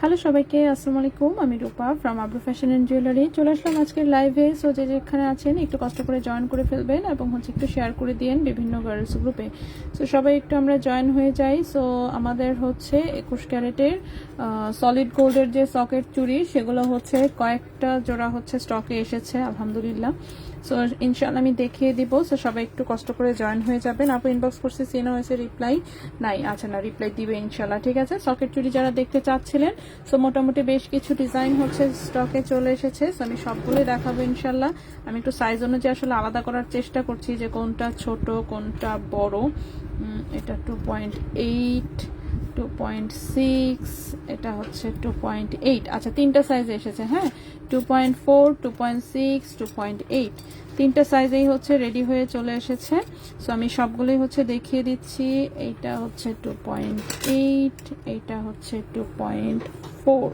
Hello সবাইকে, আসসালামু আলাইকুম। আমি রূপা from Abru fashion and jewellery চলে আসলাম আজকের লাইভে। সো যেখানে আছেন একটু কষ্ট করে জয়েন করে ফেলবেন এবং একটু শেয়ার করে দিয়েন বিভিন্ন গার্লস গ্রুপে। সো সবাই একটু আমরা জয়েন হয়ে যাই। সো আমাদের 21 ক্যারেটের সলিড গোল্ডের যে সকেট চুড়ি, সেগুলো কয়েকটা জোড়া স্টকে এসেছে আলহামদুলিল্লাহ। সো ইনশাআল্লাহ আমি দেখিয়ে দিব। সো সবাই একটু কষ্ট করে জয়েন হয়ে যাবেন। আপু ইনবক্স করছে, সিনো হয়েছে, রিপ্লাই নাই। আচ্ছা না, রিপ্লাই দিবে ইনশাআল্লাহ। ঠিক আছে, সকেট চুড়ি যারা দেখতে চাচ্ছিলেন, সো মোটামুটি বেশ কিছু ডিজাইন স্টকে চলে এসেছে। সো আমি সবগুলোই দেখাবো ইনশাআল্লাহ। আমি একটু সাইজ অনুযায়ী আসলে আলাদা করার চেষ্টা করছি যে কোনটা ছোট কোনটা বড়। এটা 2.8, 2.6, এটা 2.8। আচ্ছা, তিনটা সাইজে এসেছে। হ্যাঁ, 2.4, 2.6, 2.8 তিনটা সাইজেই রেডি হয়ে চলে এসেছে। সো আমি সবগুলোই দেখিয়ে দিচ্ছি। এইটা 2.8, এইটা 2.4,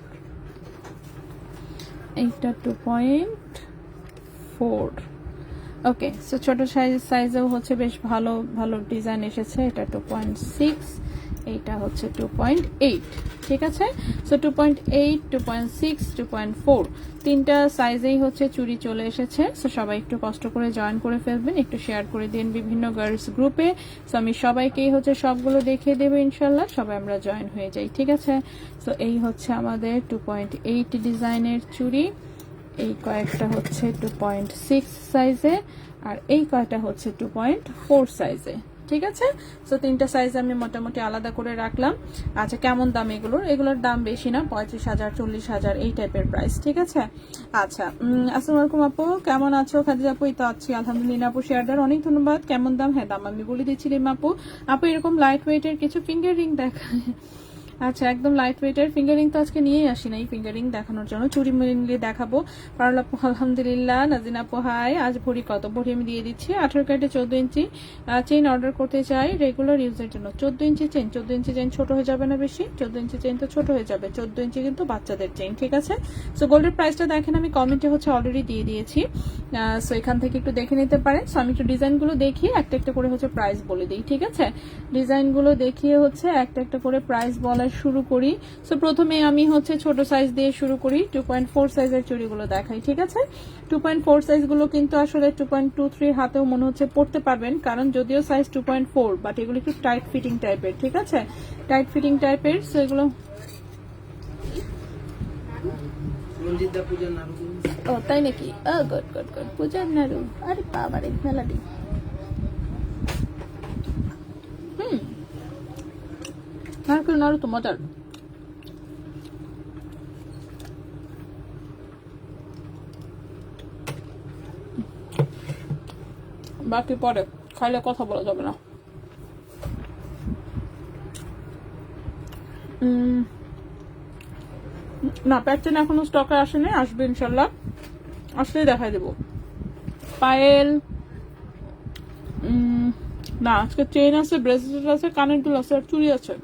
এইটা 2.4। ওকে, সো ছোট সাইজেও বেশ ভালো ভালো ডিজাইন এসেছে। এটা 2.6, এইটা 2.8। ঠিক আছে, সো 2.8, 2.6, 2.4 তিনটা সাইজেই চুড়ি চলে এসেছে। সো সবাই একটু কষ্ট করে জয়েন করে ফেলবেন, একটু শেয়ার করে দিন বিভিন্ন গার্লস গ্রুপে। সো আমি সবাইকেই সবগুলো দেখিয়ে দেবো ইনশাল্লাহ। সবাই আমরা জয়েন হয়ে যাই। ঠিক আছে, সো এই আমাদের 2.8 ডিজাইনের চুড়ি। এই কয়েকটা 2.6 সাইজে, আর এই কয়েকটা 2.4 সাইজে। ঠিক আছে, সো তিনটা সাইজ আমি মোটামুটি আলাদা করে রাখলাম। আচ্ছা, কেমন দাম এগুলোর দাম বেশি না, 35,000, 40,000 এই টাইপের প্রাইস। ঠিক আছে, আচ্ছা। আসসালামু আলাইকুম আপু, কেমন আছো? খাদিজা আপু, এই তো আছি আলহামদুলিল্লাহ। আপু শেয়ারদার অনেক ধন্যবাদ। কেমন দাম? হ্যাঁ, দাম আমি বলে দিচ্ছি আপু। আপু এরকম লাইট ওয়েটের কিছু ফিঙ্গার রিং দেখায়। আচ্ছা, একদম লাইট ওয়েটের ফিঙ্গার রিং তো আজকে নিয়েই আসি না এই ফিঙ্গার রিং দেখানোর জন্য, চুরি মিলিয়ে দেখাবো। পারল আপু আলহামদুলিল্লাহ। নাজিনা আপু হাই। আজ ভরি কত? ভরি আমি দিয়ে দিচ্ছি 18 ক্যারেটে 14 ইঞ্চি চেইন অর্ডার করতে চাই রেগুলার ইউজের জন্য। 14 ইঞ্চি চেইন, 14 ইঞ্চি চেইন ছোট হয়ে যাবে না বেশি? 14 ইঞ্চি চেইন তো ছোট হয়ে যাবে, 14 ইঞ্চি কিন্তু বাচ্চাদের চেইন। ঠিক আছে, সো গোল্ডের প্রাইসটা দেখেন আমি কমেন্টে অলরেডি দিয়ে দিয়েছি। সো এখান থেকে একটু দেখে নিতে পারেন। সো আমি একটু ডিজাইনগুলো দেখিয়ে একটা একটা করে প্রাইস বলে দিই। ঠিক আছে, ডিজাইনগুলো দেখিয়ে একটা একটা করে প্রাইস বলা শুরু করি। সো প্রথমে আমি ছোট সাইজ দিয়ে শুরু করি। 2.4 সাইজের চুড়িগুলো দেখাই। ঠিক আছে, 2.4 সাইজগুলো কিন্তু আসলে 2.23 হাতেও মনে পড়তে পারবেন, কারণ যদিও সাইজ 2.4, বাট এগুলো একটু টাইট ফিটিং টাইপের। ঠিক আছে, টাইট ফিটিং টাইপের। সো এগুলো ও তাই নাকি? গুড গুড গুড, পূজার নাড়ু। আরে বাবারে, মেলাডি। নারকেল নাড়ু তো মজার। বাকি পরে খাইলে কথা বলা যাবে না। না, প্যাটার্ন এখনো স্টকে আসেনি, আসবে ইনশাল্লাহ। আসলেই দেখাই দেবো। পায়েল না, আজকে চেইন আছে, ব্রেসলেট আছে, কানের দুল আছে, আর চুড়ি আছে।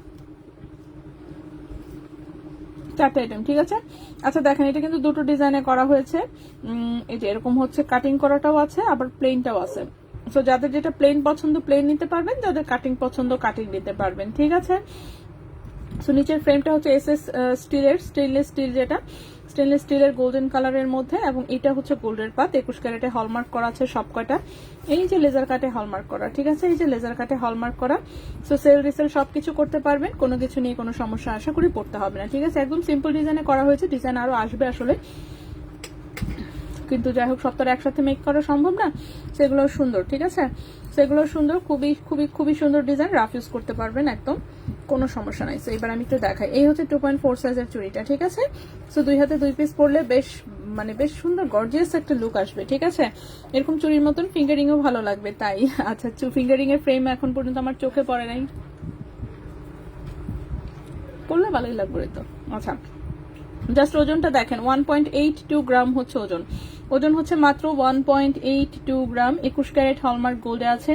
4টা আইটেম। ঠিক আছে, আচ্ছা দেখেন, এটা কিন্তু দুটো ডিজাইনে করা হয়েছে। এই যে এরকম কাটিং করাটাও আছে, আবার প্লেনটাও আছে। সো যাদের যেটা প্লেন পছন্দ প্লেন নিতে পারবেন, যাদের কাটিং পছন্দ কাটিং নিতে পারবেন। ঠিক আছে, সো নিচের ফ্রেমটা এসএস স্টিলের, স্টেনলেস স্টিল, যেটা স্টেনলেস স্টিলের গোল্ডেন কালারের মধ্যে, এবং এটা গোল্ডের পাত। 21 ক্যারেটে হলমার্ক করা আছে সব কয়টা। এই যে লেজার কাটে হলমার্ক করা। ঠিক আছে, এই যে লেজার কাটে হলমার্ক করা। সো সেল রিসেল সবকিছু করতে পারবেন, কোনো কিছু নিয়ে কোনো সমস্যা আশা করি পড়তে হবে না। ঠিক আছে, একদম সিম্পল ডিজাইনে করা হয়েছে। ডিজাইন আরো আসবে আসলে, কিন্তু যাই হোক সপ্তাহে একসাথে মেক করা সম্ভব না। সেগুলো সুন্দর। ঠিক আছে, সেগুলো সুন্দর, খুবই খুবই খুবই সুন্দর ডিজাইন, রাফ ইউজ করতে পারবেন একদম, কোনো সমস্যা নাই। সো এবার আমি একটু দেখাই। এই 2.4 সাইজের চুড়িটা। ঠিক আছে, সো 2 হাতে 2 পিস পরলে বেশ সুন্দর গর্জিয়াস একটা লুক আসবে। ঠিক আছে, এরকম চুড়ির মতন ফিঙ্গারিংও ভালো লাগবে তাই। আচ্ছা, ফিঙ্গারিং এর ফ্রেম এখন পর্যন্ত আমার চোখে পড়ে নাই, পড়লে ভালোই লাগবে তো। আচ্ছা, জাস্ট ওজনটা দেখেন, 1.82 গ্রাম ওজন। ওজন মাত্র 1.82 গ্রাম। 21 ক্যারেট হলমার্ক গোল্ডে আছে।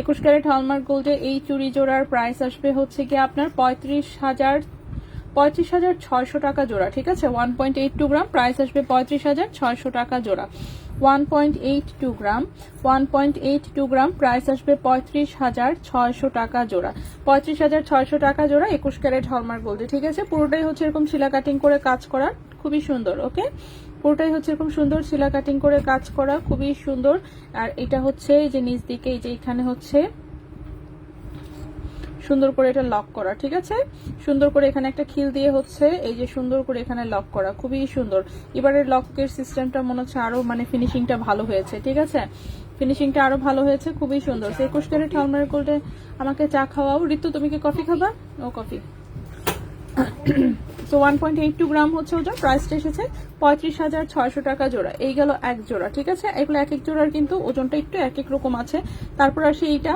21 ক্যারেট হলমার্ক গোল্ডে এই চুড়ি জোড়ার প্রাইস আসবে কি আপনার 35,600 টাকা জোড়া। ঠিক আছে, 1.82 গ্রাম, প্রাইস আসবে 35,600 টাকা জোড়া। 1.82 গ্রাম, 1.82 গ্রাম, প্রাইস আসবে 35,600 টাকা জোড়া, 35,600 টাকা জোড়া 21 ক্যারেট হলমার্ক গোল্ডে। ঠিক আছে, পুরোটাই হচ্ছে এরকম শিলা কাটিং করে কাজ করা, খুবই সুন্দর। ওকে, পুরোটাই হচ্ছে এরকম সুন্দর শিলা কাটিং করে কাজ করা, খুবই সুন্দর। আর এটা হচ্ছে এই যে নিচ দিকে, এই যে এখানে হচ্ছে সুন্দর করে এটা লক করা। ঠিক আছে, সুন্দর করে এখানে একটা খিল দিয়ে হচ্ছে এই যে সুন্দর করে এখানে লক করা, খুবই সুন্দর। এবারের লকের সিস্টেমটা মনে হচ্ছে আরো মানে ফিনিশিংটা ভালো হয়েছে। ঠিক আছে, ফিনিশিংটা আরো ভালো হয়েছে, খুবই সুন্দর। 21 ক্যারেট হলমার্ক গোল্ডে আমাকে চা খাওয়াও। ঋতু তুমি কি কফি খাবা? ও কফি। তো 1.82 গ্রাম হচ্ছে ওজন, প্রাইসটা এসেছে 35,600 টাকা জোড়া। এই গেল এক জোড়া। ঠিক আছে, এগুলো এক এক জোড়ার কিন্তু ওজনটা একটু এক এক রকম আছে। তারপর আসে এইটা,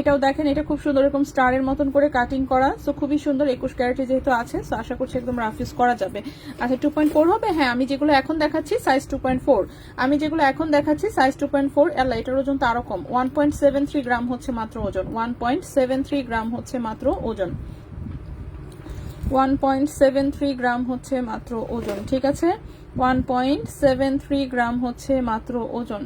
এটাও দেখেন, এটা খুব সুন্দর এরকম স্টারের মতন করে কাটিং করা, সো খুবই সুন্দর। 21 ক্যারেটে যেহেতু আছে, সো আশা করছি একদম রাফ ইউজ করা যাবে। আচ্ছা 2.4 হবে? হ্যাঁ, আমি যেগুলো এখন দেখাচ্ছি সাইজ 2.4, আমি যেগুলো এখন দেখাচ্ছি সাইজ 2.4। আল্লাহ, এটার ওজন তো আরো কম, 1.73 গ্রাম হচ্ছে মাত্র ওজন, 1.73 গ্রাম হচ্ছে মাত্র ওজন, 1.73 গ্রাম হচ্ছে মাত্র ওজন। ঠিক আছে, 1.73 গ্রাম হচ্ছে মাত্র ওজন।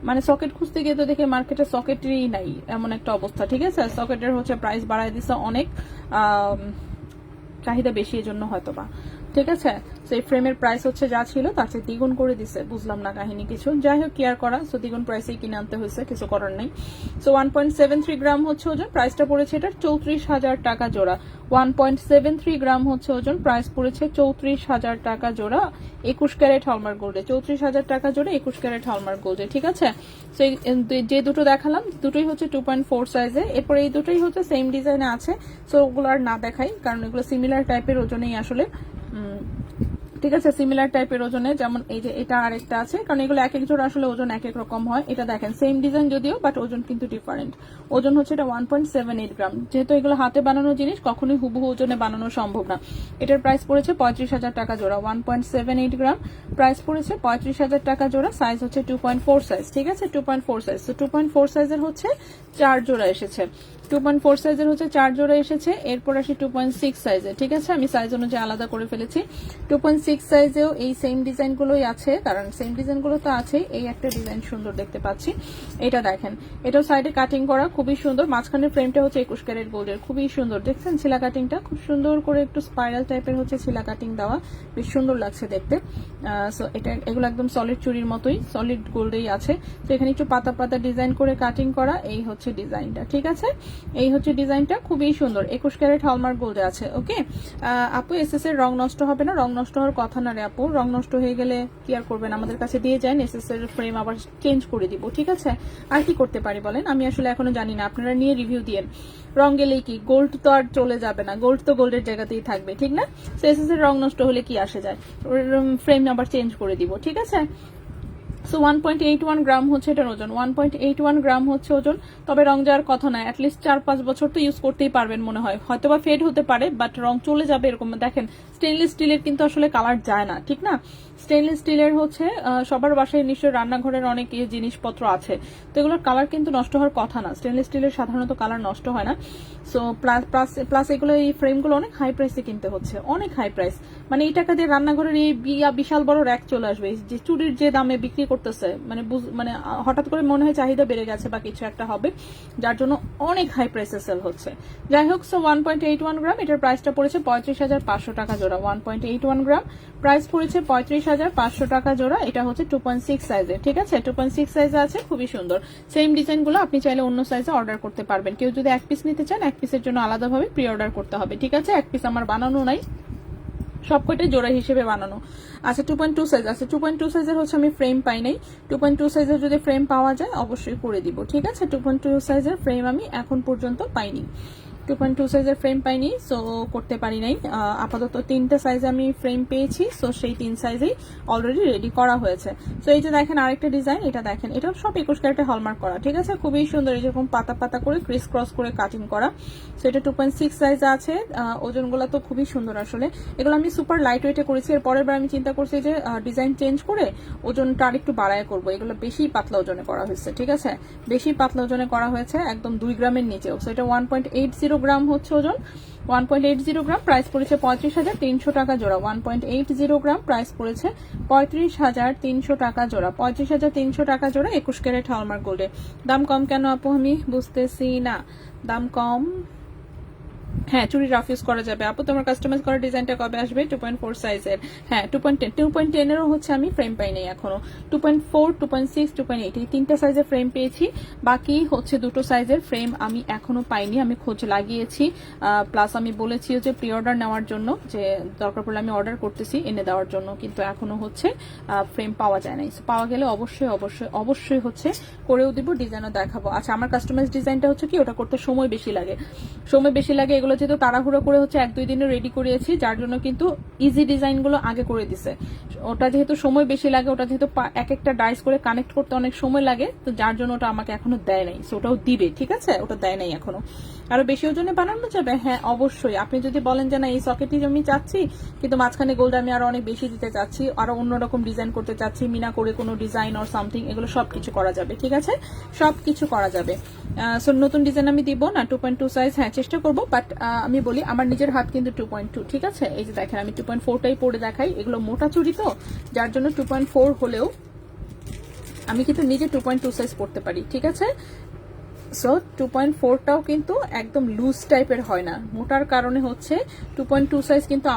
মানে সকেট খুঁজতে গিয়ে তো দেখে মার্কেটে সকেটেরই নাই, এমন একটা অবস্থা। ঠিক আছে, সকেটের হচ্ছে প্রাইস বাড়ায় দিছে অনেক, চাহিদা বেশি এজন্য হয়তো বা। ঠিক আছে, সেই ফ্রেমের প্রাইস হচ্ছে যা ছিল তার চেয়ে দ্বিগুণ করে দিছে, বুঝলাম না কাহিনী কিছু। যাই হোক, কেয়ার করা, সো দ্বিগুণ প্রাইসেই কিনে আনতে হয়েছে, কিছু করার নেই। সো 1.73 গ্রাম হচ্ছে ওজন, প্রাইসটা পড়েছে এটার 34,000 টাকা জোড়া। 1.73 গ্রাম হচ্ছে ওজন, প্রাইস পড়েছে 34,000 টাকা জোড়া 21 ক্যারেট হলমার্ক গোল্ডে, 34,000 টাকা জোড়া 21 ক্যারেট হলমার্ক গোল্ডে। ঠিক আছে, সো যে দুটো দেখালাম দুটোই হচ্ছে 2.4 সাইজে। এরপরে এই দুটোই হচ্ছে সেম ডিজাইনে আছে, সো ওগুলো আর না দেখাই, কারণ এগুলো সিমিলার টাইপের ওজনেই আসলে। ঠিক আছে, সিমিলার টাইপের ওজনে, যেমন এই যে এটা আরেকটা আছে, কারণ এগুলো এক এক জোড়া আসলে ওজন এক এক রকম হয়। এটা দেখেন সেম ডিজাইন যদিও, বাট ওজন কিন্তু ডিফারেন্ট। ওজন হচ্ছে এটা 1.78 গ্রাম। যেহেতু এগুলো হাতে বানানো জিনিস, কখনোই হুবহু ওজনে বানানো সম্ভব না। এটার প্রাইস পড়েছে 35,000 টাকা জোড়া, 1.78 গ্রাম, প্রাইস পড়েছে 35,000 টাকা জোড়া। সাইজ হচ্ছে 2.4 সাইজ। ঠিক আছে, 2.4 সাইজ। তো 2.4 সাইজের হচ্ছে 4 জোড়া এসেছে, 2.4 সাইজের হচ্ছে 4 জোড়া এসেছে। এরপর আসি 2.6 সাইজে। ঠিক আছে, আমি সাইজ অনুযায়ী আলাদা করে ফেলেছি। 2.6 সাইজেও এই সেম ডিজাইন গুলোই আছে, কারণ সেম ডিজাইন গুলো তো আছেই। এই একটা ডিজাইন সুন্দর দেখতে পাচ্ছি, এটা দেখেন, এটাও সাইডে কাটিং করা, খুবই সুন্দর। মাঝখানের ফ্রেমটা হচ্ছে 21 ক্যারেট গোল্ডের, খুবই সুন্দর। দেখছেন ছিলা কাটিংটা খুব সুন্দর করে একটু স্পাইরাল টাইপের হচ্ছে ছিলা কাটিং দেওয়া, বেশ সুন্দর লাগছে দেখতে। সো এগুলো একদম সলিড চুরির মতোই, সলিড গোল্ডেই আছে। তো এখানে একটু পাতা পাতা ডিজাইন করে কাটিং করা, এই হচ্ছে ডিজাইনটা। ঠিক আছে, এই হচ্ছে ডিজাইনটা, খুবই সুন্দর। 21 ক্যারেট হলমার্ক গোল্ডে আছে। ওকে আপু, এসএস এর রং নষ্ট হবে না? রং নষ্ট হওয়ার কথা না রে আপু, রং নষ্ট হয়ে গেলে কি আর করবেন, আমাদের কাছে দিয়ে যান, এসএস এর ফ্রেম আবার চেঞ্জ করে দিব। ঠিক আছে, আর কি করতে পারি বলেন, আমি আসলে এখনো জানি না, আপনারা নিয়ে রিভিউ দিয়েন। রং গেলেই কি, গোল্ড তো আর চলে যাবে না, গোল্ড তো গোল্ডের জায়গাতেই থাকবে, ঠিক না? এসএস এর রং নষ্ট হলে কি আসে যায়, ফ্রেম আবার চেঞ্জ করে দিব। ঠিক আছে, সো 1.81 গ্রাম হচ্ছে এটার ওজন, 1.81 গ্রাম হচ্ছে ওজন। তবে রং যাওয়ার কথা নয়, অ্যাটলিস্ট 4-5 বছর তো ইউজ করতেই পারবেন মনে হয়, হয়তো বা ফেড হতে পারে, বাট রং চলে যাবে এরকম। দেখেন স্টেনলেস স্টিলের কিন্তু আসলে কালার যায় না, ঠিক না? স্টেনলেস স্টিলের হচ্ছে সবার বাসায় নিশ্চয়ই রান্নাঘরের অনেক জিনিসপত্র আছে, তো এগুলোর কালার কিন্তু নষ্ট হওয়ার কথা না। স্টেনলেস স্টিলের সাধারণত কালার নষ্ট হয় না। সো প্লাস এগুলো, এই ফ্রেমগুলো অনেক হাই প্রাইসে কিনতে হচ্ছে, অনেক হাই প্রাইস। মানে এই টাকা দিয়ে রান্নাঘরের এই বিশাল বড় র্যাক চলে আসবে, যে চুরির যে দামে বিক্রি করতেছে, মানে হঠাৎ করে মনে হয় চাহিদা বেড়ে গেছে বা কিছু একটা হবে, যার জন্য অনেক হাই প্রাইসে সেল হচ্ছে। যাই হোক, সো 1.81 গ্রাম, এটার প্রাইসটা পড়েছে 35,500 টাকা জোড়া। 1.81 গ্রাম, প্রাইস পড়েছে 35,500 টাকা জোড়া। এটা হচ্ছে 2.6 সাইজে। ঠিক আছে, 2.6 সাইজে আছে, খুবই সুন্দর। সেম ডিজাইন গুলো আপনি চাইলে অন্য সাইজে অর্ডার করতে পারবেন। কেউ যদি এক পিস নিতে চান, এক পিসের জন্য আলাদাভাবে প্রি অর্ডার করতে হবে। ঠিক আছে, এক পিস আমার বানানো নাই, সবকটাই জোড়া হিসেবে বানানো। আচ্ছা 2.2 সাইজ আছে, 2.2 সাইজের হচ্ছে আমি ফ্রেম পাই নাই। 2.2 সাইজের যদি ফ্রেম পাওয়া যায় অবশ্যই করে দিব। ঠিক আছে, 2.2 সাইজের ফ্রেম আমি এখন পর্যন্ত পাইনি, 2.2 সাইজের ফ্রেম পাইনি, সো করতে পারি নাই। আপাতত 3টা সাইজ আমি ফ্রেম পেয়েছি, সো সেই 3 সাইজেই অলরেডি রেডি করা হয়েছে। সো এই যে দেখেন আরেকটা ডিজাইন, এটা দেখেন, এটা সব 21 ক্যারেটে হলমার্ক করা। ঠিক আছে, খুবই সুন্দর, এরকম পাতা পাতা করে ক্রিস ক্রস করে কাটিং করা। সো এটা 2.6 সাইজ আছে। ওজনগুলো তো খুবই সুন্দর আসলে। এগুলো আমি সুপার লাইট ওয়েটে করেছি। এর পরের বার আমি চিন্তা করছি যে ডিজাইন চেঞ্জ করে ওজনটা আরেকটু বাড়ায় করবো। এগুলো বেশি পাতলা ওজনে করা হয়েছে। ঠিক আছে, বেশি পাতলা ওজনে করা হয়েছে, একদম 2 গ্রামের নিচেও। সো এটা 1.80 গ্রাম হচ্ছে ওজন, 1.80 গ্রাম, প্রাইস পড়েছে 35,300 টাকা জোড়া। 1.80 গ্রাম, প্রাইস পড়েছে 35,300 টাকা জোড়া। 35,300 টাকা জোড়া 21 ক্যারেট হলমার্ক গোল্ডে। দাম কম কেন আপু আমি বুঝতেছি না, দাম কম। হ্যাঁ, চুরি রাফ ইউজ করা যাবে আপু। তোমার কাস্টমাইজ করা ডিজাইনটা কবে আসবে? 2.4 সাইজের। হ্যাঁ, 2.10 এরও হচ্ছে আমি ফ্রেম পাই নাই এখনো। 2.4, 2.6, 2.8 এই তিনটা সাইজের ফ্রেম পেয়েছি, বাকি হচ্ছে দুটো সাইজের ফ্রেম আমি এখনো পাইনি। আমি খোঁজ লাগিয়েছি, প্লাস আমি বলেছি যে প্রি অর্ডার নেওয়ার জন্য, যে দরকার পড়লে আমি অর্ডার করতেছি এনে দেওয়ার জন্য, কিন্তু এখনো হচ্ছে ফ্রেম পাওয়া যায় নাই। পাওয়া গেলে অবশ্যই অবশ্যই অবশ্যই হচ্ছে করেও দিব, ডিজাইনও দেখাবো। আচ্ছা, আমার কাস্টমাইজ ডিজাইনটা হচ্ছে কি, ওটা করতে সময় বেশি লাগে, এগুলো যেহেতু তাড়াহুড়ো করে হচ্ছে 1-2 দিনে রেডি করিয়েছি, যার জন্য কিন্তু ইজি ডিজাইনগুলো আগে করে দিছে। ওটা যেহেতু সময় বেশি লাগে, ওটা যেহেতু এক একটা ডাইস করে কানেক্ট করতে অনেক সময় লাগে, তো যার জন্য ওটা আমাকে এখনো দেয় নাই। সো ওটাও দিবে, ঠিক আছে, ওটা দেয় নাই এখনো। আরো বেশি ওজনে বানানো যাবে? হ্যাঁ অবশ্যই। আপনি যদি বলেন যে না এই সকেটই আমি চাচ্ছি, কিন্তু মাঝখানে গোল্ড আমি আরো অনেক বেশি দিতে চাচ্ছি, আরো অন্যরকম ডিজাইন করতে চাচ্ছি, মিনা করে কোনো ডিজাইন অর সামথিং, এগুলো সবকিছু করা যাবে, ঠিক আছে, সবকিছু করা যাবে। সো নতুন ডিজাইন আমি দিব না, 2.2 সাইজ, হ্যাঁ চেষ্টা করবো, বাট আমি বলি আমার নিজের হাত কিন্তু 2.2, ঠিক আছে। এই যে দেখেন আমি 2.4টাই পরে দেখাই, এগুলো মোটা চুড়ি তো, যার জন্য 2.4 হলেও আমি কিন্তু নিজে 2.2 সাইজ পড়তে পারি, ঠিক আছে। সো 2.4টাও কিন্তু একদম লুজ টাইপের হয় না, মোটার কারণে হচ্ছে 2.2 সাইজ কিন্তু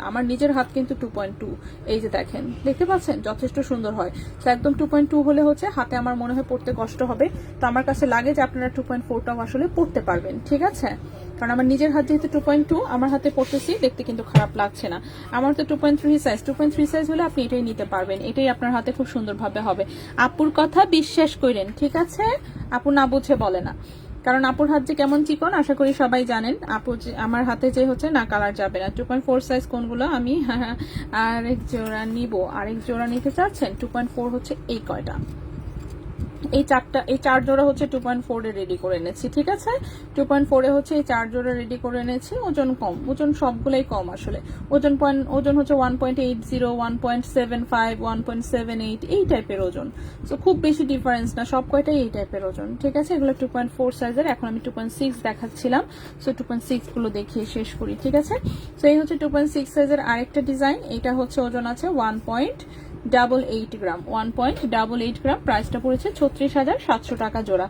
আমার নিজের হাত কিন্তু 2.2। এই যে দেখেন, দেখতে পাচ্ছেন যথেষ্ট সুন্দর হয়। তো একদম 2.2 হলে হচ্ছে হাতে আমার মনে হয় পড়তে কষ্ট হবে, তো আমার কাছে লাগে যে আপনারা 2.4টাও আসলে পড়তে পারবেন, ঠিক আছে। কারণ আমার নিজের হাত যেহেতু 2.2, আমার হাতে পড়তেছি, দেখতে কিন্তু খারাপ লাগছে না। আমার তো 2.3 সাইজ, 2.3 সাইজ হলে আপনি এটাই নিতে পারবেন, এটাই আপনার হাতে খুব সুন্দরভাবে হবে। আপুর কথা বিশ্বাস করেন, ঠিক আছে, আপু না বুঝে বলে না, কারণ আপুর হাত যে কেমন চিকন আশা করি সবাই জানেন। আপু আমার হাতে যে হচ্ছে না কালার যাবে না। 2.4 সাইজ কোনগুলো আমি আরেক জোড়া নিব, আরেক জোড়া নিতে চাচ্ছেন? 2.4 হচ্ছে এই কয়টা, এই 4 জোড়া হচ্ছে 2.4 এ রেডি করে এনেছি, ঠিক আছে। 2.4 এ হচ্ছে এই 4 জোড়া রেডি করে এনেছি। ওজন কম, ওজন সবগুলাই কম আসলে। ওজন হচ্ছে 1.80, 1.75, 1.78 এই টাইপের ওজন। তো খুব বেশি ডিফারেন্স না, সব কয়টাই এই টাইপের ওজন, ঠিক আছে। এগুলো 2.4 সাইজের। এখন আমি 2.6 দেখাচ্ছিলাম, সো 2.6 গুলো দেখিয়ে শেষ করি, ঠিক আছে। তো এই হচ্ছে 2.6 সাইজের আরেকটা ডিজাইন। এটা হচ্ছে ওজন আছে 1.88 গ্রাম, 1.88 গ্রাম, প্রাইসটা পড়েছে 36,700 টাকা জোড়া।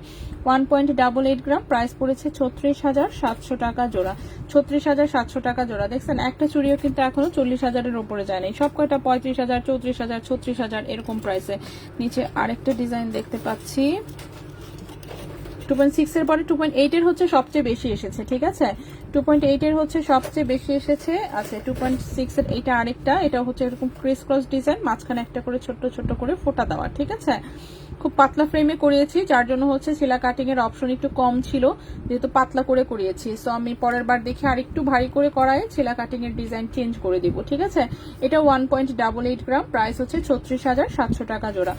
1.88 গ্রাম, প্রাইস পড়েছে 36,700 টাকা জোড়া। 36,700 টাকা জোড়া। দেখছেন একটা চুড়িও কিন্তু এখনো 40,000-এর উপরে যায় নাই, সব কয়টা 35,000, 34,000, 36,000 এরকম প্রাইসে। নিচে আরেকটা ডিজাইন দেখতে পাচ্ছি 2.6 এর পরে 2.8 এর হচ্ছে সবচেয়ে বেশি এসেছে, ঠিক আছে। 2.8 এর হচ্ছে সবচেয়ে বেশি এসেছে। আচ্ছা, 2.6 এর এটা আরেকটা, এটা হচ্ছে এরকম ক্রিস ক্রস ডিজাইন, মাঝখানে একটা করে ছোট ছোট করে ফোঁটা দেওয়া, ঠিক আছে। খুব পাতলা ফ্রেমে করিয়েছি, যার জন্য হচ্ছে সেলা কাটিং এর অপশন একটু কম ছিল, যেহেতু পাতলা করে করিয়েছি। সো আমি পরের বার দেখে আরেকটু ভারী করে করায় সেলা কাটিং এর ডিজাইন চেঞ্জ করে দিব, ঠিক আছে। এটা 1.88 গ্রাম, প্রাইস হচ্ছে 36,700 টাকা জোড়া।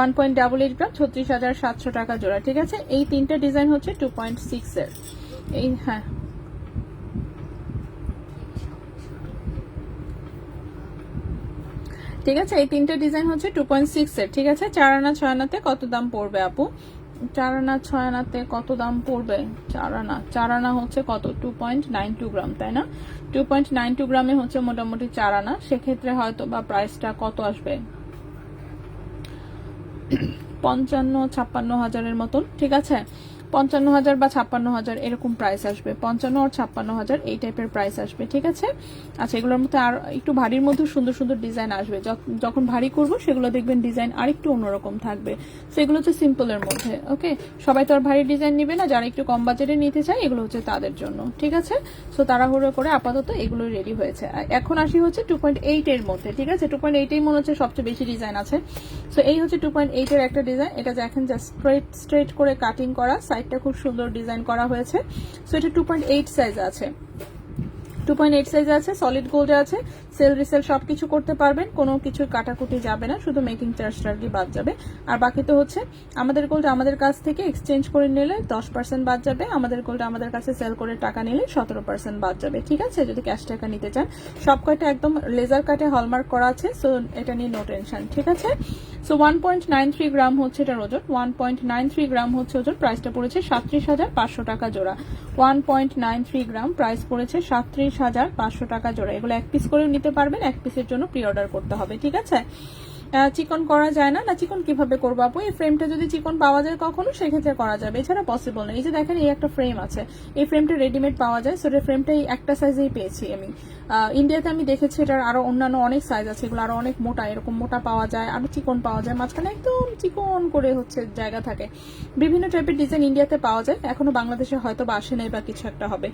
1.88 গ্রাম, 36,700 টাকা জোড়া, ঠিক আছে। এই তিনটা ডিজাইন হচ্ছে 2.6 এর। এই হ্যাঁ ঠিক আছে, এই তিনটা ডিজাইন হচ্ছে 2.6 এর, ঠিক আছে। 4 আনা 6 আনাতে কত দাম পড়বে আপু? 4 আনা 6 আনাতে কত দাম পড়বে? 4 আনা হচ্ছে কত? 2.92 গ্রাম, তাই না? 2.92 গ্রামে হচ্ছে মোটামুটি 4 আনা, সেক্ষেত্রে হয়তো বা প্রাইসটা কত আসবে? 55-56 হাজারের মতন, ঠিক আছে। 55,000 বা 56,000 এরকম প্রাইস আসবে, 55 আর 56,000 এই টাইপের প্রাইস আসবে, ঠিক আছে। আচ্ছা, এগুলোর মধ্যে আর একটু ভারীর মধ্যে সুন্দর সুন্দর ডিজাইন আসবে, যখন ভারী করবো সেগুলো দেখবেন ডিজাইন আর একটু অন্যরকম থাকবে। সেগুলো হচ্ছে সিম্পলের মধ্যে, ওকে। সবাই তো আর ভারী ডিজাইন নিবে না, যারা একটু কম বাজেটে নিতে চায় এগুলো হচ্ছে তাদের জন্য, ঠিক আছে। সো তাড়াহুড়ো করে আপাতত এগুলো রেডি হয়েছে। এখন আসি হচ্ছে 2.8 এর মধ্যে, ঠিক আছে। 2.8 এই মনে হচ্ছে সবচেয়ে বেশি ডিজাইন আছে। সো এই হচ্ছে 2.8 এর একটা ডিজাইন, এটা দেখেন জাস্ট স্ট্রেট করে কাটিং করা, সাইডটা খুব সুন্দর ডিজাইন করা হয়েছে। সো এটা 2.8 সাইজ আছে, 2.8 সাইজ আছে, সলিড গোল্ডে আছে, সেল রিসেল সবকিছু করতে পারবেন, কোনো কিছু কাটাকুটি যাবে না, শুধু মেকিং চার্জটা আর কি বাদ যাবে। আর বাকি তো হচ্ছে আমাদের গোল্ড আমাদের কাছ থেকে এক্সচেঞ্জ করে নিলে 10% বাদ যাবে, আমাদের গোল্ড আমাদের কাছে সেল করে টাকা নিলে 17% বাদ যাবে, ঠিক আছে, যদি ক্যাশ টাকা নিতে চান। সব কয়টা একদম লেজার কাটে হলমার্ক করা আছে, সো এটা নিয়ে নো টেনশন, ঠিক আছে। সো 1.93 গ্রাম হচ্ছে এটার ওজন, 1.93 গ্রাম হচ্ছে ওজন, প্রাইসটা পড়েছে 37,500 টাকা জোড়া। 1.93 গ্রাম, প্রাইস পড়েছে 37,500 টাকা জোড়া। এগুলো এক পিস করেও নিতে পারবেন, এক পিসের জন্য প্রি অর্ডার করতে হবে, ঠিক আছে? চিকন করা যায় না, চিকন কিভাবে করবো আপু? এই ফ্রেমটা যদি চিকন পাওয়া যায় কখনো, সেক্ষেত্রে করা যাবে, এছাড়া পসিবল না। এই যে দেখেন, এই একটা ফ্রেম আছে, এই ফ্রেমটা রেডিমেড পাওয়া যায়। সো ফ্রেমটা এই একটা সাইজেই পেয়েছি আমি। ইন্ডিয়াতে আমি দেখেছি এটার আরো অন্যান্য অনেক সাইজ আছে, এগুলো আরো অনেক মোটা, এরকম মোটা পাওয়া যায়, আরো চিকন পাওয়া যায়, মাঝখানে একদম চিকন করে হচ্ছে জায়গা থাকে। বিভিন্ন টাইপের ডিজাইন ইন্ডিয়াতে পাওয়া যায়, এখনো বাংলাদেশে হয়তো বা আসে নাই বা কিছু একটা হবে।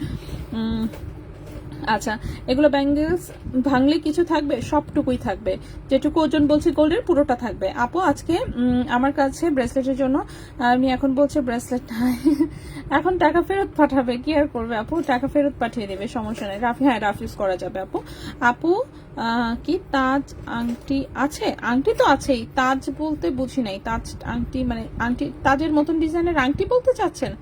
আচ্ছা, এগুলো ব্যাঙ্গেলস ভাঙলে কিছু থাকবে? সবটুকুই থাকবে, যেটুকু ওজন বলছি গোল্ডের পুরোটা থাকবে। আপু আজকে আমার কাছে ব্রেসলেটের জন্য আমি এখন বলছি ব্রেসলেট এখন টাকা ফেরত পাঠাবে, কি আর করবে আপু, টাকা ফেরত পাঠিয়ে দেবে, সমস্যা নেই। হ্যাঁ, রাফ ইউজ করা যাবে আপু। আপু কি তাজ আংটি আছে? আংটি তো আছেই, তাজ বলতে বুঝি নাই, তাজ আংটি মানে আংটি তাজের মতন ডিজাইনের আংটি বলতে চাচ্ছেন?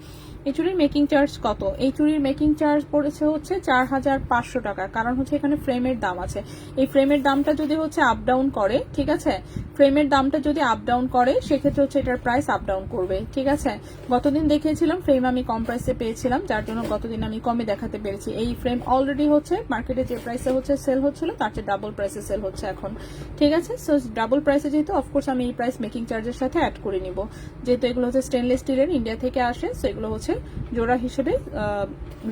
এই চুরির মেকিং চার্জ কত? এই চুরির মেকিং চার্জ পড়েছে হচ্ছে 4,500 টাকা, কারণ হচ্ছে এখানে ফ্রেমের দাম আছে। এই ফ্রেমের দামটা যদি হচ্ছে আপ ডাউন করে, ঠিক আছে, ফ্রেমের দামটা যদি আপ ডাউন করে, সেক্ষেত্রে হচ্ছে এটার প্রাইস আপ ডাউন করবে, ঠিক আছে? গতদিন দেখিয়েছিলাম ফ্রেম আমি কম প্রাইসে পেয়েছিলাম, যার জন্য গতদিন আমি কমে দেখাতে পেরেছি। এই ফ্রেম অলরেডি হচ্ছে মার্কেটে যে প্রাইসে হচ্ছে সেল হচ্ছিল, তার চেয়ে ডাবল প্রাইসে সেল হচ্ছে এখন, ঠিক আছে? সো ডাবল প্রাইসে যেহেতু, অফকোর্স আমি এই প্রাইস মেকিং চার্জের সাথে অ্যাড করে নিব, যেহেতু এগুলো হচ্ছে স্টেনলেস স্টিলের, ইন্ডিয়া থেকে আসে। সো এগুলো হচ্ছে জোড়া হিসেবে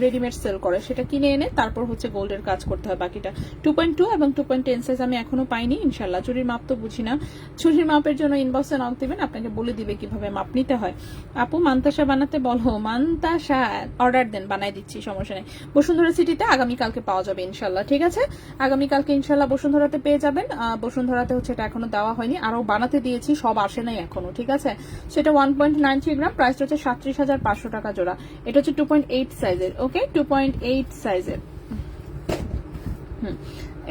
রেডিমেড সেল করে, সেটা কিনে এনে তারপর হচ্ছে গোল্ডের কাজ করতে হয় বাকিটা। 2.2 এবং 2.10 সাইজ আমি এখনো পাইনি, ইনশাল্লাহ। চুরির মাপ তো বুঝি না, চুরির মাপের জন্য ইনবক্সে নক দিবেন, আপনাকে বলে দিবে কিভাবে মাপ নিতে হয়। আপু মান্তাসা বানাতে বলো, মান্তাসা অর্ডার দেন, বানাই দিচ্ছি, সমস্যা নেই। বসুন্ধরা সিটিতে আগামীকালকে পাওয়া যাবে ইনশাল্লাহ, ঠিক আছে? আগামীকালকে ইনশাল্লাহ বসুন্ধরাতে পেয়ে যাবেন। বসুন্ধরাতে হচ্ছে এটা এখনো দেওয়া হয়নি, আরো বানাতে দিয়েছি, সব আসে নাই এখনো, ঠিক আছে? সেটা 1.93 গ্রাম, প্রাইসটা হচ্ছে 37,500 টাকা জোড়া। এটা হচ্ছে 2.8 সাইজের, ওকে, 2.8 সাইজের।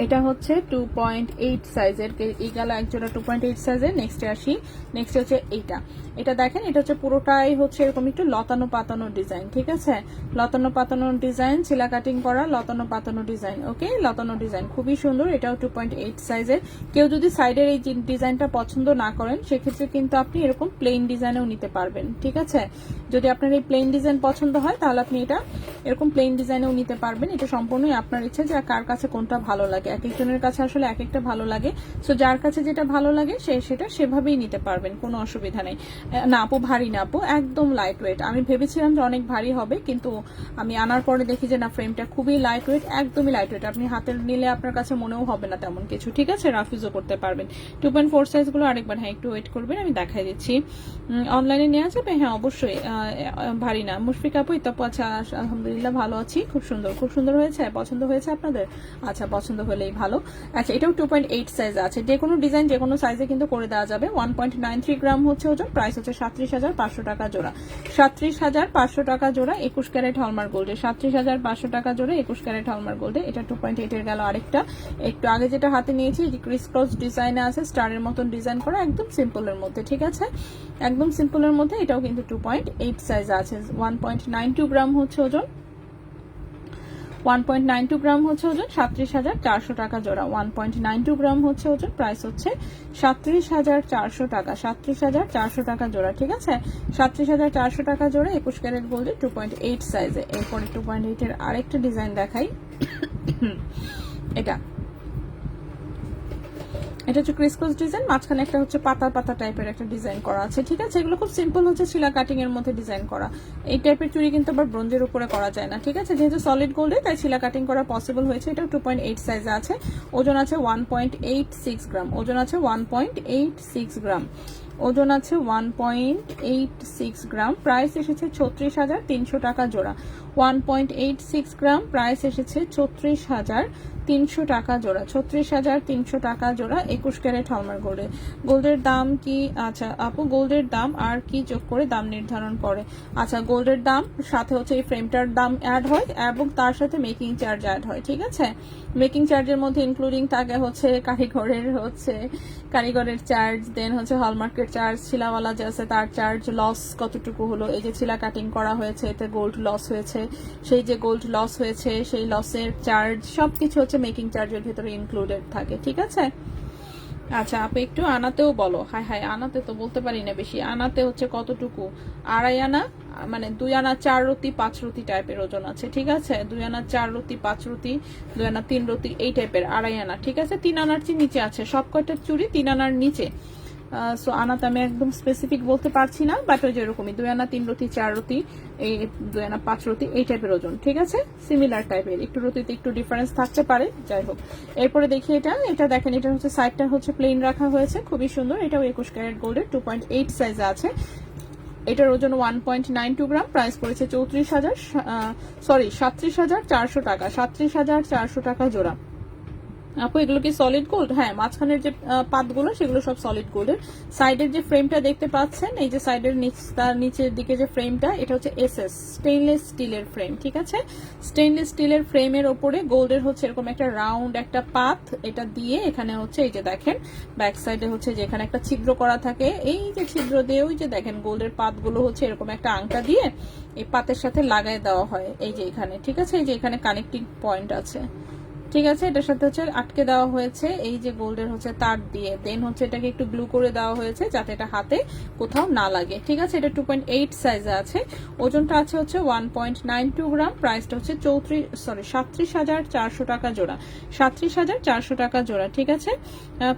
এটা হচ্ছে 2.8 সাইজের, এই গেল এক জোড়া 2.8 সাইজের। নেক্সটে আসি, নেক্সট হচ্ছে এইটা। এটা দেখেন, এটা হচ্ছে পুরোটাই হচ্ছে এরকম একটু লতানো পাতানো ডিজাইন, ঠিক আছে? লতানো পাতানো ডিজাইন, ছিলা কাটিং করা লতানো পাতানো ডিজাইন, ওকে, লতানো ডিজাইন, খুবই সুন্দর। এটাও 2.8 সাইজের। কেউ যদি সাইডের এই ডিজাইনটা পছন্দ না করেন, সেক্ষেত্রে কিন্তু আপনি এরকম প্লেন ডিজাইনেও নিতে পারবেন, ঠিক আছে? যদি আপনার এই প্লেন ডিজাইন পছন্দ হয়, তাহলে আপনি এটা এরকম প্লেন ডিজাইনেও নিতে পারবেন। এটা সম্পূর্ণই আপনার ইচ্ছে যে কার কাছে কোনটা ভালো লাগে, এক একজনের কাছে আসলে এক একটা ভালো লাগে। সো যার কাছে যেটা ভালো লাগে সে সেটা সেভাবেই নিতে পারবেন, কোনো অসুবিধা নেই। না আপু, ভারী না আপু, একদম লাইট ওয়েট। আমি ভেবেছিলাম যে অনেক ভারী হবে, কিন্তু আমি আনার পরে দেখি যে না, ফ্রেমটা খুবই লাইট ওয়েট, একদমই লাইট ওয়েট। আপনি হাতে নিলে আপনার কাছে মনেও হবে না তেমন কিছু, ঠিক আছে? রাফিউজও করতে পারবেন। 2.4 সাইজগুলো আরেকবার, হ্যাঁ একটু ওয়েট করবেন, আমি দেখাই দিচ্ছি। অনলাইনে নেওয়া যাবে? হ্যাঁ অবশ্যই, ভারী না। মুশফিক আপু, ইতাপু, আচ্ছা আলহামদুলিল্লাহ ভালো আছি, খুব সুন্দর, খুব সুন্দর হয়েছে, পছন্দ হয়েছে আপনাদের? আচ্ছা, পছন্দ হলেই ভালো। আচ্ছা, এটাও 2.8 সাইজ আছে, যে কোনো ডিজাইন যে কোনো সাইজে কিন্তু করে দেওয়া যাবে। 1.93 গ্রাম হচ্ছে ওজন, প্রাইস হচ্ছে 37,500 টাকা জোড়া। 37,500 টাকা জোড়া, 21 ক্যারেট হলমার্ক গোল্ডে। 37,500 টাকা জোড়া, 21 ক্যারেট হলমার্ক গোল্ডে। এটা 2.8 এর গেল আরেকটা। একটু আগে যেটা হাতে নিয়েছি, ক্রিস ক্রস ডিজাইনে আছে, স্টারের মতন ডিজাইন করা, একদম সিম্পলের মধ্যে, ঠিক আছে? একদম সিম্পলের মধ্যে। এটাও কিন্তু 2.8 সাইজ আছে। 1.92 গ্রাম হচ্ছে ওজন, 1.92 গ্রাম হচ্ছে ওজন, 37,400 টাকা জোড়া। 1.92 গ্রাম হচ্ছে ওজন, প্রাইস হচ্ছে 37,400 টাকা। 37,400 টাকা জোড়া, ঠিক আছে? 37,400 টাকা জোড়া, 21 ক্যারেট গোল্ডে, 2.8 সাইজে। এরপরে 2.8 এর আরেকটা ডিজাইন দেখাই। এটা হচ্ছে ক্রিসক্রস ডিজাইন, মাঝখানে একটা হচ্ছে পাতা পাতা টাইপের একটা ডিজাইন করা আছে, ঠিক আছে? এগুলো খুব সিম্পল হচ্ছে ছিলা কাটিং এর মধ্যে ডিজাইন করা। এই টাইপের চুড়ি কিন্তু আবার ব্রোঞ্জের উপরে করা যায় না, ঠিক আছে? যেহেতু সলিড গোল্ডে, তাই ছিলা কাটিং করা পসিবল হয়েছে। এটা 2.8 সাইজে আছে, ওজন আছে 1.86 গ্রাম, ওজন আছে 1.86 গ্রাম, ওজন আছে 1.86 গ্রাম। প্রাইস এসেছে 36,300 টাকা জোড়া। 1.86 গ্রাম, প্রাইস এসেছে 36,300 টাকা জোড়া। 36,300 টাকা জোড়া, 21 ক্যারেট হলমার্ক গোল্ডে। গোল্ডের দাম কি? আচ্ছা আপু, গোল্ডের দাম আর কি যোগ করে দাম নির্ধারণ করে? আচ্ছা, গোল্ডের দাম সাথে হচ্ছে এই ফ্রেমটার দাম অ্যাড হয়, এবং তার সাথে মেকিং চার্জ অ্যাড হয়, ঠিক আছে? মেকিং চার্জের মধ্যে ইনক্লুডিং থাকে হচ্ছে কারিগরের চার্জ, দেন হচ্ছে হলমার্কের চার্জ, ছিলাওয়ালা যে আছে তার চার্জ, লস কতটুকু হলো, এই যে ছিলা কাটিং করা হয়েছে এতে গোল্ড লস হয়েছে, সেই যে গোল্ড লস হয়েছে সেই লসের চার্জ, সবকিছু হচ্ছে মেকিং চার্জের ভিতরে ইনক্লুডেড থাকে, ঠিক আছে? আচ্ছা আপু একটু আনাতেও বলো। হায় হায়, আনাতে তো বলতে পারি না বেশি। আনাতে হচ্ছে কতটুকু? 2.5 আনা, মানে 2 আনা 4 রতি 5 রতি টাইপের ওজন আছে, ঠিক আছে? 2 আনা 4 রতি 5 রতি, 2 আনা 3 রতি এই টাইপের। 2.5 আনা, ঠিক আছে? 3 আনার চেয়ে নিচে আছে সব কয়টা চুড়ি, 3 আনার নিচে। সো আনাতে আমি একদম স্পেসিফিক বলতে পারছি না, বাট ওই যেরকমই 2 আনা 3 রতি 4 রতি, এই 2 আনা 5 রতি এই টাইপের ওজন, ঠিক আছে? সিমিলার টাইপের, একটু রতিতে একটু ডিফারেন্স থাকতে পারে, যাই হোক। এরপরে দেখি এটা দেখেন, এটা হচ্ছে সাইডটা হচ্ছে প্লেন রাখা হয়েছে, খুবই সুন্দর। এটাও 21 ক্যারেট গোল্ডের 2.8 সাইজে আছে। এটার ওজন 1.92 গ্রাম, প্রাইস পড়েছে 37,400 টাকা, 37,400 টাকা জোড়া। আপু এগুলো কি সলিড গোল্ড? হ্যাঁ, মাঝখানের যে পাতগুলো সেগুলো সব সলিড গোল্ডের। সাইডের যে ফ্রেমটা দেখতে পাচ্ছেন, এই যে সাইডের তার নিচের দিকে যে ফ্রেমটা, এটা হচ্ছে এসএস স্টেইনলেস স্টিলের ফ্রেম, ঠিক আছে? স্টেইনলেস স্টিলের ফ্রেমের ওপরে গোল্ডের হচ্ছে এরকম একটা রাউন্ড একটা পাত, এটা দিয়ে এখানে হচ্ছে এই যে দেখেন ব্যাক সাইডে হচ্ছে যে এখানে একটা ছিদ্র করা থাকে, এই যে ছিদ্র দিয়ে ওই যে দেখেন গোল্ডের পাতগুলো হচ্ছে এরকম একটা আংটা দিয়ে এই পাতের সাথে লাগাই দেওয়া হয়, এই যে এখানে, ঠিক আছে? এই যে এখানে কানেক্টিং পয়েন্ট আছে, ঠিক আছে? এটার সাথে হচ্ছে আটকে দেওয়া হয়েছে এই যে গোল্ডের হচ্ছে তার দিয়ে, দেন হচ্ছে এটাকে একটু গ্লু করে দেওয়া হয়েছে যাতে এটা হাতে কোথাও না লাগে, ঠিক আছে? এটা 2.8 সাইজে আছে, ওজনটা আছে হচ্ছে 1.92 গ্রাম, প্রাইসটা হচ্ছে 37,400 টাকা জোড়া, 37,400 টাকা জোড়া, ঠিক আছে?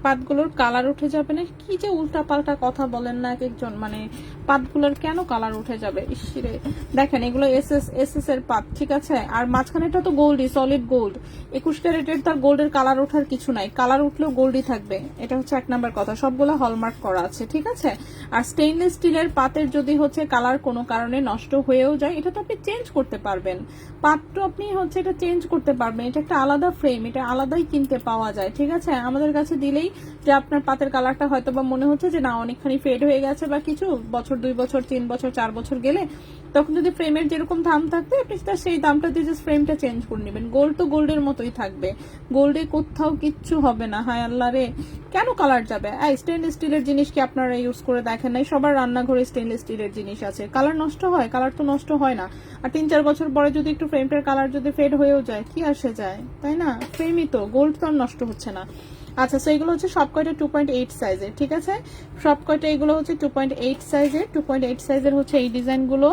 পাতগুলোর কালার উঠে যাবে না, কি যে উল্টা পাল্টা কথা বলেন না এক একজন, মানে পাতগুলোর কেন কালার উঠে যাবে? ইসরে দেখেন এগুলো এসএস এর পাত, ঠিক আছে? আর মাঝখানেটা তো গোল্ডই, সলিড গোল্ড। 21 ক্যারেটের তার গোল্ডের কালার ওঠার কিছু নাই, কালার উঠলেও গোল্ডই থাকবে, এটা হচ্ছে 1 নাম্বার কথা। সবগুলো হলমার্ক করা আছে, ঠিক আছে? আর স্টেইনলেস স্টিলের পাতের যদি হচ্ছে কালার কোনো কারণে নষ্ট হয়েও যায়, এটা তো আপনি চেঞ্জ করতে পারবেন, পাতটা আপনি হচ্ছে এটা চেঞ্জ করতে পারবেন, এটা একটা আলাদা ফ্রেম, এটা আলাদাই কিনতে পাওয়া যায়, ঠিক আছে? আমাদের কাছে দিলেই যে আপনার পাতের কালারটা হয়তো বা মনে হচ্ছে যে না অনেকখানি ফেড হয়ে গেছে বা কিছু, বছর 2 বছর 3 বছর 4 বছর গেলে তখন যদি ফ্রেমের যেরকম দাম থাকবে আপনি সেই দামটা দিয়ে জাস্ট ফ্রেমটা চেঞ্জ করে নেবেন, গোল্ড তো গোল্ডের মতোই থাকবে, গোল্ডে কোথাও কিচ্ছু হবে না। হায় আল্লাহ রে, কেন কালার যাবে? স্টেনলেস স্টিলের জিনিস কি আপনারা ইউজ করে দেখেন নাই? সবার রান্নাঘরে স্টেনলেস স্টিলের জিনিস আছে, কালার নষ্ট হয়? কালার তো নষ্ট হয় না। আর 3-4 বছর পরে যদি একটু ফ্রেমটার কালার যদি ফেড হয়েও যায়, কি আসে যায়, তাই না? ফ্রেমই তো, গোল্ড তো আর নষ্ট হচ্ছে না। আচ্ছা, সো এগুলো হচ্ছে সব কয়টা 2.8 সাইজের, ঠিক আছে? সব কয়টা এগুলো হচ্ছে 2.8 সাইজের, 2.8 সাইজের হচ্ছে এই ডিজাইনগুলো।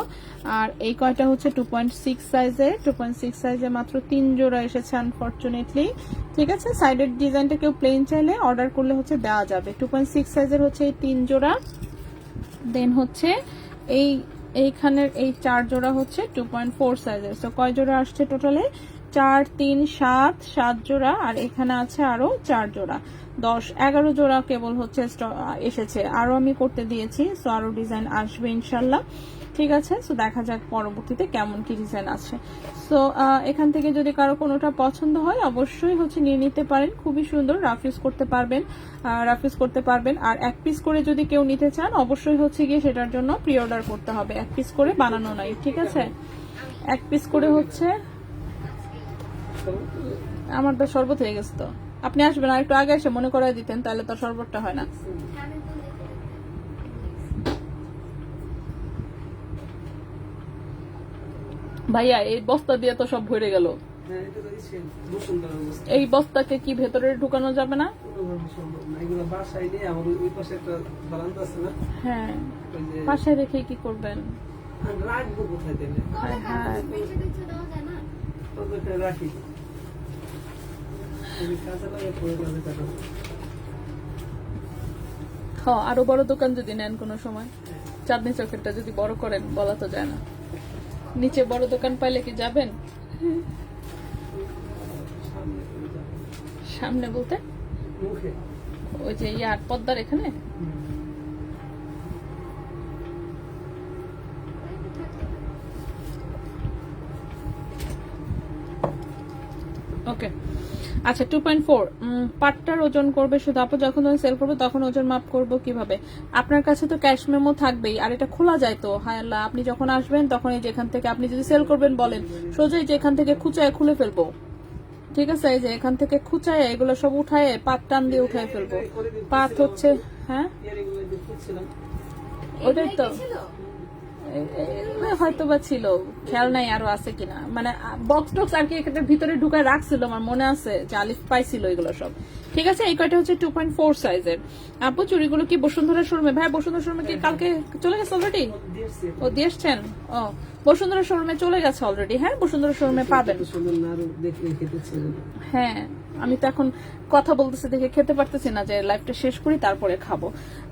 আর এই কয়টা হচ্ছে 2.6 সাইজের, 2.6 সাইজে মাত্র 3 জোড়া এসেছে আনফরচুনেটলি, ঠিক আছে? সাইডের ডিজাইনটা কেউ প্লেন চাইলে অর্ডার করলে হচ্ছে দেওয়া যাবে। 2.6 সাইজের হচ্ছে এই 3 জোড়া, দেন হচ্ছে এইখানের এই 4 জোড়া হচ্ছে 2.4 সাইজের। সো কয় জোড়া আসছে টোটালে? 4 3 7 জোড়া, আর এখানে আছে আরো 4 জোড়া, 10-11 জোড়া কেবল হচ্ছে এসেছে, আরো আমি করতে দিয়েছি। সো আরো ডিজাইন আসবে ইনশাল্লাহ, ঠিক আছে? সো দেখা যাক পরবর্তীতে কেমন কি ডিজাইন আছে। সো এখান থেকে যদি কারো কোনোটা পছন্দ হয় অবশ্যই হচ্ছে নিয়ে নিতে পারেন, খুবই সুন্দর, রাফ ইউজ করতে পারবেন। আর 1 পিস করে যদি কেউ নিতে চান অবশ্যই হচ্ছে গিয়ে সেটার জন্য প্রি অর্ডার করতে হবে, 1 পিস করে বানানো নাই, ঠিক আছে? 1 পিস করে হচ্ছে আমার তো শরবত হয়ে গেছে, তো আপনি আসবেন আর একটু আগে এসে মনে করাই দিতেন, তাহলে তো শরবতটা হয় না। ভাইয়া এই বস্তা দিয়ে তো সব ভরে গেল, এই বস্তাকে কি ভেতরে ঢুকানো যাবে না? হ্যাঁ, পাশে রেখে কি করবেন? আরো বড় দোকান যদি নেন কোনো সময়, চাঁদনি চকেরটা যদি বড় করেন, বলা তো যায় না, নিচে বড় দোকান পাইলে কি যাবেন? সামনে বলতে ওই যে ইয়ার পদ্মার এখানে। ওকে, আচ্ছা 2.4 পাটটার ওজন করবে শুধু আপু, যখন সেল করবে তখন ওজন মাপ করবো কিভাবে? আপনার কাছে তো ক্যাশ মেমো থাকবেই, আর এটা খোলা যায় তো। হায় আল্লাহ, আপনি যখন আসবেন তখন এই যেখান থেকে আপনি যদি সেল করবেন বলেন, সোজাই যে এখান থেকে খুচায় খুলে ফেলবো, ঠিক আছে? এই যে এখান থেকে খুচায় এগুলো সব উঠায় পাত টান দিয়ে উঠায় ফেলবো। পাত হচ্ছে, হ্যাঁ ওটাই তো, হয়তো বা ছিল, খেয়াল নাই আরো আছে কিনা, মানে বক্স টক্স আর কি এটার ভিতরে ঢুকায় রাখছিল, আমার মনে আছে যে আলিফ পাইছিল এগুলো সব। ঠিক আছে, এই কয়টা হচ্ছে 2.4 সাইজের। আপু চুড়িগুলো কি বসুন্ধরা শোরুমে? ভাই বসুন্ধরা শোরুমে কি কালকে চলে গেছে অলরেডি? ও দিয়ে এসছেন? ও বসুন্ধরা শোরুমে চলে গেছে অলরেডি। হ্যাঁ বসুন্ধরা শোরুমে পাবেন। হ্যাঁ আমি তো এখন কথা বলতেছি দেখে খেতে পারতেছি না, যে লাইভটা শেষ করি তারপরে খাবো।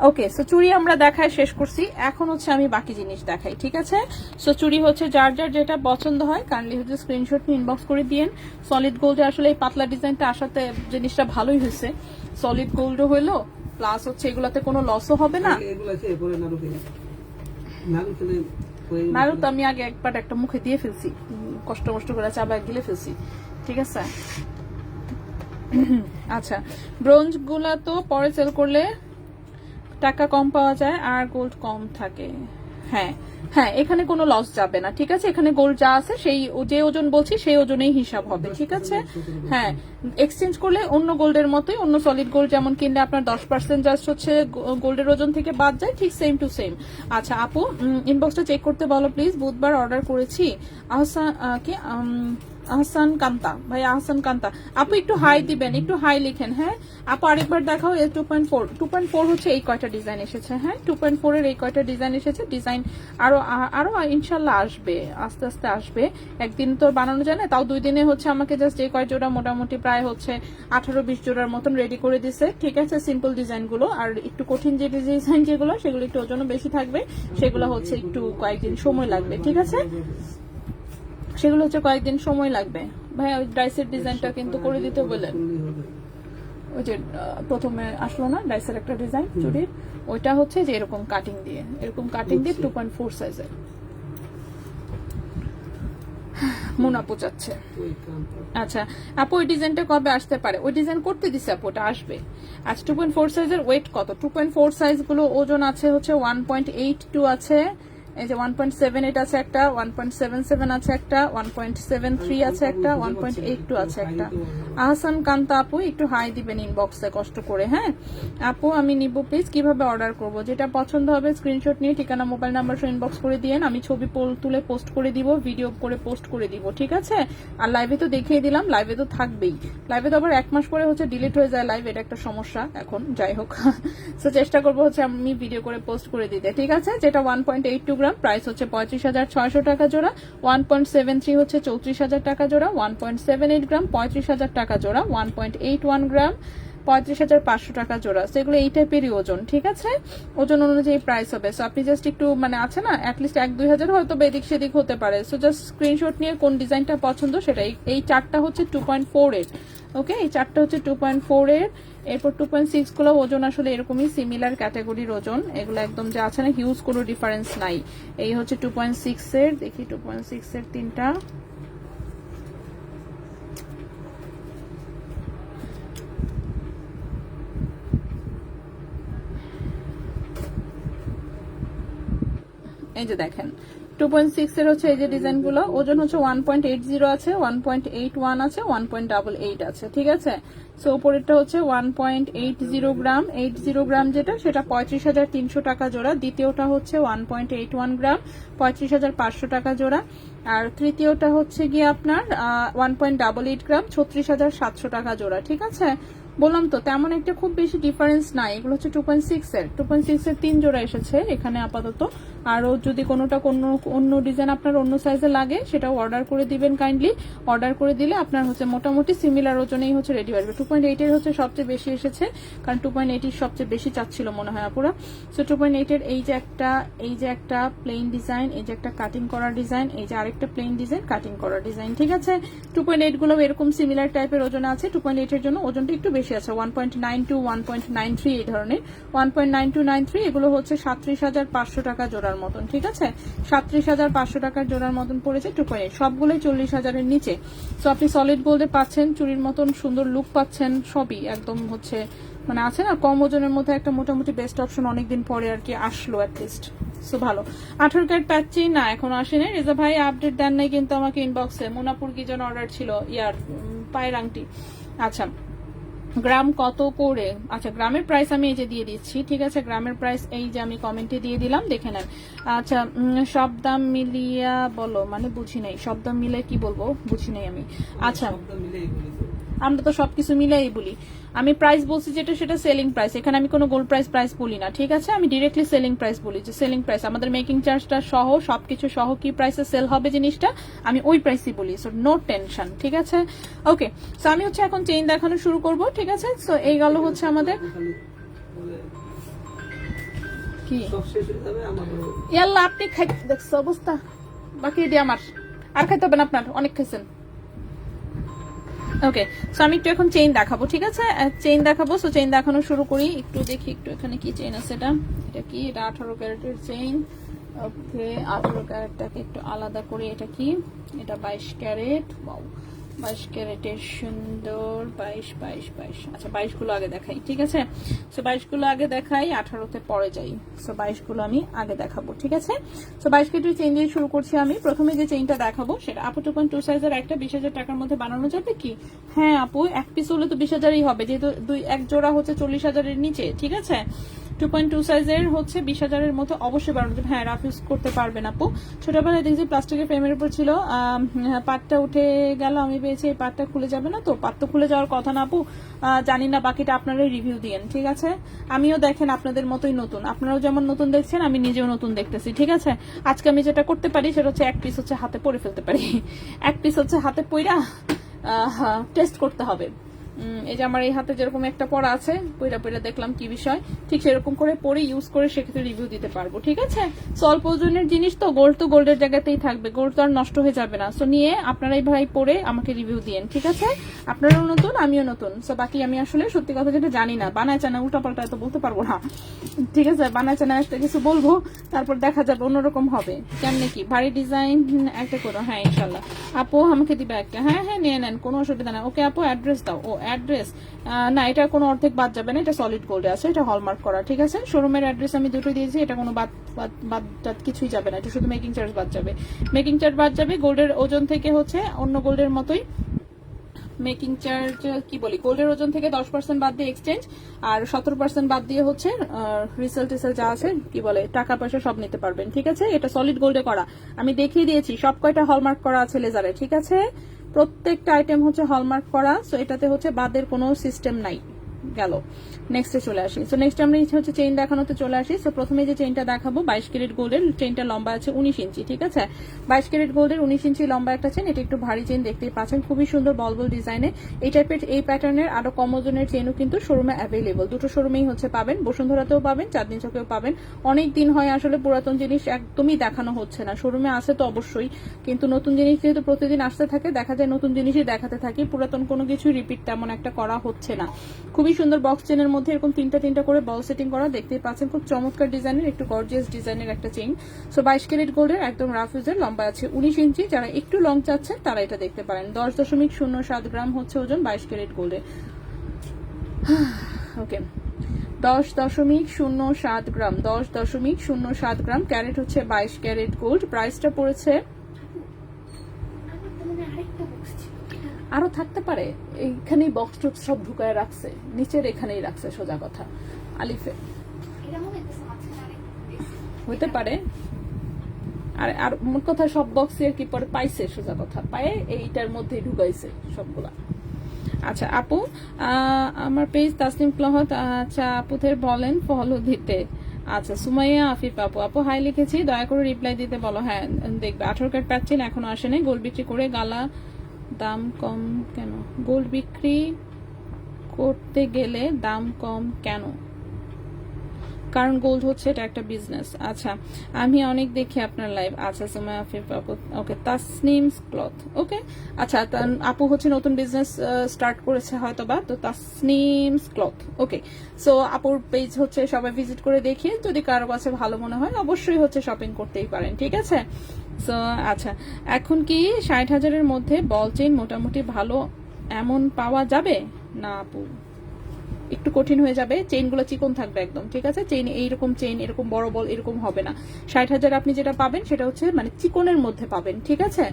ওকে, সো চুড়ি আমরা দেখায় শেষ করছি, এখন হচ্ছে আমি বাকি জিনিস দেখাই। ঠিক আছে, সো চুড়ি হচ্ছে যার যার যেটা পছন্দ হয় কাইন্ডলি হচ্ছে স্ক্রিনশট নিয়ে ইনবক্স করে দিয়েন। সলিড গোল্ডে আসলে এই পাতলা ডিজাইনটা আসাতে জিনিসটা ভালোই হয়েছে, সলিড গোল্ডও হইলো প্লাস হচ্ছে এগুলাতে কোনো লসও হবে না। নাড়ু তো আমি আগে একবার একটা মুখে দিয়ে ফেলছি, কষ্ট কষ্ট করে চাবায় গিলে ফেলছি। ঠিক আছে, আচ্ছা ব্রোঞ্জ গুলা তো পরে সেল করলে টাকা কম পাওয়া যায় আর গোল্ড কম থাকে। হ্যাঁ হ্যাঁ, এখানে কোনো লস যাবে না। ঠিক আছে, এখানে গোল্ড যা আছে সেই যে ওজন বলছি সেই ওজনেই হিসাব হবে। ঠিক আছে, হ্যাঁ এক্সচেঞ্জ করলে অন্য গোল্ডের মতোই, অন্য সলিড গোল্ড যেমন কিনলে আপনার 10% জাস্ট হচ্ছে গোল্ডের ওজন থেকে বাদ যায়, ঠিক সেম টু সেম। আচ্ছা আপু ইনবক্সটা চেক করতে বলো প্লিজ, বুধবার অর্ডার করেছি। আহসান কান্তা ভাই, আহসান কান্তা আপু একটু হাই দিবেন, একটু হাই লিখেন। হ্যাঁ আপু আরেকবার দেখাও। 2.4 হচ্ছে এই কয়টা ডিজাইন এসেছে। হ্যাঁ 2.4 এর এই কয়টা ডিজাইন এসেছে। ডিজাইন আরো আরো ইনশাল্লাহ আসবে, আস্তে আস্তে আসবে। একদিন তো বানানো যায় না, তাও 2 দিনে হচ্ছে আমাকে জাস্ট যে কয় জোড়া মোটামুটি প্রায় হচ্ছে 18-20 জোড়ার মতন রেডি করে দিছে। ঠিক আছে, সিম্পল ডিজাইন গুলো, আর একটু কঠিন যে ডিজাইন যেগুলো সেগুলো একটু ওজনও বেশি থাকবে, সেগুলো হচ্ছে একটু কয়েকদিন সময় লাগবে। ঠিক আছে, সেগুলো হচ্ছে কয়েকদিন সময় লাগবে। ভাই ওই ডাইসের ডিজাইনটা কিন্তু করে দিতে বললেন, ওই যে প্রথমে আসলো না ডাইসের একটা ডিজাইন চুড়ির, ওইটা হচ্ছে যে এরকম কাটিং দিয়ে, এরকম কাটিং দিয়ে 2.4 সাইজের। মন আপু চাচ্ছে। আচ্ছা আপু ওই ডিজাইনটা কবে আসতে পারে? ওই ডিজাইন করতে দিছে আপু, ওটা আসবে। আচ্ছা 2.4 সাইজের ওয়েট কত? 2.4 সাইজ গুলো ওজন আছে হচ্ছে 1.82 আছে, এই যে 1.78 আছে একটা, 1.77 আছে একটা, 1.73 আছে একটা, 1.82 আছে একটা। আহসান কান্তা আপু একটু হাই দিবেন ইনবক্সে কষ্ট করে। হ্যাঁ আপু আমি নিব প্লিজ, কিভাবে অর্ডার করব? যেটা পছন্দ হবে স্ক্রিনশট নিয়ে ঠিকানা মোবাইল নাম্বার সহ ইনবক্স করে দিয়েন, আমি ছবি তুলে পোস্ট করে দিব, ভিডিও করে পোস্ট করে দিব। ঠিক আছে, আর লাইভে তো দেখিয়ে দিলাম, লাইভে তো থাকবেই। লাইভে তো আবার 1 মাস পরে হচ্ছে ডিলিট হয়ে যায় লাইভ, এটা একটা সমস্যা এখন, যাই হোক। সো চেষ্টা করবো হচ্ছে আমি ভিডিও করে পোস্ট করে দিতে। ঠিক আছে, যেটা 1.82 গ্রাম প্রাইস হচ্ছে 35,600 টাকা জোড়া, 1.73 হচ্ছে 34,000 টাকা জোড়া, 1.78 গ্রাম 35,000 টাকা জোড়া, 1.81 গ্রাম 35,500 টাকা জোড়া। সেগুলো এই টাইপেরই ওজন। ঠিক আছে, ওজন অনুযায়ী প্রাইস হবে। সো আপনি জাস্ট একটু মানে আছে না অ্যাটলিস্ট 1-2 হাজার হয়তো এদিক সেদিক হতে পারে। সো জাস্ট স্ক্রিনশট নিয়ে কোন ডিজাইনটা পছন্দ সেটা। এই চারটা হচ্ছে 2.4 এর। ওকে, এই চারটা হচ্ছে 2.4 এর। এরপর 2.6 গুলো ওজন আসলে এরকমই সিমিলার ক্যাটাগরির ওজন, এগুলো একদম যা আছে না হিউজ কোনো ডিফারেন্স নাই। এই হচ্ছে 2.6 এর, দেখি 2.6 এর তিনটা। এই যে দেখেন 2.6 এর হচ্ছে এই যে ডিজাইন গুলো, ওজন হচ্ছে 1.80 আছে, 1.81 আছে, 1.88 আছে। ঠিক আছে, সো উপরেরটা হচ্ছে 1.80 গ্রাম, 80 গ্রাম যেটা সেটা 35,300 টাকা জোড়া। দ্বিতীয়টা হচ্ছে 1.81 গ্রাম, 35,500 টাকা জোড়া। আর তৃতীয়টা হচ্ছে গিয়ে আপনার 1.88 গ্রাম, 36,700 টাকা জোড়া। ঠিক আছে, বললাম তো তেমন একটা খুব বেশি ডিফারেন্স নাই। এগুলো হচ্ছে 2.6 এর, 2.6 এর 3 জোড়া এসেছে এখানে আপাতত। আরো যদি কোনোটা অন্য ডিজাইন আপনার অন্য সাইজে লাগে সেটাও অর্ডার করে দিবেন কাইন্ডলি। অর্ডার করে দিলে আপনার হচ্ছে মোটামুটি সিমিলার ওজনেই হচ্ছে রেডি আসবে। 2.8 এর হচ্ছে সবচেয়ে বেশি এসেছে, কারণ 2.8 এর সবচেয়ে বেশি চাচ্ছিল মনে হয় আপুরা। সো 2.8 এর এই যে একটা প্লেন ডিজাইন, এই যে একটা কাটিং করা ডিজাইন, এই যে আরেকটা প্লেন ডিজাইন কাটিং করা ডিজাইন। ঠিক আছে, 2.8 গুলো এরকম সিমিলার টাইপের ওজন আছে। 2.8 এর জন্য ওজনটা একটু বেশি আছে, 1.92 1.93 এই ধরনের। 1.9293 এগুলো হচ্ছে 37,500 টাকা জোড়ার মতন। ঠিক আছে, 37,500 টাকার জোড়ার মতন পড়েছে 2.8, সবগুলোই 40,000 এর নিচে। সো আপনি সলিড গোল্ডে পাচ্ছেন, চুরির মতন সুন্দর লুক পাচ্ছেন, সবই একদম হচ্ছে মানে আছে না কম ওজনের মধ্যে একটা মোটামুটি বেস্ট অপশন অনেকদিন পরে আর কি আসলো অ্যাটলিস্ট। সো ভালো। 18 ক্যারেট পাচ্ছি না, এখন আসেনি। রেজা ভাই আপডেট দেন নাই কিন্তু আমাকে ইনবক্সে। মোনাপুর কি যেন অর্ডার ছিল ইয়ার পায়ের আংটি। আচ্ছা গ্রাম কত করে? আচ্ছা, গ্রামের প্রাইস আমি এই যে দিয়ে দিচ্ছি, ঠিক আছে? গ্রামের প্রাইস এই যে আমি কমেন্টে দিয়ে দিলাম, দেখে নেন। আচ্ছা, সব দাম মিলিয়া বলো, মানে বুঝি নাই, সব দাম মিলে কি বলবো, বুঝি নাই আমি। আচ্ছা, আমরা তো সবকিছু মিলাই বলি। আমি প্রাইস বলছি যেটা, সেটা সেলিং প্রাইস। এখানে আমি কোনো গোল্ড প্রাইস বলি না, ঠিক আছে? আমি ডিরেক্টলি সেলিং প্রাইস বলি, যে সেলিং প্রাইস আমাদের মেকিং চার্জটা সহ সবকিছু সহ কি প্রাইসে সেল হবে জিনিসটা, আমি ওই প্রাইসই বলি। সো নো টেনশন, ঠিক আছে? ওকে, সো আমি হচ্ছে এখন চেইন দেখানো শুরু করব, ঠিক আছে? সো এই গেল হচ্ছে আমাদের কি, ইয়াল্লা আপনি খাই দেখছো অবস্থা, বাকি দিয়ে আমার আর খাইতে হবে না, আপনার অনেক খাইছেন। ওকে, সো আমি একটু এখন চেইন দেখাবো, ঠিক আছে? চেইন দেখাবো। সো চেইন দেখানো শুরু করি। একটু দেখি, একটু এখানে কি চেইন আছে, এটা কি, এটা 18 ক্যারেটের চেইন। ওকে, 18 ক্যারেটটাকে একটু আলাদা করি। এটা কি, এটা 22 ক্যারেট। ওয়াও, 22 ক্যারেটের সুন্দর, 22। আচ্ছা, 22 গুলো আগে দেখাই, ঠিক আছে? সো 22 গুলো আগে দেখাই, 18তে পরে যাই। সো 22 গুলো আমি আগে দেখাবো, ঠিক আছে? সো 22 ক্যারেটের চেইন দিয়ে শুরু করছি আমি। প্রথমে যে চেইনটা দেখাবো সেটা আপু 2.2 সাইজের একটা 20,000 টাকার মধ্যে বানানো যাবে কি? হ্যাঁ আপু, এক পিস হলে তো 20,000ই হবে, যেহেতু এক জোড়া হচ্ছে 40,000-এর নিচে, ঠিক আছে? 2.2 সাইজের হচ্ছে 20,000-এর মতো অবশ্যই বানানো যাবে। হ্যাঁ, রাফ ইউজ করতে পারবেন আপু। ছোটবেলায় দেখছি প্লাস্টিকের ফ্রেমের উপর ছিল, পাটটা উঠে গেল, আমি পেয়েছি এই পাটটা খুলে যাবে না তো? পাট তো খুলে যাওয়ার কথা না আপু, জানি না, বাকিটা আপনারাই রিভিউ দিয়েন, ঠিক আছে? আমিও দেখেন আপনাদের মতোই নতুন, আপনারাও যেমন নতুন দেখছেন আমি নিজেও নতুন দেখতেছি, ঠিক আছে? আজকে আমি যেটা করতে পারি সেটা হচ্ছে এক পিস হচ্ছে হাতে পরে ফেলতে পারি, এক পিস হচ্ছে হাতে পইরা টেস্ট করতে হবে। এই যে আমার এই হাতে যেরকম একটা পড়া আছে, পইরা দেখলাম কি বিষয়, ঠিক সেরকম করে পরে ইউজ করে সেক্ষেত্রে রিভিউ দিতে পারবো, ঠিক আছে? সো অল্প ওজনের জিনিস তো, গোল্ড তো গোল্ডের জায়গাতেই থাকবে, গোল্ড তো আর নষ্ট হয়ে যাবে না। সো নিয়ে আপনারাই ভাই পরে আমাকে রিভিউ দিয়েন, ঠিক আছে? আপনারাও নতুন, আমিও নতুন। সো বাকি আমি আসলে সত্যি কথা যেটা জানি না, বানায় চানা উল্টাপাল্টা এত বলতে পারবো না, ঠিক আছে? বানায় চানা একটা কিছু বলবো, তারপর দেখা যাবে অন্যরকম হবে। কেমনে কি ভারী ডিজাইন একটা করো? হ্যাঁ ইনশাল্লাহ আপু, আমাকে দিবে একটা। হ্যাঁ নিয়ে নেন, কোনো অসুবিধা না। ওকে আপু, অ্যাড্রেস দাও। ও অ্যাড্রেস না, এটা কোনো অর্ধেক বাদ যাবে না, এটা সলিড গোল্ডে আছে, এটা হলমার্ক করা, ঠিক আছে? শোরুমের অ্যাড্রেস আমি দুটো দিয়েছি, এটা কোনো বাদ কিছুই যাবে না, এটা শুধু মেকিং চার্জ বাদ যাবে। মেকিং চার্জ বাদ যাবে, গোল্ডের ওজন থেকে হচ্ছে অন্য গোল্ডের মতোই মেকিং চার্জ কি বলি, গোল্ডের ওজন থেকে 10% বাদ দিয়ে এক্সচেঞ্জ, আর 17% বাদ দিয়ে হচ্ছে রিসেল টিসেল যা আছে কি বলে টাকা পয়সা সব নিতে পারবেন, ঠিক আছে? এটা সলিড গোল্ডে করা, আমি দেখিয়ে দিয়েছি, সব কয়টা হলমার্ক করা আছে লেজারে, ঠিক আছে? প্রত্যেকটা আইটেম হচ্ছে হলমার্ক করা। সো এটাতে হচ্ছে বাদের কোনো সিস্টেম নাই। গেল, নেক্সটে চলে আসি। সো নেক্সট আমরা হচ্ছে চেইন দেখানোতে চলে আসি। সো প্রথমে যে চেইনটা দেখাবো 22 ক্যারেট গোল্ডের, চেইনটা লম্বা আছে 19 ইঞ্চি, ঠিক আছে? 22 ক্যারেট গোল্ডের 19 ইঞ্চি লম্বা একটা চেইন, এটা একটু ভারী চেইন, দেখতেই পাচ্ছেন, খুবই সুন্দর বলবল ডিজাইনে। এই টাইপের এই প্যাটার্নের আরো কম ওজনের চেইনও কিন্তু শোরুমে অ্যাভেলেবল, দুটো শোরুমেই হচ্ছে পাবেন, বসুন্ধরাতেও পাবেন, চাঁদনী চকেও পাবেন। অনেক দিন হয় আসলে পুরাতন জিনিস একদমই দেখানো হচ্ছে না, শোরুমে আছে তো অবশ্যই, কিন্তু নতুন জিনিস যেহেতু প্রতিদিন আসতে থাকে, দেখা যায় নতুন জিনিসই দেখাতে থাকি, পুরাতন কোনো কিছু রিপিট তেমন একটা করা হচ্ছে না। খুবই সুন্দর বক্স চেনের মধ্যে এরকম তিনটা করে বল সেটিং করা, দেখতেই পাচ্ছেন, খুব চমৎকার ডিজাইনের, একটু গর্জিয়াস ডিজাইনের একটা চেইন। সো 22 ক্যারেট গোল্ডের একদম রাফ ইউজের, লম্বা আছে 19 ইঞ্চি, যারা একটু লং চাচ্ছেন তারা এটা দেখতে পারেন। 10.07 গ্রাম হচ্ছে ওজন 22 ক্যারেট গোল্ডের। ওকে, 10.07 গ্রাম, 10.07 গ্রাম, ক্যারেট হচ্ছে 22 ক্যারেট গোল্ড। প্রাইসটা পড়েছে, আরো থাকতে পারে, এইখানেই বক্স টক্স সব ঢুকায় রাখছে, নিচের এখানেই রাখছে, সোজা কথা আলিফে হইতে পারে। আর মোট কথা সব বক্সে কি পরে পাইছে, সোজা কথা পায়ে এইটার মধ্যে ঢুকাইছে সবগুলা। আচ্ছা আপু, আমার পেজ তাসনিম ক্লহত, আচ্ছা আপুদের বলেন ফলো দিতে। আচ্ছা সুমাইয়া আফিফ আপু হাই লিখেছি, দয়া করে রিপ্লাই দিতে বলো। হ্যাঁ দেখবে, 18 ক্যারেট পাচ্ছেন, এখনো আসেনি। গোল্ড বিক্রি করে গালা দাম কম কেন? গোল্ড বিক্রি করতে গেলে দাম কম কেন? কারণ গোল্ড হচ্ছে এটা একটা বিজনেস। আচ্ছা, আমি অনেক দেখি আপনার লাইভ। আচ্ছা সুমাইয়া আফিফ আপু, ওকে, তাসনিমস ক্লথ, ওকে। আচ্ছা, আপু হচ্ছে নতুন বিজনেস স্টার্ট করেছে হয়তোবা, তো তাসনিমস ক্লথ, ওকে। সো আপুর পেজ হচ্ছে সবাই ভিজিট করে দেখিয়ে, যদি কারো কাছে ভালো মনে হয় অবশ্যই হচ্ছে শপিং করতেই পারেন, ঠিক আছে? সো আচ্ছা, এখন কি 60,000-এর মধ্যে বল চেইন মোটামুটি ভালো এমন পাওয়া যাবে? না আপু, একটু কঠিন হয়ে যাবে, চেইনগুলো চিকন থাকবে একদম, ঠিক আছে? চেইন এইরকম চেইন এরকম বড় বল এরকম হবে না। 60,000 আপনি যেটা পাবেন সেটা হচ্ছে মানে চিকনের মধ্যে পাবেন, ঠিক আছে?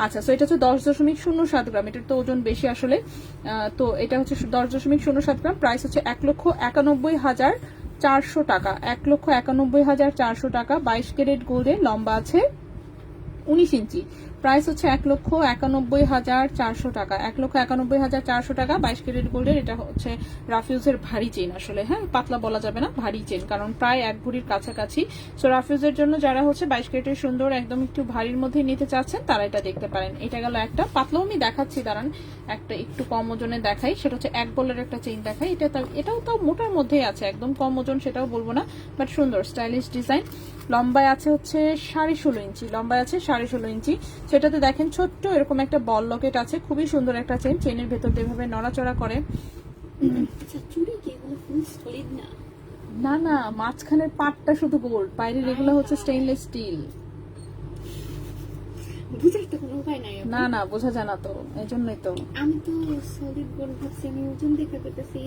আচ্ছা, সো এটা হচ্ছে 10.07 গ্রাম, এটার তো ওজন বেশি আসলে। তো এটা হচ্ছে 10.07 গ্রাম, প্রাইস হচ্ছে 1,91,400 টাকা, 1,91,400 টাকা। 22 ক্যারেট গোল্ডে, লম্বা আছে 19 ইঞ্চি, প্রাইস হচ্ছে 1,91,400 টাকা, 1,91,400 টাকা। 22 ক্যারেট গোল্ডের, এটা হচ্ছে রাফিউজের ভারী চেন আসলে, হ্যাঁ পাতলা বলা যাবে না, ভারী চেন, কারণ প্রায় 1 ভরির কাছাকাছি। সো রাফিউজের জন্য যারা হচ্ছে 22 ক্যারেটের সুন্দর একদম একটু ভারীর মধ্যে নিতে চাচ্ছেন তারা এটা দেখতে পারেন। এটা গেল একটা, পাতলাও আমি দেখাচ্ছি, দাঁড়ান একটা একটু কম ওজনে দেখাই, সেটা হচ্ছে 1 বলের একটা চেইন দেখাই। এটাও তাও মোটার মধ্যেই আছে, একদম কম ওজন সেটাও বলবো না, বাট সুন্দর স্টাইলিশ ডিজাইন। লম্বায় আছে হচ্ছে 16.5 ইঞ্চি, লম্বায় আছে 16.5 ইঞ্চি। সেটাতে দেখেন ছোট্ট এরকম একটা বল লকেট আছে, খুবই সুন্দর একটা চেন, চেনের ভেতর যেভাবে নড়াচড়া করে। না না, মাঝখানের পাটটা শুধু গোল্ড, বাইরের এগুলো হচ্ছে স্টেইনলেস স্টিল। না না, বোঝা যায় না তো, এই জন্যই তো আমি তো সলিড গোল্ড ভাবছি, আমি ওজন দেখে পেতেছি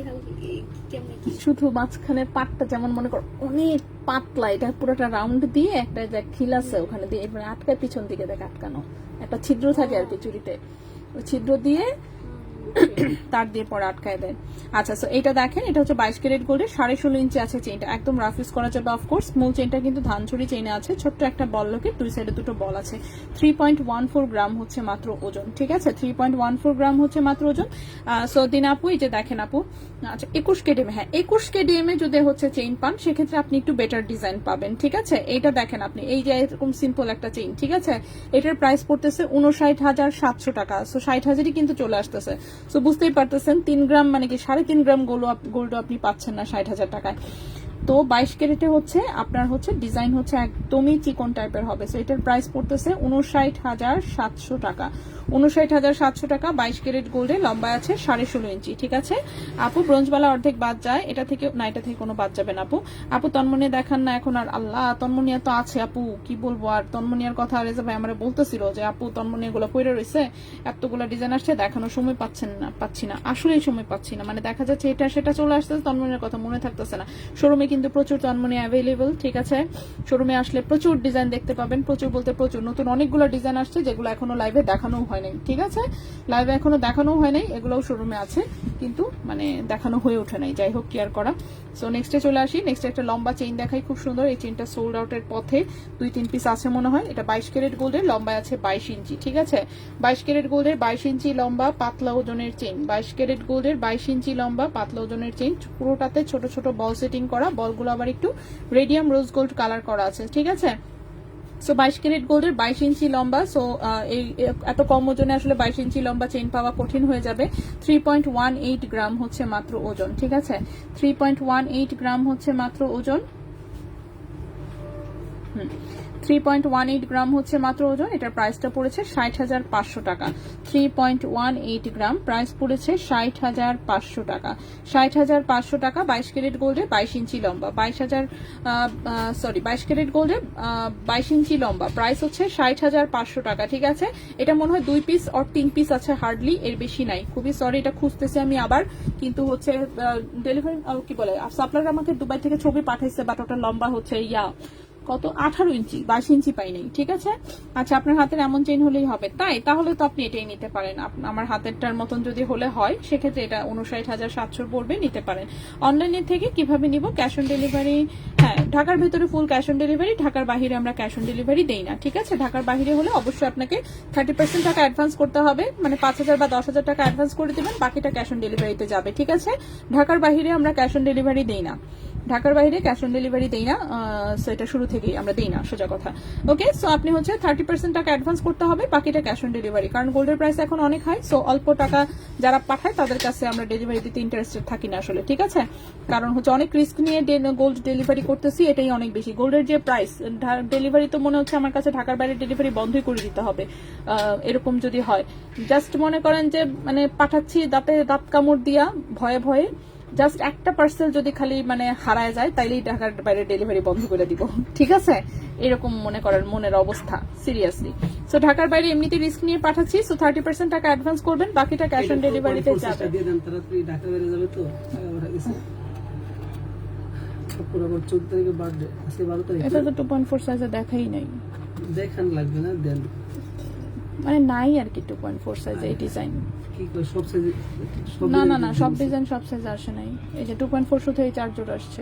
কেমন কি শুধু মাঝখানের পাটটা যেমন মনে কর অনেক পাতলা, এটা পুরোটা রাউন্ড দিয়ে একটা যে খিল আছে ওখানে দিয়ে এবার আটকায়, পিছন দিকে দেখ আটকানো একটা ছিদ্র থাকে আর কি চুড়িতে, ওই ছিদ্র দিয়ে তার দিয়ে পরে আটকায় দেয়। আচ্ছা, সো এটা দেখেন, এটা হচ্ছে 22 ক্যারেট গোল্ডের, 16.5 ইঞ্চি আছে চেইনটা, একদম রাফ ইউজ করা যাবে অফকোর্স। মূল চেইনটা কিন্তু ধানচুরি চেইনে আছে, ছোট্ট একটা বল লকেট, দুই সাইডে দুটো বল আছে। 3.14 গ্রাম হচ্ছে মাত্র ওজন, ঠিক আছে? 3.14 গ্রাম হচ্ছে মাত্র ওজন। সো দিন আপু, এই যে দেখেন আপু, আচ্ছা 21 কেডিএম, হ্যাঁ 21 কেডিএম এ যদি হচ্ছে চেইন পান সেক্ষেত্রে আপনি একটু বেটার ডিজাইন পাবেন, ঠিক আছে? এইটা দেখেন আপনি, এই যে এরকম সিম্পল একটা চেইন, ঠিক আছে? এটার প্রাইস পড়তেছে 59,700 টাকা। সো 60,000ই কিন্তু চলে আসতেছে। সো বুঝতেই পারতেছেন 3 গ্রাম মানে কি 3.5 গ্রাম গোল্ড আপনি পাচ্ছেন না 60,000 টাকায়। তো 22 ক্যারেটে হচ্ছে আপনার হচ্ছে ডিজাইন হচ্ছে একদমই চিকন টাইপের হবে। সো এটার প্রাইস পড়তেছে 59,700 টাকা, 59,700 টাকা। 22 ক্যারেট গোল্ডে, লম্বা আছে 16.5 ইঞ্চি, ঠিক আছে আপু? ব্রোঞ্জবালা অর্ধেক বাদ যায়, এটা থেকে না, এটা থেকে কোনো বাদ যাবে না আপু। আপু তন্মনিয়া দেখান না এখন আর, আল্লাহ তন্মনিয়া তো আছে আপু, কি বলবো আর তন্মনিয়ার কথা। রেজা ভাই আমরা বলতেছিল যে আপু তন্মনিয়া গুলো পড়ে রয়েছে, এতগুলো ডিজাইন আসছে, দেখানোর সময় পাচ্ছি না, আসলেই সময় পাচ্ছি না, মানে দেখা যাচ্ছে এটা সেটা চলে আসতেছে, তন্মনিয়ার কথা মনে থাকতেছে না। শোরুমে কিন্তু প্রচুর তন্মনি অ্যাভেলেবল, ঠিক আছে? শোরুমে আসলে প্রচুর ডিজাইন দেখতে পাবেন, প্রচুর বলতে প্রচুর, নতুন অনেকগুলো ডিজাইন আসছে যেগুলো এখনো লাইভে দেখানো হয় নাই, ঠিক আছে? লাইভে এখনো দেখানো হয় নাই, এগুলোও শোরুমে আছে কিন্তু মানে দেখানো হয়ে ওঠে নাই, যাই হোক, কেয়ার করা। সো নেক্সটে চলে আসি, নেক্সট একটা লম্বা চেইন দেখাই, খুব সুন্দর। এই চেইনটা সোল্ড আউটের পথে, 2-3 পিস আছে মনে হয়। এটা 22 ক্যারেট গোল্ডের, লম্বা আছে 22 ইঞ্চি, ঠিক আছে? 22 ক্যারেট গোল্ডের 22 ইঞ্চি লম্বা, পাতলা ওজনের চেইন। 22 ক্যারেট গোল্ডের 22 ইঞ্চি লম্বা, পাতলা ওজনের চেইন, পুরোটাতে ছোট ছোট বল সেটিং করা, বলগুলো আবার একটু রেডিয়াম রোজ গোল্ড কালার করা আছে, ঠিক আছে? সো 22 ক্যারেট গোল্ডের 22 ইঞ্চি লম্বা। সো এই এত কম ওজনে আসলে 22 ইঞ্চি লম্বা চেইন পাওয়া কঠিন হয়ে যাবে। 3.18 গ্রাম হচ্ছে মাত্র ওজন, ঠিক আছে? 3.18 গ্রাম হচ্ছে মাত্র ওজন। 3.18 গ্রাম হচ্ছে মাত্র ওজন। এটার প্রাইসটা পড়েছে 60,500 টাকা। 3.18 গ্রাম, প্রাইস পড়েছে 60,500 টাকা। 60,500 টাকা। 22 ক্যারেট গোল্ডে 22 ইঞ্চি লম্বা, 22 ক্যারেট গোল্ডে 22 ইঞ্চি লম্বা, প্রাইস হচ্ছে 60,500 টাকা, ঠিক আছে? এটা মনে হয় 2 পিস আর 3 পিস আছে, হার্ডলি, এর বেশি নাই। খুবই সরি, এটা খুঁজতেছি আমি আবার, কিন্তু হচ্ছে ডেলিভারি কি বলে সাপ্লায়ার আমাকে দুবাই থেকে ছবি পাঠাইছে, বাট ওটা লম্বা হচ্ছে কত 18 ইঞ্চি, 22 ইঞ্চি পাই নাই, ঠিক আছে? আচ্ছা, আপনার হাতের এমন চেইন হলেই হবে, তাই তাহলে তো আপনি এটাই নিতে পারেন। আমার হাতেরটার মতন যদি হলে হয় সেক্ষেত্রে এটা 59,700 পড়বে, নিতে পারেন। অনলাইনে থেকে কিভাবে নিব? ক্যাশ অন ডেলিভারি, হ্যাঁ ঢাকার ভেতরে ফুল ক্যাশ অন ডেলিভারি, ঢাকার বাহিরে আমরা ক্যাশ অন ডেলিভারি দেই না, ঠিক আছে? ঢাকার বাহিরে হলে অবশ্যই আপনাকে 30% টাকা অ্যাডভান্স করতে হবে, মানে 5,000 বা 10,000 টাকা অ্যাডভান্স করে দেবেন, বাকিটা ক্যাশ অন ডেলিভারিতে যাবে, ঠিক আছে? ঢাকার বাহিরে আমরা ক্যাশ অন ডেলিভারি দেই না, ঢাকার বাইরে ক্যাশ অন ডেলিভারি দেই না, সো এটা শুরু থেকেই আমরা দেই না, সোজা কথা। ওকে, সো আপনি হচ্ছে 30% টাকা অ্যাডভান্স করতে হবে, বাকিটা ক্যাশ অন ডেলিভারি, কারণ গোল্ডের প্রাইস এখন অনেক হাই। সো অল্প টাকা যারা পাঠায় তাদের কাছে আমরা ডেলিভারি দিতে ইন্টারেস্টেড থাকি না আসলে, ঠিক আছে? কারণ হচ্ছে অনেক রিস্ক নিয়ে গোল্ড ডেলিভারি করতেছি, এটাই অনেক বেশি। গোল্ডের যে প্রাইস, ডেলিভারি তো মনে হচ্ছে আমার কাছে ঢাকার বাইরে ডেলিভারি বন্ধই করে দিতে হবে, এরকম যদি হয়। জাস্ট মনে করেন যে মানে পাঠাচ্ছি দাঁত কামড় দিয়া ভয়ে ভয়ে, জাস্ট একটা পার্সেল যদি খালি মানে হারায় যায় তাইলেই ঢাকার বাইরে ডেলিভারি বন্ধ করে দিব, ঠিক আছে? এরকম মনে করেন মনের অবস্থা, সিরিয়াসলি। সো ঢাকার বাইরে এমনিতে রিস্ক নিয়ে পাঠাচ্ছি, সো 30% টাকা অ্যাডভান্স করবেন, বাকিটা ক্যাশ অন ডেলিভারিতে যাবে। দিছে আপুর আবার 14 তারিখে বার্থডে, আজকে 12 তারিখ। এটা তো 2.4 সাইজে দেখাই নাই, দেখান লাগবে না, দেন মানে নাই আর কি 2.4 সাইজে এই ডিজাইন। কি কই সব সাইজ? না না না, সব ডিজাইন সব সাইজ আসে নাই। এই যে 2.4 শুধু এই 4 জোড়া আসছে,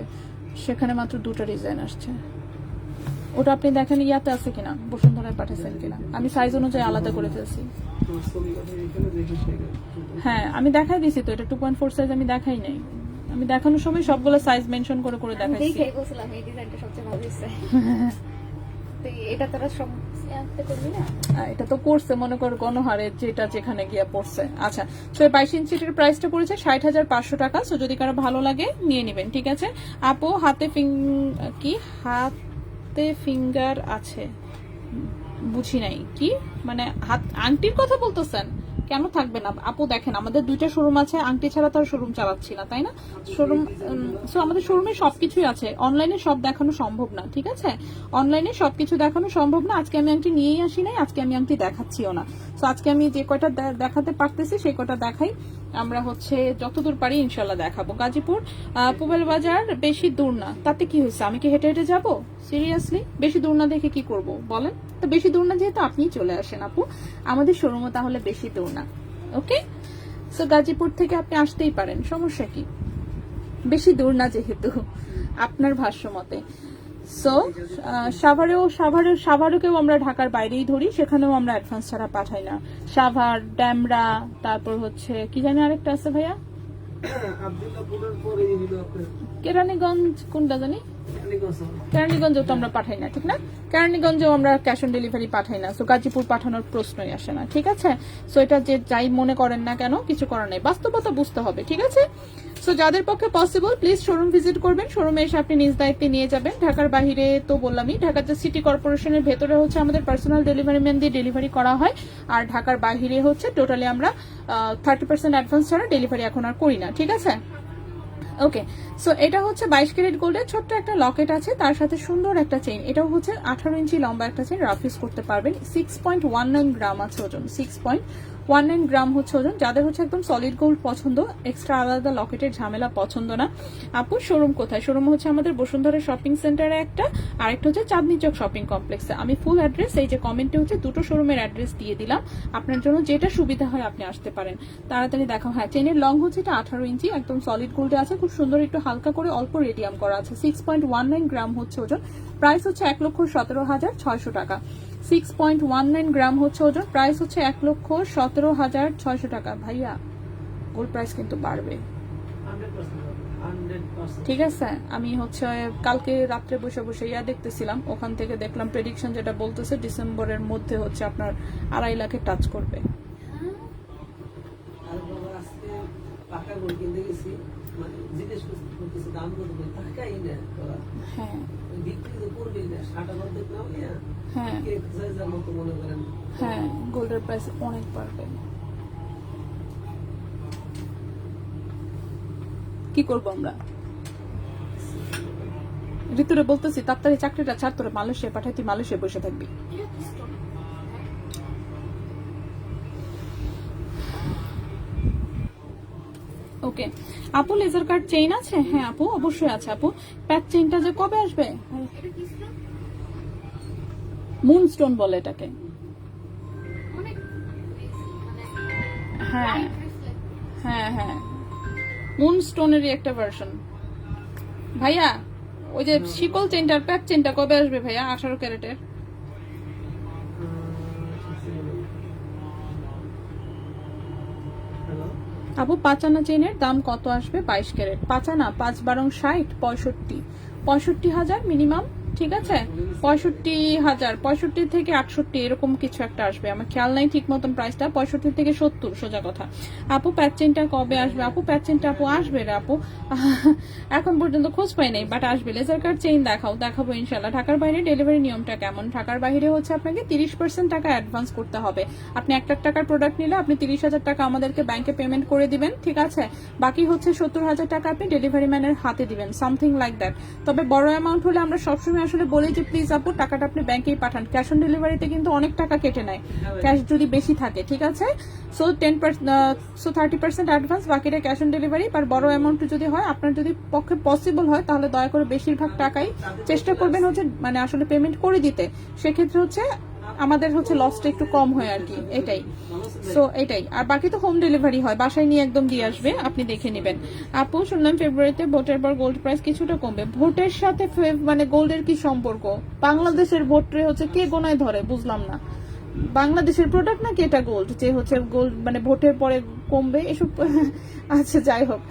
সেখানে মাত্র 2টা ডিজাইন আসছে। ওটা আপনি দেখেন ইয়াতে আছে কিনা, বসুন্ধরায় পাঠাচ্ছেন কিনা, আমি সাইজ অনুযায়ী আলাদা করে ফেলছি। হ্যাঁ আমি দেখাই দিছি তো, এটা 2.4 সাইজ আমি দেখাই নাই, আমি দেখানোর সময় সবগুলো সাইজ মেনশন করে করে আমি দেখাইছি। দেখেই বলছিলাম এই ডিজাইনটা সবচেয়ে ভালো হয়েছে। তো এটা তোরা সব আনতে করবি না? এটা তো করছে মনে কর গণহারে, যেটা যেখানে গিয়ে পড়ছে। আচ্ছা, তো 22 ইঞ্চিটার প্রাইসটা পড়েছে 60,500 টাকা। সো যদি কারো ভালো লাগে নিয়ে নেবেন, ঠিক আছে। আপু হাতে হাতে ফিঙ্গার আছে, বুঝি নাই কি, মানে হাত আংটির কথা বলতেছেন? কেন থাকবে না আপু, দেখেন আমাদের 2টা শোরুম আছে, আংটি ছাড়া তো আর শোরুম চালাচ্ছি না, তাই না? শোরুম, সো আমাদের শোরুমে সবকিছুই আছে, অনলাইনে সব দেখানো সম্ভব না, ঠিক আছে। অনলাইনে সবকিছু দেখানো সম্ভব না। আজকে আমি আংটি নিয়েই আসি নাই, আজকে আমি আংটি দেখাচ্ছিও না। সো আজকে আমি যে কয়টা দেখাতে পারতেছি সেই কয়টা দেখাই, আমরা হচ্ছে যতদূর পারি ইনশাল্লাহ দেখাবো। গাজীপুর পুবেল বাজার বেশি দূর না, তাতে কি হয়েছে? আমি কি হেঁটে হেঁটে যাবো? সিরিয়াসলি বেশি দূর না দেখে কি করব বলেন? তো বেশি দূর না যেহেতু আপনিই চলে আসেন আপু, আমাদের শোরুমও তাহলে বেশি দূর না। ওকে, সো গাজীপুর থেকে আপনি আসতেই পারেন, সমস্যা কি? বেশি দূর না যেহেতু আপনার ভাষ্য মতে। সো সাভারেও আমরা ঢাকার বাইরেই ধরি, সেখানেও আমরা অ্যাডভান্স ছাড়া পাঠাই না। সাভার, ড্যামরা, তারপর হচ্ছে কি জানি আরেকটা আছে ভাইয়া, আব্দুল্লাহপুরের পরে হলো আপনার কেরানীগঞ্জ, কোনটা জানি, কেরানীগঞ্জেও তো আমরা পাঠাই না, ঠিক না? কেরানীগঞ্জেও আমরা ক্যাশ অন ডেলিভারি পাঠাই না। সো গাজীপুর পাঠানোর প্রশ্নই আসে না, ঠিক আছে। সো এটা যে যাই মনে করেন না কেন, কিছু করার নেই, বাস্তবতা বুঝতে হবে, ঠিক আছে। সো যাদের পক্ষে পসিবল প্লিজ শোরুম ভিজিট করবেন, শোরুমে এসে আপনি নিজ দায়িত্বে নিয়ে যাবেন। ঢাকার বাইরে তো বললামই, ঢাকার যে সিটি কর্পোরেশনের ভেতরে হচ্ছে আমাদের পার্সোনাল ডেলিভারি ম্যান দিয়ে ডেলিভারি করা হয়, আর ঢাকার বাইরে হচ্ছে টোটালি আমরা 30% অ্যাডভান্স ছাড়া ডেলিভারি এখন আর করি না, ঠিক আছে। ওকে, সো এটা হচ্ছে 22 ক্যারেট গোল্ডের ছোট্ট একটা লকেট আছে, তার সাথে সুন্দর একটা চেইন। এটাও হচ্ছে 18 ইঞ্চি লম্বা একটা চেইন, রাফ ইউজ করতে পারবেন। 6.19 গ্রাম আছে ওজন, 6.19 গ্রাম হচ্ছে ওজন। যাদের হচ্ছে একদম সলিড গোল্ড পছন্দ, এক্সট্রা আলাদা লকেটের ঝামেলা পছন্দ না। আপু শোরুম কোথায়? শোরুম হচ্ছে আমাদের বসুন্ধরা শপিং সেন্টারে একটা, আরেকটা হচ্ছে চাঁদনী চক শপিং কমপ্লেক্সে। আমি ফুল অ্যাড্রেস এই যে কমেন্টে হচ্ছে দুটো শোরুমের অ্যাড্রেস দিয়ে দিলাম, আপনার জন্য যেটা সুবিধা হয় আপনি আসতে পারেন। তাড়াতাড়ি দেখাও। হ্যাঁ, চেনের লং হচ্ছে এটা 18 ইঞ্চি, একদম সলিড গোল্ডে আছে, খুব সুন্দর একটু হালকা করে অল্প রেডিয়াম করা আছে। 6.19 গ্রাম হচ্ছে ওজন, প্রাইস হচ্ছে 1,17,600 টাকা। 6.19 গ্রাম হচ্ছে ওজন, প্রাইস হচ্ছে 1,17,600 টাকা। ভাইয়া গোল্ড প্রাইস কিন্তু বাড়বে, 100%। ঠিক আছে। আমি হচ্ছে কালকে রাত্রে বসে বসে দেখতেছিলাম, ওখান থেকে দেখলাম প্রেডিকশন যেটা বলতেছে ডিসেম্বরের মধ্যে হচ্ছে আপনার 2.5 লাখে টাচ করবে। আর বাবা আজকে পাকা গোল কিনতে গেছি, মানে জিজ্ঞেস করতেছে দাম কত, টাকাই না তোরা, হ্যাঁ বিক্রি তো করবেই না, 60 টাকা দেখলাম ইয়া, হ্যাঁ কেক সাইজের মতো মনে করেন। হ্যাঁ, গোল্ডের প্রাইস অনেক বাড়বে। কি করবো আমরা? ঋতুরে বলতেছি তাড়াতাড়ি চাকরিটা ছাড়, তোরা মালয়েশিয়া পাঠাই, তুই মালয়েশিয়া বসে থাকবি। ওকে আপু, লেজার কাট চেইন আছে? হ্যাঁ আপু অবশ্যই আছে আপু। প্যাচ চেইনটা যে কবে আসবে? এটা কি ছিল? মুনস্টোন বলে এটাকে। অনেক মানে হ্যাঁ bracelet। হ্যাঁ হ্যাঁ, মুনস্টোনেরই একটা ভার্সন। ভাইয়া ওই যে শিকল চেইনটার প্যাচ চেইনটা কবে আসবে ভাইয়া 18 ক্যারেটের? হ্যালো আপু 5 আনা চেইনের দাম কত আসবে 22 ক্যারেট? 5 আনা 5 বারং 60, 65,000 মিনিমাম, ঠিক আছে। 65,000, 65 থেকে 68 এরকম কিছু একটা আসবে, আমার খেয়াল নাই ঠিক মতন প্রাইসটা। 65 থেকে 70 সোজা কথা। আপু প্যাচ চেইনটা কবে আসবে? আপু প্যাচ চেইনটা আপু আসবে রে আপু, এখন পর্যন্ত খোঁজ পাই নাই, বাট আসবে। লেজার কাট চেইন দেখাবো ইনশাল্লাহ। ঢাকার বাইরে ডেলিভারি নিয়মটা কেমন? ঢাকার বাইরে হচ্ছে আপনাকে 30% টাকা অ্যাডভান্স করতে হবে। আপনি 1 লাখ টাকার প্রোডাক্ট নিলে আপনি 30,000 টাকা আমাদেরকে ব্যাংকে পেমেন্ট করে দিবেন, ঠিক আছে। বাকি হচ্ছে 70,000 টাকা আপনি ডেলিভারি ম্যানের হাতে দিবেন, সামথিং লাইক দ্যাট। তবে বড় অ্যামাউন্ট হলে আমরা সবসময় আসলে বলি যে প্লিজ আপু টাকাটা আপনি ব্যাংকেই পাঠান, ক্যাশ অন ডেলিভারিতে কিন্তু অনেক টাকা কেটে নেয় ক্যাশ যদি বেশি থাকে, ঠিক আছে? সো 30% অ্যাডভান্স, বাকিটা ক্যাশ অন ডেলিভারি। আর বড় অ্যামাউন্ট যদি হয়, আপনার যদি পক্ষে পসিবল হয়, তাহলে দয়া করে বেশিরভাগ টাকাই চেষ্টা করবেন হচ্ছে মানে আসলে পেমেন্ট করে দিতে। সেক্ষেত্রে হচ্ছে আমাদের হচ্ছে লসটা একটু কম হয় আর কি, এটাই। সো এটাই। আর বাকি তো হোম ডেলিভারি হয়, বাসায় নিয়ে একদম দিয়ে আসবে, আপনি দেখে নেবেন। আপু শুনলাম ফেব্রুয়ারিতে ভোটের পর গোল্ড প্রাইস কিছুটা কমবে। ভোটের সাথে মানে গোল্ডের কি সম্পর্ক? বাংলাদেশের ভোটে হচ্ছে কে গোনায় ধরে, বুঝলাম না। বাংলাদেশের প্রোডাক্ট নাকি এটা গোল্ড যে হচ্ছে গোল্ড মানে ভোটের পরে কমবে এসব? আচ্ছা যাই হোক,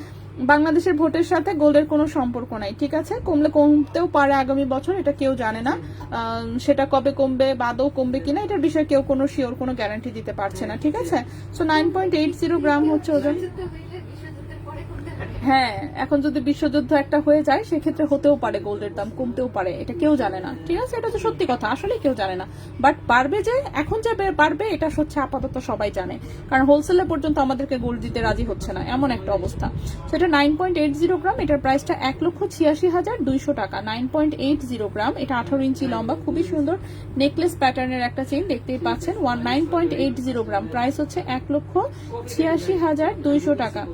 বাংলাদেশের ভোটের সাথে গোল্ডের কোনো সম্পর্ক নাই, ঠিক আছে? কমলে কমতেও পারে আগামী বছর, এটা কেউ জানে না। সেটা কবে কমবে বা আদৌ কমবে কিনা এটার বিষয়ে কেউ কোনো শিওর কোনো গ্যারান্টি দিতে পারছে না, ঠিক আছে? সো 9.80 গ্রাম হচ্ছে ওজন। হ্যাঁ, এখন যদি বিশ্বযুদ্ধ একটা হয়ে যায় সেক্ষেত্রে হতেও পারে গোল্ডের দাম কমতেও পারে, এটা কেউ জানে না, ঠিক আছে? এটা তো সত্যি কথা, আসলে কেউ জানে না। বাট পারবে যে এখন যে পারবে এটা হচ্ছে আপাতত সবাই জানে, কারণ হোলসেলে পর্যন্ত আমাদেরকে গোল্ড দিতে রাজি হচ্ছে না, এমন একটা অবস্থা। সেটা 9.80 গ্রাম, এটার প্রাইসটা 1,86,200 টাকা। 9.80 গ্রাম, এটা 18 ইঞ্চি লম্বা, খুবই সুন্দর নেকলেস প্যাটার্নের একটা চেইন, দেখতেই পাচ্ছেন। 9.80 গ্রাম, প্রাইস হচ্ছে 1,86,200 টাকা।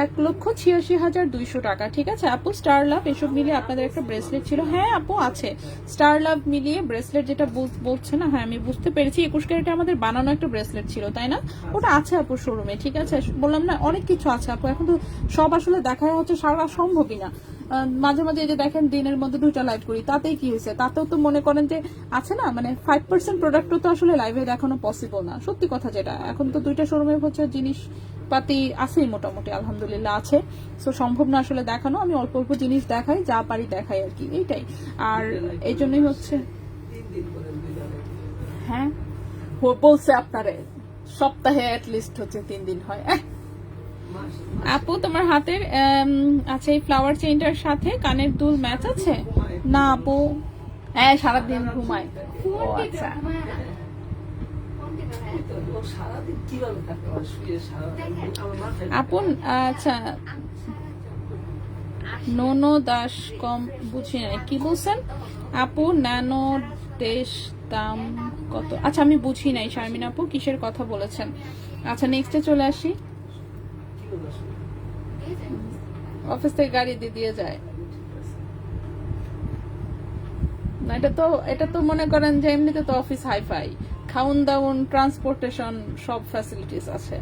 1,86,200 টাকা, ঠিক আছে আপু? স্টার লাভ এসব মিলিয়ে আপনাদের একটা ব্রেসলেট ছিল? হ্যাঁ আপু আছে, স্টার লাভ মিলিয়ে ব্রেসলেট যেটা বলছে না, হ্যাঁ আমি বুঝতে পেরেছি। 21 ক্যারেটে আমাদের বানানো একটা ব্রেসলেট ছিল, তাই না? ওটা আছে আপু শোরুমে, ঠিক আছে? বললাম না অনেক কিছু আছে আপু, এখন তো সব আসলে দেখা হচ্ছে সারা সম্ভবই না। মাঝে মাঝে এই যে দেখেন দিনের মধ্যে 2টা লাইভ করি, তাতেই কি হয়েছে? তাতেও তো মনে করেন যে আছে না, মানে 5% প্রোডাক্টও তো আসলে লাইভে দেখানো পসিবল না, সত্যি কথা যেটা। এখন তো 2টা শোরুমে হচ্ছে জিনিসপাতি আছেই, মোটামুটি আলহামদুলিল্লাহ আছে। সো সম্ভব না আসলে দেখানো, আমি অল্প অল্প জিনিস দেখাই, যা পারি দেখাই আর কি, এইটাই। আর এই জন্যই হচ্ছে, হ্যাঁ বলছে আপনারে সপ্তাহে অ্যাটলিস্ট হচ্ছে 3 দিন হয়। আপু তোমার হাতের আচ্ছা এই ফ্লাওয়ার চেইনটার সাথে কানের দুল ম্যাচ আছে? না আপু, হ্যাঁ সারাদিন ঘুমায়। ও আচ্ছা, আপু আচ্ছা নোনো দাস কম বুঝি নাই কি বলছেন আপু? ন্যানো দেশ দাম কত? আচ্ছা আমি বুঝি নাই শারমিন আপু কিসের কথা বলেছেন। আচ্ছা নেক্সটে চলে আসি। অফিস থেকে গাড়ি দিয়ে যায় না, এটা তো মনে করেন যে এমনিতে তো অফিস হাইফাই, খাউন দাউন ট্রান্সপোর্টেশন সব ফ্যাসিলিটিস আছে।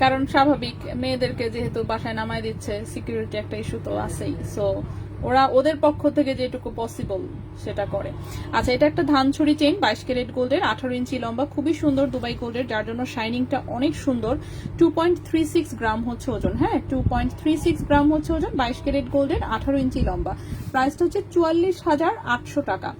কারণ স্বাভাবিক, মেয়েদেরকে যেহেতু বাসায় নামায় দিচ্ছে, সিকিউরিটি একটা ইস্যু তো আছেই। সো ওরা ওদের পক্ষ থেকে যেটুকু পসিবল সেটা করে। আচ্ছা এটা একটা ধানছড়ি চেইন, 22 ক্যারেট গোল্ডের, 18 ইঞ্চি লম্বা, খুবই সুন্দর দুবাই গোল্ডের, যার জন্য শাইনিংটা অনেক সুন্দর। 2.36 গ্রাম হচ্ছে ওজন, হ্যাঁ 2.36 গ্রাম হচ্ছে ওজন, 22 ক্যারেট গোল্ডের, 18 ইঞ্চি লম্বা, প্রাইসটা হচ্ছে 44,800 টাকা।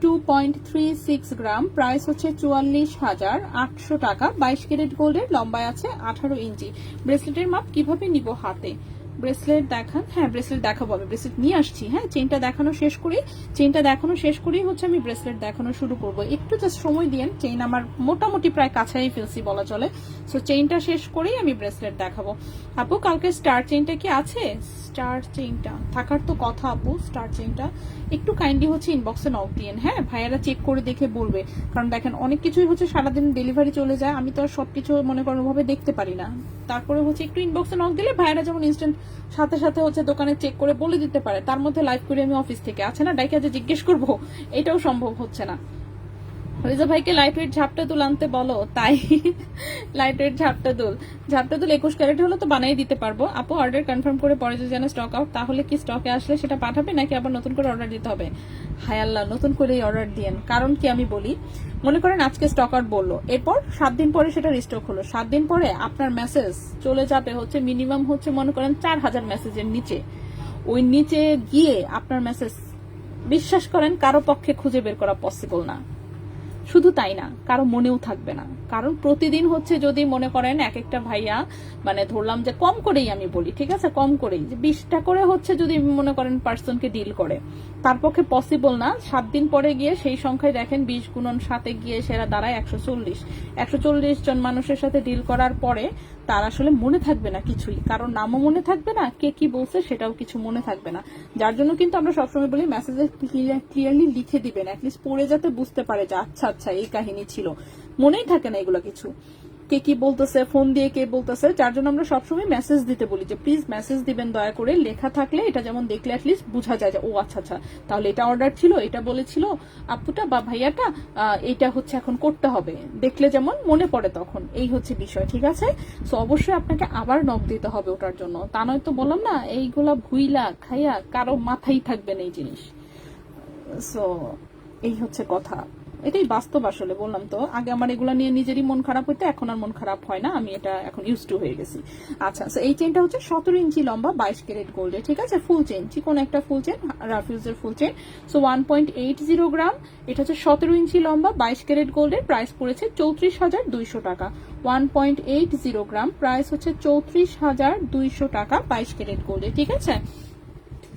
2.36 গ্রাম, প্রাইস হচ্ছে 44,800 টাকা। 22 ক্যারেট গোল্ডের, লম্বায় আছে 18 ইঞ্চি। ব্রেসলেটের মাপ কিভাবে নিব হাতে? ব্রেসলেট দেখান। হ্যাঁ ব্রেসলেট দেখাবো, আমি ব্রেসলেট নিয়ে আসছি। হ্যাঁ চেইনটা দেখানো শেষ করেই হচ্ছে আমি ব্রেসলেট দেখানো শুরু করব। একটু জাস্ট সময় দিয়েন, চেইন আমার মোটামুটি প্রায় কাছাই ফেলছি বলা চলে। সো চেইনটা শেষ করেই আমি ব্রেসলেট দেখাবো। আপু কালকে স্টার চেইনটা কি আছে? স্টার চেইনটা থাকার তো কথা আপু, স্টার চেইনটা একটু কাইন্ডলি হচ্ছে ইনবক্সে নক দিয়েন, হ্যাঁ ভাইয়ারা চেক করে দেখে বলবে। কারণ দেখেন অনেক কিছুই হচ্ছে সারাদিন ডেলিভারি চলে যায়, আমি তো আর সবকিছু মনে করেন ওভাবে দেখতে পারি না। তারপরে হচ্ছে একটু ইনবক্সে নক দিলে ভাইয়ারা যেমন ইনস্ট্যান্ট সাথে সাথে হচ্ছে দোকানে চেক করে বলে দিতে পারে, তার মধ্যে লাইভ করে আমি অফিস থেকে আছে না ডাইকা যে জিজ্ঞেস করবো, এটাও সম্ভব হচ্ছে না। রিজা ভাইকে লাইট ওয়েট ঝাপটা দুল আনতে বলো। তাই লাইট ওয়েট ঝাপটা দুল 21 ক্যারেট হলে তো বানিয়ে দিতে পারবো। আপু অর্ডার কনফার্ম করে পরে যদি যেন স্টক আউট, তাহলে কি স্টকে আসলে সেটা পাঠাবে নাকি আবার নতুন করে অর্ডার দিতে হবে? হায় আল্লাহ, নতুন করেই অর্ডার দিয়েন। কারণ কি আমি বলি, মনে করেন আজকে স্টক আউট বললো, এরপর 7 দিন পরে সেটা রিস্টক হলো, 7 দিন পরে আপনার মেসেজ চলে যাবে হচ্ছে মিনিমাম হচ্ছে মনে করেন 4000 মেসেজের নিচে। ওই নিচে গিয়ে আপনার মেসেজ বিশ্বাস করেন কারো পক্ষে খুঁজে বের করা পসিবল না। শুধু তাই না, কারো মনেও থাকবে না। কারণ প্রতিদিন হচ্ছে যদি মনে করেন এক একটা ভাইয়া, মানে ধরলাম যে কম করেই আমি বলি, ঠিক আছে, কম করেই যে 20টা করে হচ্ছে যদি মনে করেন পার্সনকে ডিল করে, তার পক্ষে পসিবল না। 7 দিন পরে গিয়ে সেই সংখ্যায় দেখেন 20 গুণন 7-এ গিয়ে সেরা দাঁড়ায় 140 জন মানুষের সাথে ডিল করার পরে তার আসলে মনে থাকবে না কিছুই, কারণ নামও মনে থাকবে না, কে কি বলছে সেটাও কিছু মনে থাকবে না। যার জন্য কিন্তু আমরা সবসময় বলি মেসেজে ক্লিয়ারলি লিখে দিবেন, অ্যাটলিস্ট পড়ে যাতে বুঝতে পারে যে আচ্ছা আচ্ছা এই কাহিনী ছিল। মনেই থাকে না এগুলো কিছু, কে কি বলতেছে, ফোন দিয়ে কে বলতেছে। যার জন্য আমরা সবসময় মেসেজ দিতে বলি যে প্লিজ মেসেজ দিবেন দয়া করে, লেখা থাকলে এটা যেমন দেখলে অ্যাটলিস্ট বোঝা যায় যে ও আচ্ছা আচ্ছা তাহলে এটা অর্ডার ছিল, এটা বলেছিল আপুটা বা ভাইয়াটা, এটা হচ্ছে এখন করতে হবে, দেখলে যেমন মনে পড়ে তখন। এই হচ্ছে বিষয়, ঠিক আছে। সো অবশ্যই আপনাকে আবার নক দিতে হবে ওটার জন্য, তা নয় তো বললাম না এইগুলা ভুইলা খাইয়া কারো মাথায় থাকবে না এই জিনিস। সো এই হচ্ছে কথা, এটাই বাস্তব আসলে। বললাম তো আগে আমার এগুলা নিয়ে নিজেরই মন খারাপ হইতো, এখন আর মন খারাপ হয় না, আমি এটা এখন ইউজ টু হয়ে গেছি। আচ্ছা, সো এই চেনটা হচ্ছে 17 ইঞ্চি লম্বা 22 ক্যারেট গোল্ডের, ঠিক আছে, ফুল চেন, চিকন একটা ফুল চেন, রাফিউজের ফুল চেন। সো 1.80 গ্রাম, এটা হচ্ছে 17 ইঞ্চি লম্বা 22 ক্যারেট গোল্ডের, প্রাইস পড়েছে 34,200 টাকা। 1.80 গ্রাম, প্রাইস হচ্ছে 34,200 টাকা 22 ক্যারেট গোল্ডের, ঠিক আছে।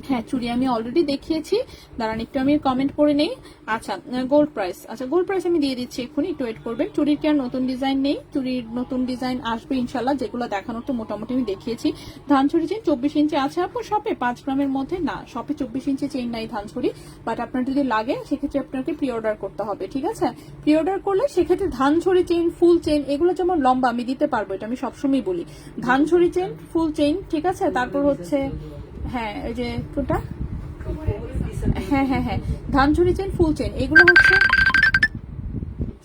হ্যাঁ, চুড়ি আমি অলরেডি দেখিয়েছি, দাঁড়ান একটু আমি কমেন্ট করে নেই। আচ্ছা, গোল্ড প্রাইস, আচ্ছা গোল্ড প্রাইস আমি দিয়ে দিচ্ছি এক্ষুনি, একটু ওয়েট করবেন। চুড়ির কি আর নতুন ডিজাইন নেই? চুড়ির নতুন ডিজাইন আসবে ইনশাল্লাহ, যেগুলো দেখানোর তো মোটামুটি আমি দেখিয়েছি। ধানছড়ি চেন 24 ইঞ্চি আছে আপু শপে 5 গ্রামের মধ্যে? না, শপে 24 ইঞ্চি চেন নাই ধানছড়ি, বাট আপনার যদি লাগে সেক্ষেত্রে আপনাকে প্রি অর্ডার করতে হবে, ঠিক আছে। প্রি অর্ডার করলে সেক্ষেত্রে ধানছড়ি চেন, ফুল চেন, এগুলো যেমন লম্বা আমি দিতে পারবো, এটা আমি সবসময় বলি। ধানছড়ি চেন, ফুল চেন, ঠিক আছে। তারপর হচ্ছে হ্যাঁ ওই যে কোনটা, হ্যাঁ হ্যাঁ হ্যাঁ, ধানঝুরি চেন, ফুল চেন, এগুলো হচ্ছে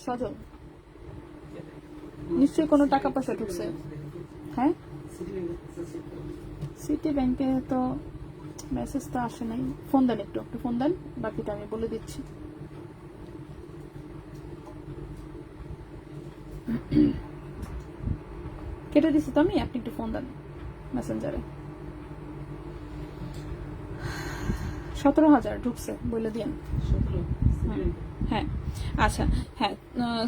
সজল নিশ্চয়ই কোনো টাকা পয়সা ঢুকছে। হ্যাঁ, সিটি ব্যাংকে তো মেসেজ তো আসে নাই, ফোন দেন একটু ফোন দেন, বাকিটা আমি বলে দিচ্ছি। কেটে দিচ্ছি তো আমি, আপনি একটু ফোন দেন মেসেঞ্জারে। 17,000 ঢুকছে বলে দিন। হ্যাঁ আচ্ছা, হ্যাঁ।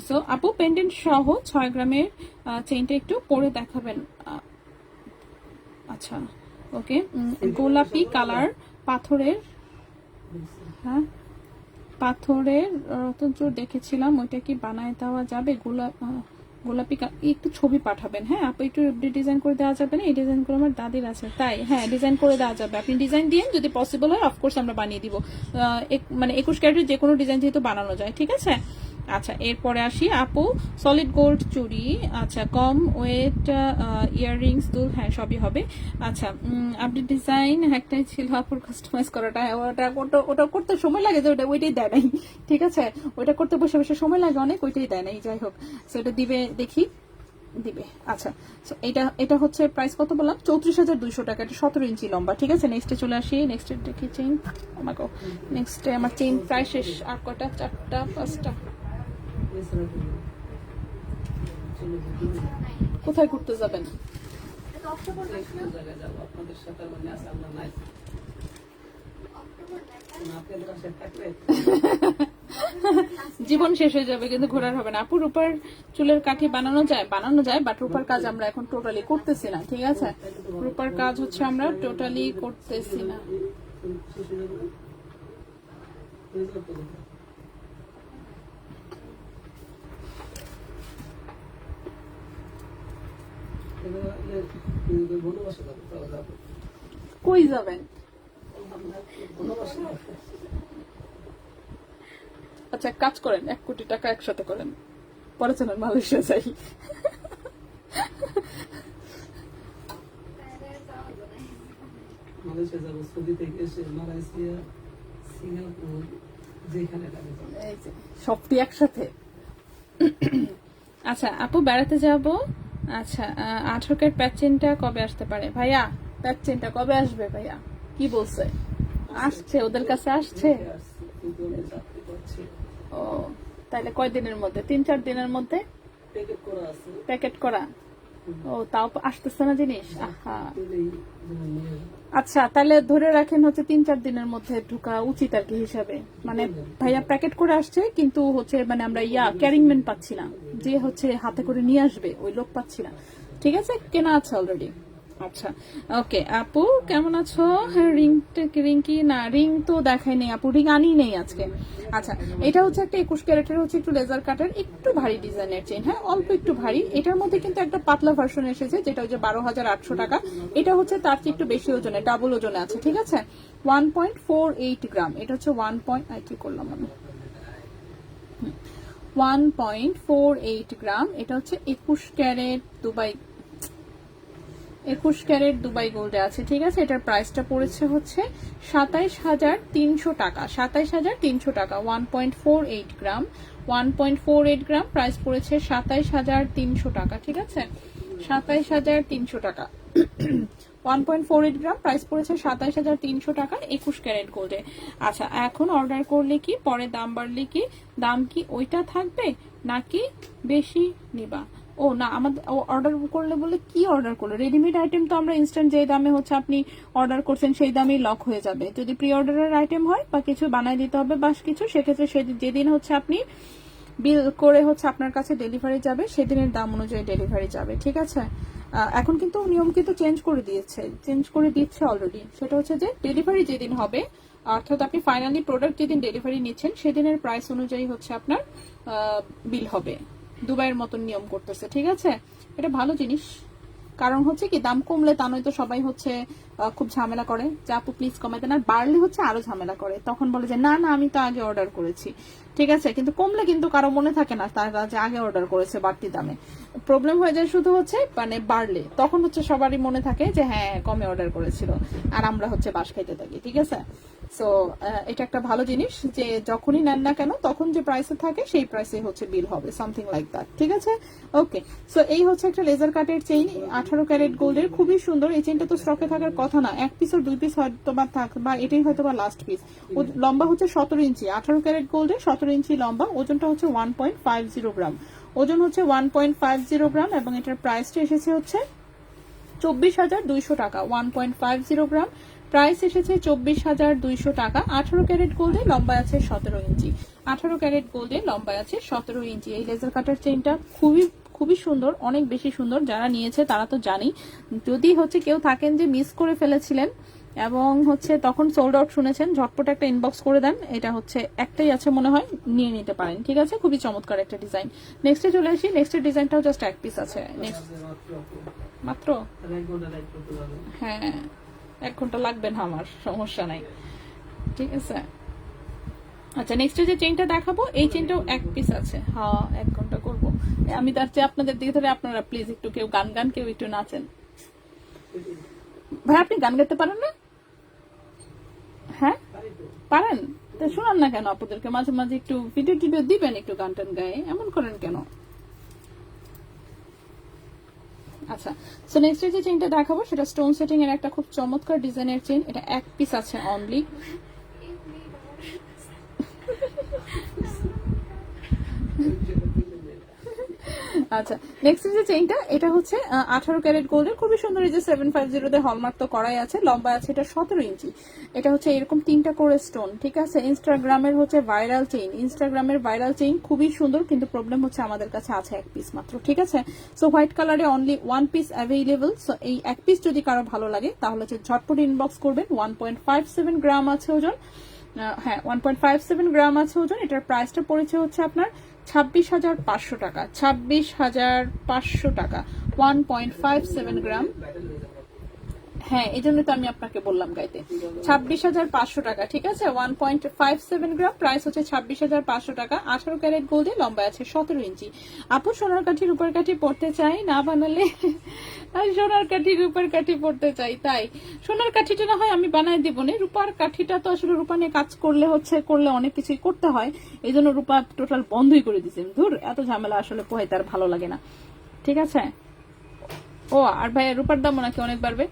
সো আপু পেন্ডেন্ট সহ 6 গ্রামের চেইনটা একটু পরে দেখাবেন। আচ্ছা ওকে, গোলাপি কালার পাথরের, হ্যাঁ পাথরের রতনচুর দেখেছিলাম, ওইটা কি বানায় দেওয়া যাবে? গোলাপি একটু ছবি পাঠাবেন, হ্যাঁ আপু একটু ডিজাইন করে দেওয়া যাবে না? এই ডিজাইন করে আমার দাদির আছে, তাই হ্যাঁ ডিজাইন করে দেওয়া যাবে, আপনি ডিজাইন দিন, যদি পসিবল হয় অফকোর্স আমরা বানিয়ে দিব। মানে 21 ক্যারেটের যে কোনো ডিজাইন যেহেতু বানানো যায়, ঠিক আছে। আচ্ছা এরপরে আসি আপু, সলিড গোল্ড চুড়ি, আচ্ছা কম ওয়েট ইয়াররিংস দুল, হ্যাঁ সবই হবে। আচ্ছা আপনি ডিজাইন একটাই ছিল আপুর কাস্টমাইজ করাটা, ওটা করতে সময় লাগে যে ওইটাই দেয় নাই, ঠিক আছে, ওইটা করতে বসে বসে সময় লাগে অনেক, ওইটাই দেয় নাই, যাই হোক সেটা দিবে, দেখি দিবে। আচ্ছা এটা হচ্ছে প্রাইস কত বললাম, 34,200 টাকা, এটা 17 ইঞ্চি লম্বা, ঠিক আছে। নেক্সটে চলে আসি, নেক্সটে দেখি চেইন, আমাকে নেক্সটে আমার চেইন প্রায় শেষ, আর কটা, 4টা 5টা। কোথায় ঘুরতে যাবেন? জীবন শেষ হয়ে যাবে কিন্তু ঘোরার হবে না আপু। রূপার চুলের কাঠি বানানো যায় বাট রূপার কাজ আমরা এখন টোটালি করতেছি না, ঠিক আছে। রূপার কাজ হচ্ছে আমরা টোটালি করতেছি না। কই যাবেন? আচ্ছা কাজ করেন, 1 কোটি টাকা একসাথে করেন, পরে চলেন মালয়েশিয়া যাই। মালয়েশিয়া যাবো, সৌদি থেকে এসে মালয়েশিয়া, সিঙ্গাপুর, যেখানে সবটি একসাথে। আচ্ছা আপু বেড়াতে যাব, আচ্ছা 18 ক্যারেট প্যাচ চেনটা কবে আসতে পারে? ভাইয়া প্যাচ চেনটা কবে আসবে ভাইয়া? কি বলছে? আসছে, ওদের কাছে আসছে। ও তাহলে কয়দিনের মধ্যে? 3-4 দিনের মধ্যে প্যাকেট করা। ও তাও আসতেছে না জিনিস, আহা। পেলেই যেমন নিয়ে আচ্ছা তাহলে ধরে রাখেন হচ্ছে 3-4 দিনের মধ্যে ঢুকা উচিত আর কি হিসাবে, মানে ভাইয়া প্যাকেট করে আসছে কিন্তু হচ্ছে মানে আমরা ক্যারিংম্যান পাচ্ছি না, যে হচ্ছে হাতে করে নিয়ে আসবে ওই লোক পাচ্ছি না। ঠিক আছে, কেনা আছে অলরেডি। আচ্ছা ওকে আপু কেমন আছো? হ্যাঁ রিং কি না, রিং তো দেখাই নেই আপু, রিং আনি নেই আজকে। আচ্ছা এটা হচ্ছে একটা 21 ক্যারেটের হচ্ছে একটু লেজার কাটার একটু ভারী ডিজাইনের চেইন, হ্যাঁ অল্প একটু ভারী। এটার মধ্যে কিন্তু একটা পাতলা ভার্সন এসেছে যেটা হচ্ছে 12,800 টাকা। এটা হচ্ছে তার চেয়ে একটু বেশি ওজনে, ডাবল ওজনে আছে। ঠিক আছে 1.48 গ্রাম, এটা হচ্ছে 1.48 গ্রাম। এটা হচ্ছে 21 ক্যারেট দুবাই গোল্ডে আছে। ঠিক আছে এটার প্রাইসটা পড়েছে হচ্ছে 27,300 টাকা, 27,300 টাকা। 1.48 গ্রাম, 1.48 গ্রাম, প্রাইস পড়েছে 27,300 টাকা। ঠিক আছে 27,300 টাকা। 1.48 গ্রাম, প্রাইস পড়েছে 27,300 টাকা 21 ক্যারেট গোল্ডে। আচ্ছা এখন অর্ডার করলে কি পরে দাম বাড়লে কি দাম কি ওইটা থাকবে নাকি বেশি নিবা? ও না আমাদের অর্ডার করলে বলে কি অর্ডার করলে রেডিমেড আইটেম তো আমরা ইনস্ট্যান্ট যে দামে হচ্ছে আপনি অর্ডার করছেন সেই দামেই লক হয়ে যাবে। যদি প্রি অর্ডারের আইটেম হয় বা কিছু বানাই দিতে হবে বা কিছু, সেক্ষেত্রে যেদিন হচ্ছে আপনি বিল করে হচ্ছে আপনার কাছে ডেলিভারি যাবে সেদিনের দাম অনুযায়ী ডেলিভারি যাবে। ঠিক আছে এখন কিন্তু নিয়ম কিন্তু চেঞ্জ করে দিচ্ছে অলরেডি। সেটা হচ্ছে যে ডেলিভারি যেদিন হবে অর্থাৎ আপনি ফাইনালি প্রোডাক্ট যেদিন ডেলিভারি নিচ্ছেন সেদিনের প্রাইস অনুযায়ী হচ্ছে আপনার বিল হবে। দুবাইয়ের মতন নিয়ম করতেছে। ঠিক আছে এটা ভালো জিনিস, কারণ হচ্ছে কি দাম কমলে তা নয়তো সবাই হচ্ছে খুব ঝামেলা করে যে আপু প্লিজ কমাই দেন, আর বাড়লে হচ্ছে আরো ঝামেলা করে, তখন বলে যে না না আমি তো আগে অর্ডার করেছি। ঠিক আছে কিন্তু কমলে কিন্তু কারো মনে থাকে না তারা যে আগে অর্ডার করেছে বাড়তি দামে। প্রবলেম হয়ে যায় শুধু হচ্ছে মানে বাড়লে, তখন হচ্ছে সবারই মনে থাকে যে হ্যাঁ কমে অর্ডার করেছিল আর আমরা হচ্ছে বাস খাইতে থাকি। ঠিক আছে সো এটা একটা ভালো জিনিস যে যখনই নেন না কেন তখন যে প্রাইসে থাকে সেই প্রাইসে হচ্ছে বিল হবে, সামথিং লাইক দ্যাট। ঠিক আছে ওকে সো এই হচ্ছে একটা লেজার কাটের চেইন 18 ক্যারেট গোল্ডের, খুবই সুন্দর। এই চেইনটা তো স্টকে থাকার কথা না, এক পিস আর 2 পিস হয়তো বা থাক বা এটাই হয়তো বা লাস্ট পিস। লম্বা হচ্ছে 17 ইঞ্চি, 18 ক্যারেট গোল্ডের 17 ইঞ্চি লম্বা, ওজনটা হচ্ছে 1.50 গ্রাম, ওজন হচ্ছে 1.50 গ্রাম এবং এটার প্রাইসটা এসেছে হচ্ছে 24,200 টাকা। 1.50 গ্রাম, প্রাইস এসেছে 24,200 টাকা। 18 ক্যারেট গোল্ডে লম্বা আছে 17 ইঞ্চি, 18 ক্যারেট গোল্ডে লম্বা আছে 17 ইঞ্চি। এই লেজার কাটার চেইনটা খুবই সুন্দর, অনেক বেশি সুন্দর। যারা নিয়েছে তারা তো জানি, যদি হচ্ছে কেউ থাকেন যে মিস করে ফেলেছিলেন এবং হচ্ছে তখন সোল্ড আউট শুনেছেন, ঝটপট একটা ইনবক্স করে দেন। এটা হচ্ছে একটাই আছে মনে হয়, নিয়ে নিতে পারেন। ঠিক আছে খুবই চমৎকার একটা ডিজাইন। নেক্সটে চলে আসি, নেক্সটের ডিজাইনটাও জাস্ট এক পিস আছে নেক্সট মাত্র। হ্যাঁ 1 ঘন্টা লাগবে না আমার, সমস্যা নাই। ঠিক আছে আচ্ছা নেক্সট যে চেইনটা দেখাবো এই চেইনটাও এক পিস আছে। হ্যাঁ 1 ঘন্টা করবো আমি, তার চেয়ে আপনাদের দিকে ধরে আপনারা প্লিজ একটু কেউ গান কেউ একটু নাচেন। ভাই আপনি গান গাইতে পারেন না? হ্যাঁ পারেন, তা শোনান না কেন আপনাদেরকে মাঝে মাঝে একটু ভিডিও টিডিও দিবেন, একটু গান টান গায়ে এমন করেন কেন? আচ্ছা সো নেক্সট যে চেইনটা দেখাবো সেটা স্টোন সেটিং এর একটা খুব চমৎকার ডিজাইনের চেইন, এটা এক পিস আছে অনলি। আচ্ছা নেক্সট যে চেইনটা এটা হচ্ছে 18 ক্যারেট গোল্ডের, খুবই সুন্দর। এই যে 750 তে হলমার্ক তো করাই আছে, লম্বা আছে এটা 17 ইঞ্চি। এটা হচ্ছে এরকম 3টা করে স্টোন। ঠিক আছে ইনস্টাগ্রামের হচ্ছে ভাইরাল চেইন, খুবই সুন্দর, কিন্তু প্রবলেম হচ্ছে আমাদের কাছে আছে এক পিস মাত্র। ঠিক আছে সো হোয়াইট কালারে অনলি 1 পিস অ্যাভেলেবল। সো এই এক পিস যদি কারো ভালো লাগে তাহলে হচ্ছে ঝটপট ইনবক্স করবেন। 1.57 গ্রাম আছে ওজন, হ্যাঁ 1.57 গ্রাম আছে ওজন। এটার প্রাইসটা পড়েছে হচ্ছে আপনার 26,500 টাকা, 26,500 টাকা। 1.57 গ্রাম, হ্যাঁ এই জন্য তো আমি আপনাকে বললাম গাইতে। 26,500 টাকা। ঠিক আছে 1.57 গ্রাম, প্রাইস হচ্ছে 26,500 টাকা। 18 ক্যারেট গোল্ডে লম্বা আছে 17 ইঞ্চি। আপু সোনার কাঠি রূপার কাঠি পড়তে চাই না বানালে, সোনার কাঠি রূপার কাঠি পড়তে চাই, তাই সোনার কাঠিটা না হয় আমি বানাই দিব না, রূপার কাঠিটা তো আসলে রূপা নিয়ে কাজ করলে অনেক কিছুই করতে হয়, এই জন্য রূপা টোটাল বন্ধই করে দিচ্ছি। ধুর এত ঝামেলা আসলে পোহাইতে আর ভালো লাগে না। ঠিক আছে ও আর ভাই রূপার দাম নাকি অনেক বাড়বে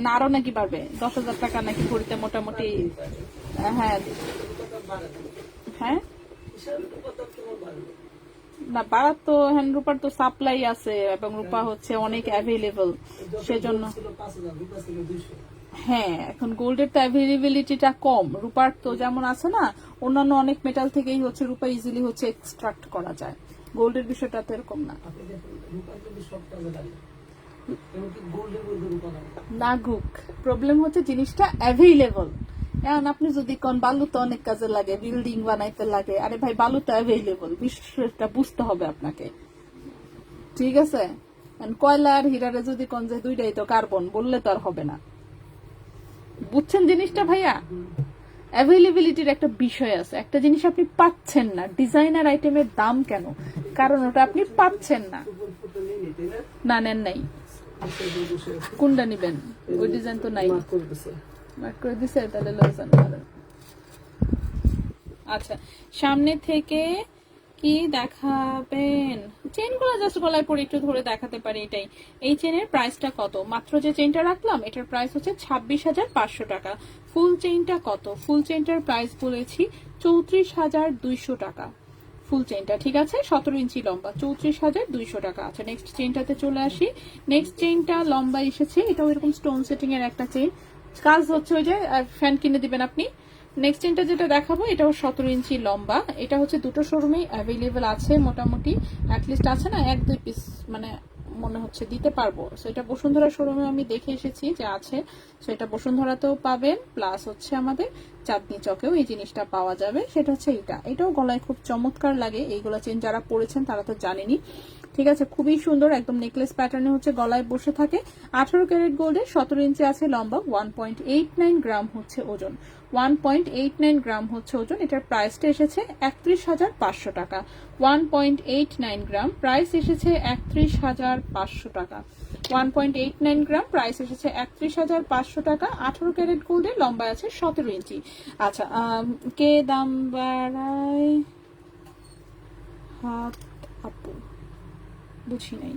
না, আরো নাকি বাড়বে 10,000 টাকা নাকি ভরিতে মোটামুটি। হ্যাঁ হ্যাঁ না বাড়ার তো হ্যান্ড রূপার তো সাপ্লাই আছে এবং রূপা হচ্ছে অনেক অ্যাভেলেবল, সেজন্য 5,000 রূপা ছিল 200। হ্যাঁ এখন গোল্ডের তো অ্যাভেলেবিলিটিটা কম, রূপার তো যেমন আছে না অন্যান্য অনেক মেটাল থেকেই হচ্ছে রূপা ইজিলি হচ্ছে এক্সট্রাক্ট করা যায়, গোল্ডের বিষয়টা তো এরকম না। আপনি দেখুন রূপার কিন্তু সব কাজে লাগে, এমনকি গোল্ডের মধ্যে রূপা লাগে। লাগুক, প্রবলেম হচ্ছে জিনিসটা অ্যাভেলেবল। এখন আপনি যদি কোন বালু তো অনেক কাজে লাগে, বিল্ডিং বানাইতে লাগে, আরে ভাই বালু তো অ্যাভেলেবল, বিষয়টা বুঝতে হবে আপনাকে, ঠিক আছে? কয়লা আর হীরারে যদি কোন যে দুইটাই তো কার্বন বললে তো আর হবে না, বুঝছেন জিনিসটা ভাইয়া? অ্যাভেলেবিলিটির একটা বিষয় আছে, একটা জিনিস আপনি পাচ্ছেন না, ডিজাইনার আইটেমের দাম কেন? কারণ ওটা আপনি পাচ্ছেন না। ফটো নিয়ে নিই, তাই না? না নেন নাই, আচ্ছা, এই বসে আছে। কোনটা নিবেন? ওই ডিজাইন তো নাই, মার্ক করে দিছে। মার্ক করে দিছে, তাহলে লয়েছেন। আচ্ছা সামনে থেকে কি দেখাবেন? চেনগুলো জাস্ট গলায় পরে একটু ধরে দেখাতে পারি, এটাই। এই চেনের প্রাইসটা কত? মাত্র যে চেনটা রাখলাম এটার প্রাইস হচ্ছে 26,500 টাকা। ফুল চেইনটা কত? ফুল চেইনটার প্রাইস বলেছি 34,200 টাকা। ফুল চেইনটা ঠিক আছে, 17 ইঞ্চি লম্বা, 34,200 টাকা। আচ্ছা নেক্সট চেইনটাতে চলে আসি। নেক্সট চেইনটা লম্বা এসেছে, এটাও এরকম স্টোন সেটিং এর একটা চেইন, কাজ হচ্ছে ওই যে ফ্যান কিনে দিবেন আপনি। নেক্সট চেইনটা যেটা দেখাবো এটাও 17 ইঞ্চি লম্বা, এটা হচ্ছে দুটো শোরুমে অ্যাভেলেবেল আছে মোটামুটি, অ্যাটলিস্ট আছে না 1-2 পিস মানে মনে হচ্ছে দিতে পারবো। সো এটা বসুন্ধরা শোরুমে আমি দেখে এসেছি যে আছে, সো এটা বসুন্ধরাতেও পাবেন, প্লাস হচ্ছে আমাদের চাঁদনি চকেও এই জিনিসটা পাওয়া যাবে। সেটা হচ্ছে এটাও গলায় খুব চমৎকার লাগে, এইগুলা চেন যারা পরেছেন তারা তো জানেনি, ঠিক আছে? খুবই সুন্দর, একদম নেকলেস প্যাটার্নে হচ্ছে গলায় বসে থাকে। 18 ক্যারেট গোল্ডের, 17 ইঞ্চি আছে লম্বা, 1.89 গ্রাম হচ্ছে ওজন, 1.89 গ্রাম হচ্ছে ওজন। এটার প্রাইসটা এসেছে 31,500 টাকা। 1.89 গ্রাম প্রাইস এসেছে 31,500 টাকা। 1.89 গ্রাম প্রাইস এসেছে 31,500 টাকা। 18 ক্যারেট গোল্ডের, লম্বা আছে 17 ইঞ্চি। আচ্ছা কে দাম বাড়ায়? হাত আপু বুঝি নাই।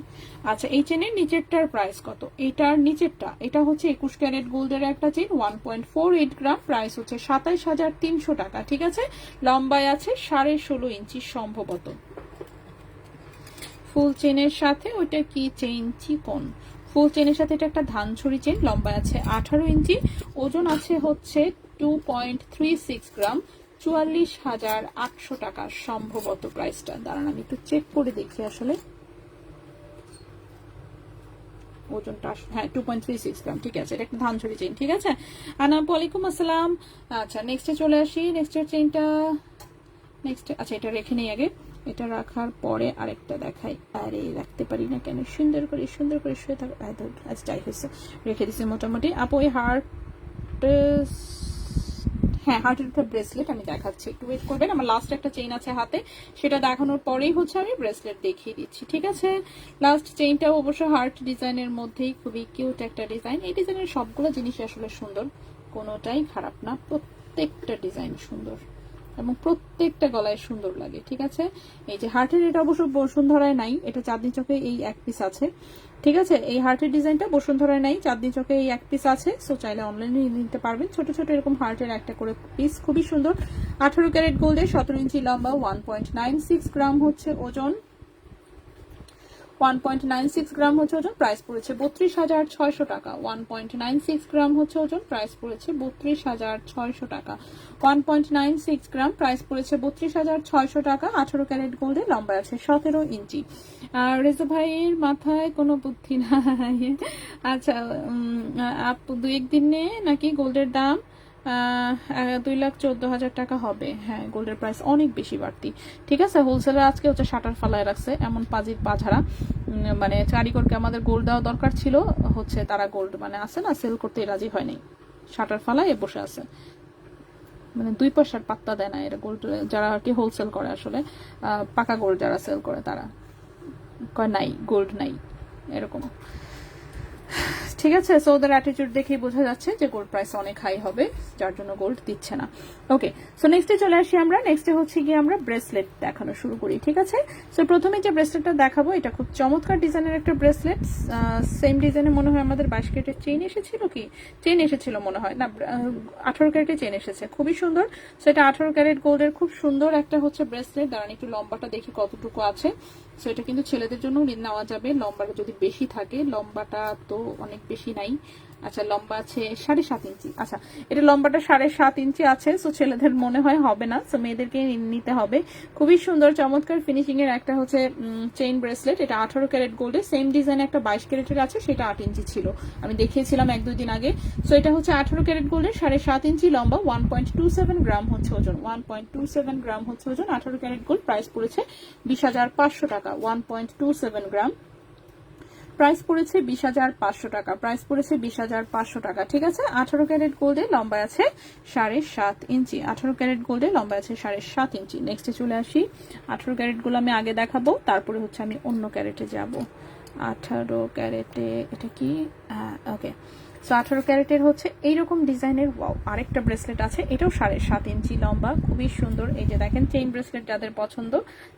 আচ্ছা এই চেনের নিচেরটার প্রাইস কত? এটার নিচেরটা, এটা হচ্ছে 21 ক্যারেট গোল্ডের একটা চেন, 1.48 গ্রাম, প্রাইস হচ্ছে 27,300 টাকা, ঠিক আছে? লম্বায় আছে 16.5 ইঞ্চি সম্ভবত। ফুল চেনের সাথে ওইটা কি চেইন? চিকন ফুল চেনের সাথে এটা একটা ধানছড়ি চেন, লম্বায় আছে 18 ইঞ্চি, ওজন আছে হচ্ছে 2.36 গ্রাম, 44,800 টাকা সম্ভবত প্রাইসটা। দাঁড়ান আমি একটু চেক করে দেখি আসলে ওজনটা। হ্যাঁ 2.36 গ্রাম, ঠিক আছে, এটা একটা ধানছড়ি চেইন, ঠিক আছে? আনাপ ওয়ালাইকুম আসসালাম। আচ্ছা নেক্সটে চলে আসি, নেক্সটের চেইনটা নেক্সট, আচ্ছা এটা রেখে নেই আগে, এটা রাখার পরে আরেকটা দেখাই। আরে রাখতে পারি না কেন, সুন্দর করে শুয়ে থাকো। আচ্ছা যাই হয়েছে, রেখে দিছি মোটামুটি। আপু ওই হার্ট, হ্যাঁ হার্টের একটা ব্রেসলেট আমি দেখাচ্ছি, একটু ওয়েট করবেন, আমার লাস্ট একটা চেইন আছে হাতে, সেটা দেখানোর পরেই হচ্ছে আমি ব্রেসলেট দেখিয়ে দিচ্ছি, ঠিক আছে? লাস্ট চেইনটাও অবশ্য হার্ট ডিজাইনের মধ্যেই, খুবই কিউট একটা ডিজাইন। এই ডিজাইনের সবগুলো জিনিস আসলে সুন্দর, কোনোটাই খারাপ না, প্রত্যেকটা ডিজাইন সুন্দর এবং প্রত্যেকটা গলায় সুন্দর লাগে, ঠিক আছে? এই যে হার্টের, এটা অবশ্য বসুন্ধরায় নাই, এটা চাঁদনি চকে এই এক পিস আছে, ঠিক আছে? এই হার্টের ডিজাইনটা বসুন্ধরায় নাই, চাঁদনি চকে এই এক পিস আছে, সো চাইলে অনলাইনে নিতে পারবেন। ছোট ছোট এরকম হার্টের একটা করে পিস, খুবই সুন্দর। 18 ক্যারেট গোল্ডে, 17 ইঞ্চি লম্বা, 1.96 গ্রাম হচ্ছে ওজন, 1.96 গ্রাম হচ্ছে ওজন, প্রাইস পড়েছে 32,600 টাকা। 1.96 গ্রাম হচ্ছে ওজন, প্রাইস পড়েছে 32,600 টাকা। 1.96 গ্রাম প্রাইস পড়েছে 32,600 টাকা। 18 ক্যারেট গোল্ডে, লম্বা আছে 17 ইঞ্চি। আর রেজা ভাইয়ের মাথায় কোনো বুদ্ধি নাই। আচ্ছা আপু 2-1 দিনে নাকি গোল্ডের দাম 2,14,000 টাকা হবে। হ্যাঁ গোল্ডের প্রাইস অনেক বেশি বাড়তি, ঠিক আছে? হোলসেলার আজকে হচ্ছে শাটার ফালায় রাখছে, এমন পাজির পাঝারা, মানে কারিগরকে আমাদের গোল্ড দেওয়া দরকার ছিল, হচ্ছে তারা গোল্ড মানে আছে না সেল করতে রাজি হয় নাই, শাটার ফালায় বসে আছে, মানে 2 পয়সার পাত্তা দেয় না এরা গোল্ড, যারা আর কি হোলসেল করে আসলে, পাকা গোল্ড যারা সেল করে তারা কয় নাই, গোল্ড নাই এরকম। ঠিক আছে, সো ওদের অ্যাটিটিউড দেখেই বোঝা যাচ্ছে যে গোল্ড প্রাইস অনেক হাই হবে, যার জন্য গোল্ড দিচ্ছে না। ওকে, সো নেক্সটে চলে আসি আমরা। নেক্সটে হচ্ছে গিয়ে আমরা ব্রেসলেট দেখানো শুরু করি। ঠিক আছে, সো প্রথমে যে ব্রেসলেটটা দেখাবো এটা খুব চমৎকার ডিজাইনের একটা ব্রেসলেট। সেম ডিজাইনে মনে হয় আমাদের 22 ক্যারেটের চেইন এসেছিল, কি চেইন এসেছিল মনে হয় না, 18 ক্যারেটের চেইন এসেছে, খুবই সুন্দর। সো এটা 18 ক্যারেট গোল্ডের খুব সুন্দর একটা হচ্ছে ব্রেসলেট। দাঁড়ান একটু লম্বাটা দেখি কতটুকু আছে। সো এটা কিন্তু ছেলেদের জন্য নেওয়া যাবে, লম্বাটা যদি বেশি থাকে, লম্বাটা তো অনেক বেশি নাই। আচ্ছা, লম্বা আছে 7.5 ইঞ্চি। আচ্ছা, এটা লম্বাটা 7.5 ইঞ্চি আছে। সো ছেলেদের মনে হয় হবে না, সো মেয়েদেরকে নিতে হবে। খুবই সুন্দর চমৎকার ফিনিশিং এর একটা হচ্ছে চেইন ব্রেসলেট। এটা 18 ক্যারেট গোল্ডে, সেম ডিজাইন একটা 22 ক্যারেটের আছে, সেটা 8 ইঞ্চি ছিল, আমি দেখিয়েছিলাম 1-2 দিন আগে। সো এটা হচ্ছে 18 ক্যারেট গোল্ডের, 7.5 ইঞ্চি লম্বা, 1.27 গ্রাম হচ্ছে ওজন, 1.27 গ্রাম হচ্ছে ওজন। 18 ক্যারেট গোল্ড, প্রাইস পড়েছে 20,500 টাকা। 1.27 গ্রাম, প্রাইস পড়েছে 20,500 টাকা, প্রাইস পড়েছে 20,500 টাকা। ঠিক আছে, 18 ক্যারেট গোল্ডে লম্বা আছে 7.5 ইঞ্চি, 18 ক্যারেট গোল্ডে লম্বা আছে 7.5 ইঞ্চি। নেক্সটে চলে আসি, 18 ক্যারেট গুলো আমি আগে দেখাবো, তারপরে হচ্ছে আমি অন্য ক্যারেটে যাব। 18 ক্যারেটে এটা কি, ওকে। সো 18 ক্যারেটের হচ্ছে এইরকম ডিজাইনের ওয়াও আরেকটা ব্রেসলেট আছে, এটাও 7.5 ইঞ্চি লম্বা, খুবই সুন্দর। এই যে দেখেন, চেইন ব্রেসলেট যাদের পছন্দ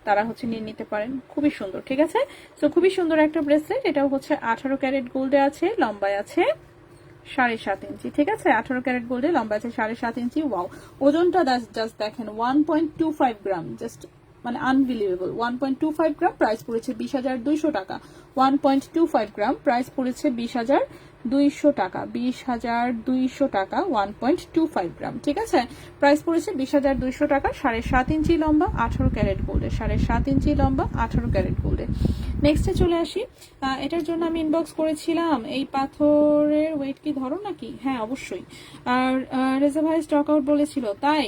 তারা হচ্ছে নিয়ে নিতে পারেন, খুবই সুন্দর। ঠিক আছে, সো খুবই সুন্দর একটা ব্রেসলেট। এটাও হচ্ছে 18 ক্যারেট গোল্ডে আছে, লম্বায় আছে 7.5 ইঞ্চি। ঠিক আছে, 18 ক্যারেট গোল্ডে লম্বা আছে 7.5 ইঞ্চি। ওয়াও, ওজনটা জাস্ট দেখেন, 1.25 গ্রাম, জাস্ট মানে আনবিলিভেবল। 1.25 গ্রাম, প্রাইস পড়েছে 20,200 টাকা। 1.25 গ্রাম, প্রাইস পড়েছে 20,200 টাকা, 20,200 টাকা 1.25 গ্রাম। ঠিক আছে, প্রাইস পড়েছে 20,200 টাকা। 7.5 ইঞ্চি লম্বা, 18 ক্যারেট গোল্ডে, 7.5 ইঞ্চি লম্বা, 18 ক্যারেট গোল্ডে। নেক্সটে চলে আসি, এটার জন্য আমি ইনবক্স করেছিলাম, এই পাথরের ওয়েট কি ধরো নাকি? হ্যাঁ অবশ্যই। আর রেজা ভাই স্টক আউট বলেছিল, তাই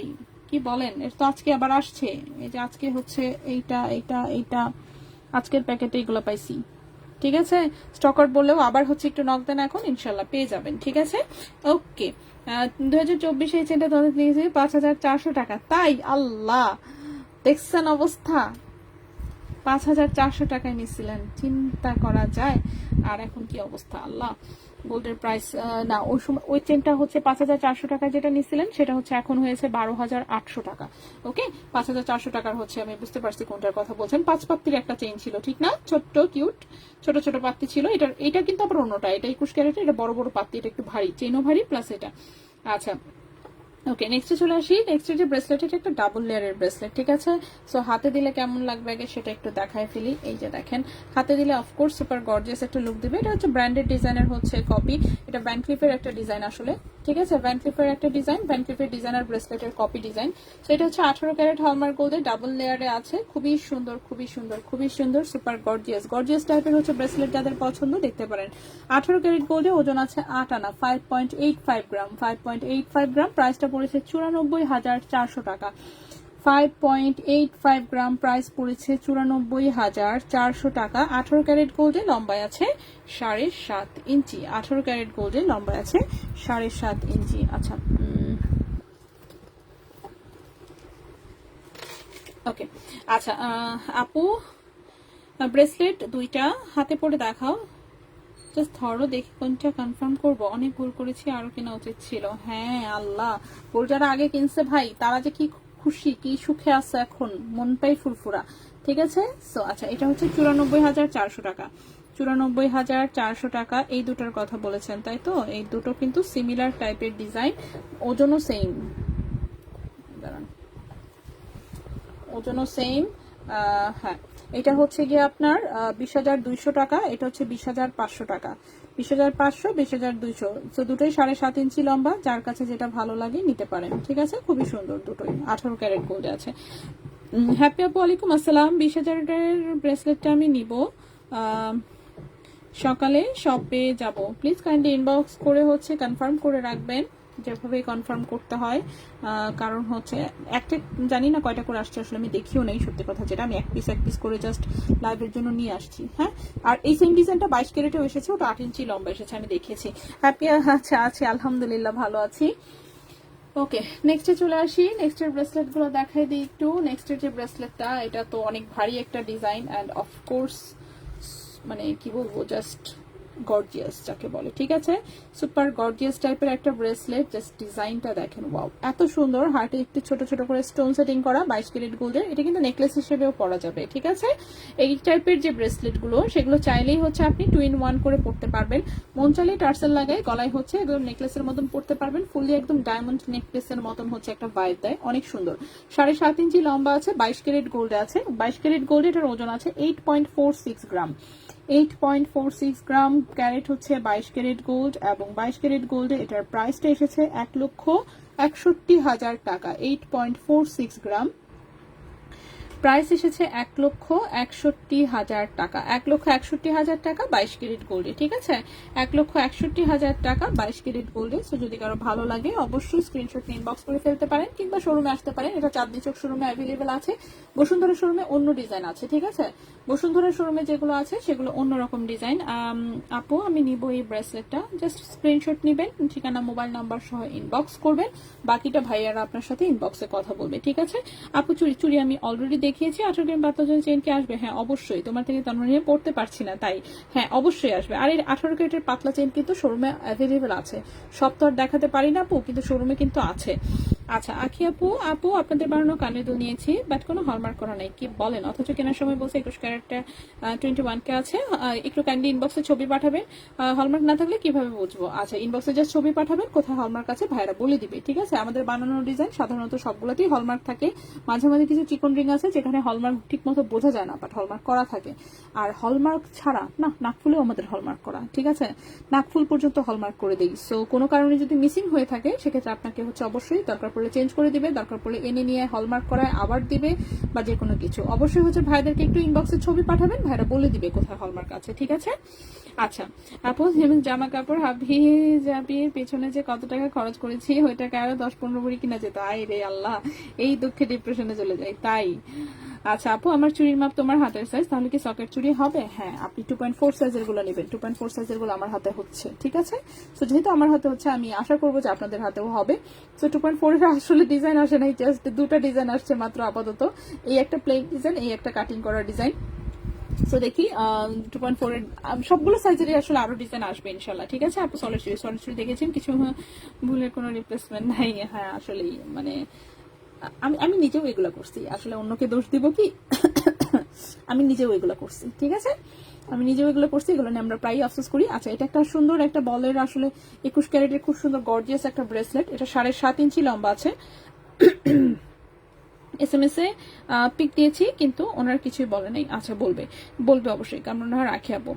কি বলেন? এর তো আজকে আবার আসছে, এই যে আজকে হচ্ছে এইটা আজকের প্যাকেটে এগুলো পাইছি। ঠিক আছে, স্টক আউট বললেও আবার হচ্ছে একটু নক দেন, এখন ইনশাল্লাহ পেয়ে যাবেন। ঠিক আছে, ওকে। 2024 এই চেনটা তোমাদের নিয়েছে 5,400 টাকা, তাই? আল্লাহ, দেখছেন অবস্থা, 5,400 টাকায় নিছিলেন, চিন্তা করা যায়। আর এখন কি অবস্থা, আল্লাহ। গোল্ডের প্রাইস না, ওই সময় ওই চেনটা হচ্ছে 5,400 টাকায় যেটা নিছিলেন, সেটা হচ্ছে এখন হয়েছে 12,800 টাকা। ওকে, 5,400 টাকার হচ্ছে, আমি বুঝতে পারছি কোনটার কথা বলছেন। 5 পাত্তির একটা চেইন ছিল, ঠিক না? ছোট্ট কিউট ছোট ছোট পাত্তি ছিল। এটা কিন্তু আবার অন্যটা, এটা 21 ক্যারেটের, এটা বড় বড় পাত্তি, এটা একটু ভারী, চেইনও ভারী প্লাস এটা। আচ্ছা, ওকে, নেক্সটে চলে আসি। নেক্সট যে ব্রেসলেট, এটা একটা ডাবল লেয়ারের ব্রেসলেট। ঠিক আছে, সো হাতে দিলে কেমন লাগবে আগে সেটা একটু দেখায় ফেলি। এই যে দেখেন, হাতে দিলে অফকোর্স সুপার গর্জিয়াস একটা লুক দিবে। এটা হচ্ছে ব্র্যান্ডেড ডিজাইনের হচ্ছে কপি, এটা ভ্যান ক্লিফের একটা ডিজাইন আসলে। ঠিক আছে, ভ্যান ক্লিফের একটা ডিজাইন, ভ্যান ক্লিফের ডিজাইনার ব্রেসলেটের কপি ডিজাইন। সো এটা হচ্ছে 18 ক্যারেট হলমার্ক গোল্ডে, ডাবল লেয়ারে আছে, খুবই সুন্দর, খুবই সুন্দর, খুবই সুন্দর, সুপার গর্জিয়াস টাইপের হচ্ছে ব্রেসলেট, যাদের পছন্দ দেখতে পারেন। 18 ক্যারেট গোল্ডে, ওজন আছে 8 আনা, 5.85 গ্রাম, 5.85 গ্রাম, প্রাইসটা পড়েছে 94,400 টাকা। 5.85 গ্রাম, প্রাইস পড়েছে 94,400 টাকা। 18 ক্যারেট গোল্ডে, লম্বায় আছে 7.5 ইঞ্চি, 18 ক্যারেট গোল্ডে লম্বায় আছে 7.5 ইঞ্চি। আচ্ছা, ওকে। আচ্ছা আপু, ব্রেসলেট দুইটা হাতে পরে দেখাও, জাস্ট ধরো দেখি কোনটা কনফার্ম করবো। অনেক ভুল করেছি, আরো কেনা উচিত ছিল। হ্যাঁ আল্লাহ, ভুল যারা আগে কিনছে ভাই, তারা যে কি খুশি, কি সুখে আছে এখন, মনটাই ফুরফুরা। ঠিক আছে, সো আচ্ছা, এটা হচ্ছে 94,400 টাকা, 94,400 টাকা। এই দুটোর কথা বলেছেন তাই তো? এই দুটো কিন্তু সিমিলার টাইপের ডিজাইন, ওজনও সেম, দাঁড়ান, ওজনও সেম। হ্যাঁ, এটা হচ্ছে গিয়ে আপনার 20,200 টাকা, এটা হচ্ছে 20,500 টাকা। 20,500, 20,200, তো দুটোই 7.5 ইঞ্চি লম্বা, যার কাছে যেটা ভালো লাগে নিতে পারেন। ঠিক আছে, খুবই সুন্দর দুটোই, 18 ক্যারেট গোল্ডে আছে। হ্যাপি আপু, ওয়ালাইকুম আসসালাম। 20,000-এর ব্রেসলেটটা আমি নিব, সকালে শপে যাব, প্লিজ কাইন্ডলি ইনবক্স করে হচ্ছে কনফার্ম করে রাখবেন, যেভাবে কনফার্ম করতে হয়। কারণ হচ্ছে একটা জানি না কয়টা করে আসছে, আসলে আমি দেখিও নেই সত্যি কথা, যেটা আমি এক পিস করে জাস্ট লাইভের জন্য নিয়ে আসছি। হ্যাঁ, আর এই সেম ডিজাইনটা 22 ক্যারেটেও এসেছে, ওটা 8 ইঞ্চি লম্বা এসেছে, আমি দেখেছি। হ্যাপি, আচ্ছা আছি, আলহামদুলিল্লাহ ভালো আছি। ওকে, নেক্সটে চলে আসি, নেক্সটের ব্রেসলেট গুলো দেখাই দিই একটু। নেক্সটের যে ব্রেসলেটটা, এটা তো অনেক ভারী একটা ডিজাইন, অ্যান্ড অফকোর্স মানে কি বলবো, জাস্ট গর্জিয়াস যাকে বলে, ঠিক আছে? সুপার গর্জিয়াস টাইপের একটা ব্রেসলেট, জাস্ট ডিজাইনটা দেখেন, ওয়াও এত সুন্দর। হার্টে একটু ছোট ছোট করে স্টোন সেটিং করা, 22 ক্যারেট গোল্ডের। এটা কিন্তু নেকলেস হিসেবেও পরা যাবে, ঠিক আছে? এই টাইপের যে ব্রেসলেট গুলো সেগুলো চাইলেই হচ্ছে আপনি 2 in 1 করে পড়তে পারবেন। মন চাইলে টার্সেল লাগায় গলায় হচ্ছে একদম নেকলেসের মতন পড়তে পারবেন, ফুললি একদম ডায়মন্ড নেকলেসের মতন হচ্ছে একটা ভাইব দেয়, অনেক সুন্দর। 7.5 ইঞ্চি লম্বা আছে, 22 ক্যারেট গোল্ডে আছে। 22 ক্যারেট গোল্ড, এটার ওজন আছে 8.46 গ্রাম। 8.46 গ্রাম ক্যারেট হচ্ছে 22 ক্যারেট গোল্ড, এবং 22 ক্যারেট গোল্ডে এটার প্রাইসটা এসেছে 1,61,000 টাকা। 8.46 গ্রাম, প্রাইস এসেছে 1,61,000 টাকা। 1,61,000 টাকা 22 ক্যারেট গোল্ডে, ঠিক আছে? 1,61,000 টাকা 22 ক্যারেট গোল্ডে। সো যদি কারো ভালো লাগে অবশ্যই স্ক্রিনশট নিয়ে ইনবক্স করে ফেলতে পারেন, কিংবা শোরুমে আসতে পারেন। এটা চাঁদনী চক শোরুমে অ্যাভেলেবেল আছে, বসুন্ধরা শোরুমে অন্য ডিজাইন আছে, ঠিক আছে? বসুন্ধরা শোরুমে যেগুলো আছে সেগুলো অন্যরকম ডিজাইন। আপু আমি নিব এই ব্রেসলেটটা, জাস্ট স্ক্রিনশট নেবেন, ঠিকানা মোবাইল নাম্বার সহ ইনবক্স করবেন, বাকিটা ভাইয়ারা আপনার সাথে ইনবক্সে কথা বলবে, ঠিক আছে? আপু চুড়ি আমি অলরেডি দেখিয়েছি। 18 গ্রাম পাতলা চেন কি আসবে? হ্যাঁ অবশ্যই, তোমার থেকে তন্ময় পড়তে পারছি না তাই, হ্যাঁ অবশ্যই আসবে। আর এই 18 ক্যারেটের পাতলা চেন কিন্তু শোরুমে অ্যাভেলেবেল আছে, সব তো আর দেখাতে পারি না আপু, কিন্তু শোরুমে কিন্তু আছে। আচ্ছা আখি আপু আপনাদের বানানো কানের দুল নিয়েছি, বাট কোনো হলমার্ক করা নাই, কি বলেন? অথচ কেনার সময় বলছে 21 ক্যারেটটা 21K আছে। একটু কাইন্ডলি ইনবক্সে ছবি পাঠাবেন, হলমার্ক না থাকলে কিভাবে বুঝবো? আচ্ছা ইনবক্সে জাস্ট ছবি পাঠাবেন, কোথায় হলমার্ক আছে ভাইরা বলে দিবে, ঠিক আছে? আমাদের বানানো ডিজাইন সাধারণত সবগুলোতেই হলমার্ক থাকে, মাঝে মাঝে কিছু চিকন রিং আছে যেখানে হলমার্ক ঠিক মতো বোঝা যায় না, বাট হলমার্ক করা থাকে। আর হলমার্ক ছাড়া না, নাকফুলেও আমাদের হলমার্ক করা, ঠিক আছে? নাকফুল পর্যন্ত হলমার্ক করে দিই। সো কোনো কারণে যদি মিসিং হয়ে থাকে সেক্ষেত্রে আপনাকে হচ্ছে অবশ্যই দরকার পড়লে চেঞ্জ করে দিবে, দরকার পড়লে এনে নিয়ে হলমার্ক করায় আবার দিবে, বা যে কোনো কিছু। অবশ্যই হচ্ছে ভাইদেরকে একটু ইনবক্সে ছবি পাঠাবেন, ভাইরা বলে দিবে কোথায় হলমার্ক আছে, ঠিক আছে? আচ্ছা আপু, যেমন জামা কাপড় হাবি জাবির পেছনে যে কত টাকা খরচ করেছি ওই টাকা আরো 10-15 ভরি কিনা যেত, আই রে আল্লাহ, এই দুঃখে ডিপ্রেশনে চলে যায় তাই। আচ্ছা আপু আমার চুরির মাপ তোমার হাতের সাইজ, তাহলে কি সকেট চুরি হবে? হ্যাঁ আপনি 2.4 সাইজের গুলো নেবেন, 2.4 সাইজের গুলো আমার হাতে হচ্ছে, ঠিক আছে? তো যেহেতু আমার হাতে হচ্ছে আমি আশা করবো যে আপনাদের হাতেও হবে। তো 2.4 এর আসলে ডিজাইন আসে নাই, জাস্ট দুটা ডিজাইন আসছে মাত্র আপাতত, এই একটা প্লেন ডিজাইন, এই একটা কাটিং করা ডিজাইন। তো দেখি 2.4 এর সবগুলো সাইজেরই আসলে আরো ডিজাইন আসবে ইনশাল্লাহ, ঠিক আছে? আপু সলিড দেখেছেন, কিছু ভুলের কোনো রিপ্লেসমেন্ট নাই। হ্যাঁ আসলেই মানে আমি নিজেও এগুলা করছি, আসলে অন্যকে দোষ দিব কি? আমি নিজেও এগুলা করছি, ঠিক আছে? আমি নিজেও এগুলো করছি, এগুলো নিয়ে আমরা প্রায় আফসোস করি। আচ্ছা এটা একটা সুন্দর একটা বলের আসলে 21 ক্যারেটের খুব সুন্দর গর্জিয়াস একটা ব্রেসলেট, এটা 7.5 ইঞ্চি লম্বা আছে। SMS এ পিক দিয়েছি কিন্তু ওনারা কিছুই বলে নাই। আচ্ছা বলবে অবশ্যই, কারণ ওনারা রাখে আপু।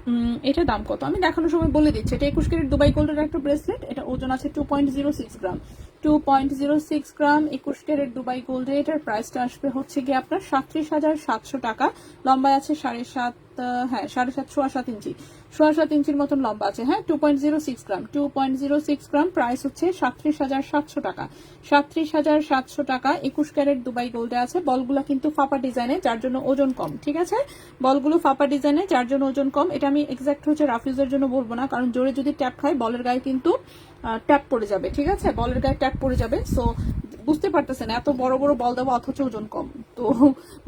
এটা দাম কত আমি দেখানোর সময় বলে দিচ্ছি। এটা 21 ক্যারেট দুবাই গোল্ডের একটা ব্রেসলেট, এটা ওজন আছে 2.06 গ্রাম। 2.06 গ্রাম 21 ক্যারেট দুবাই গোল্ডে, এটার প্রাইসটা আসবে হচ্ছে গিয়ে আপনার 37,700 টাকা। লম্বায় আছে 7.5 ইঞ্চি, 7.5 ইঞ্চির মতন লম্বা আছে। হ্যাঁ 2.06 গ্রাম, 2.06 গ্রাম, প্রাইস হচ্ছে 37,700 টাকা। 37,700 টাকা 21 ক্যারেট দুবাই গোল্ডে আছে। বলগুলো কিন্তু ফাপা ডিজাইনে, যার জন্য ওজন কম, ঠিক আছে? বলগুলো ফাপা ডিজাইনে, যার জন্য ওজন কম। এটা আমি এক্সাক্ট হচ্ছে রাফিউজের জন্য বলবো না, কারণ জোরে যদি ট্যাপ খায় বলের গায়ে কিন্তু ট্যাপ পড়ে যাবে, ঠিক আছে? বলের গায়ে ট্যাপ পড়ে যাবে। সো বুঝতে পারতেছেন এত বড় বড় বল দেওয়া অথচ ওজন কম, তো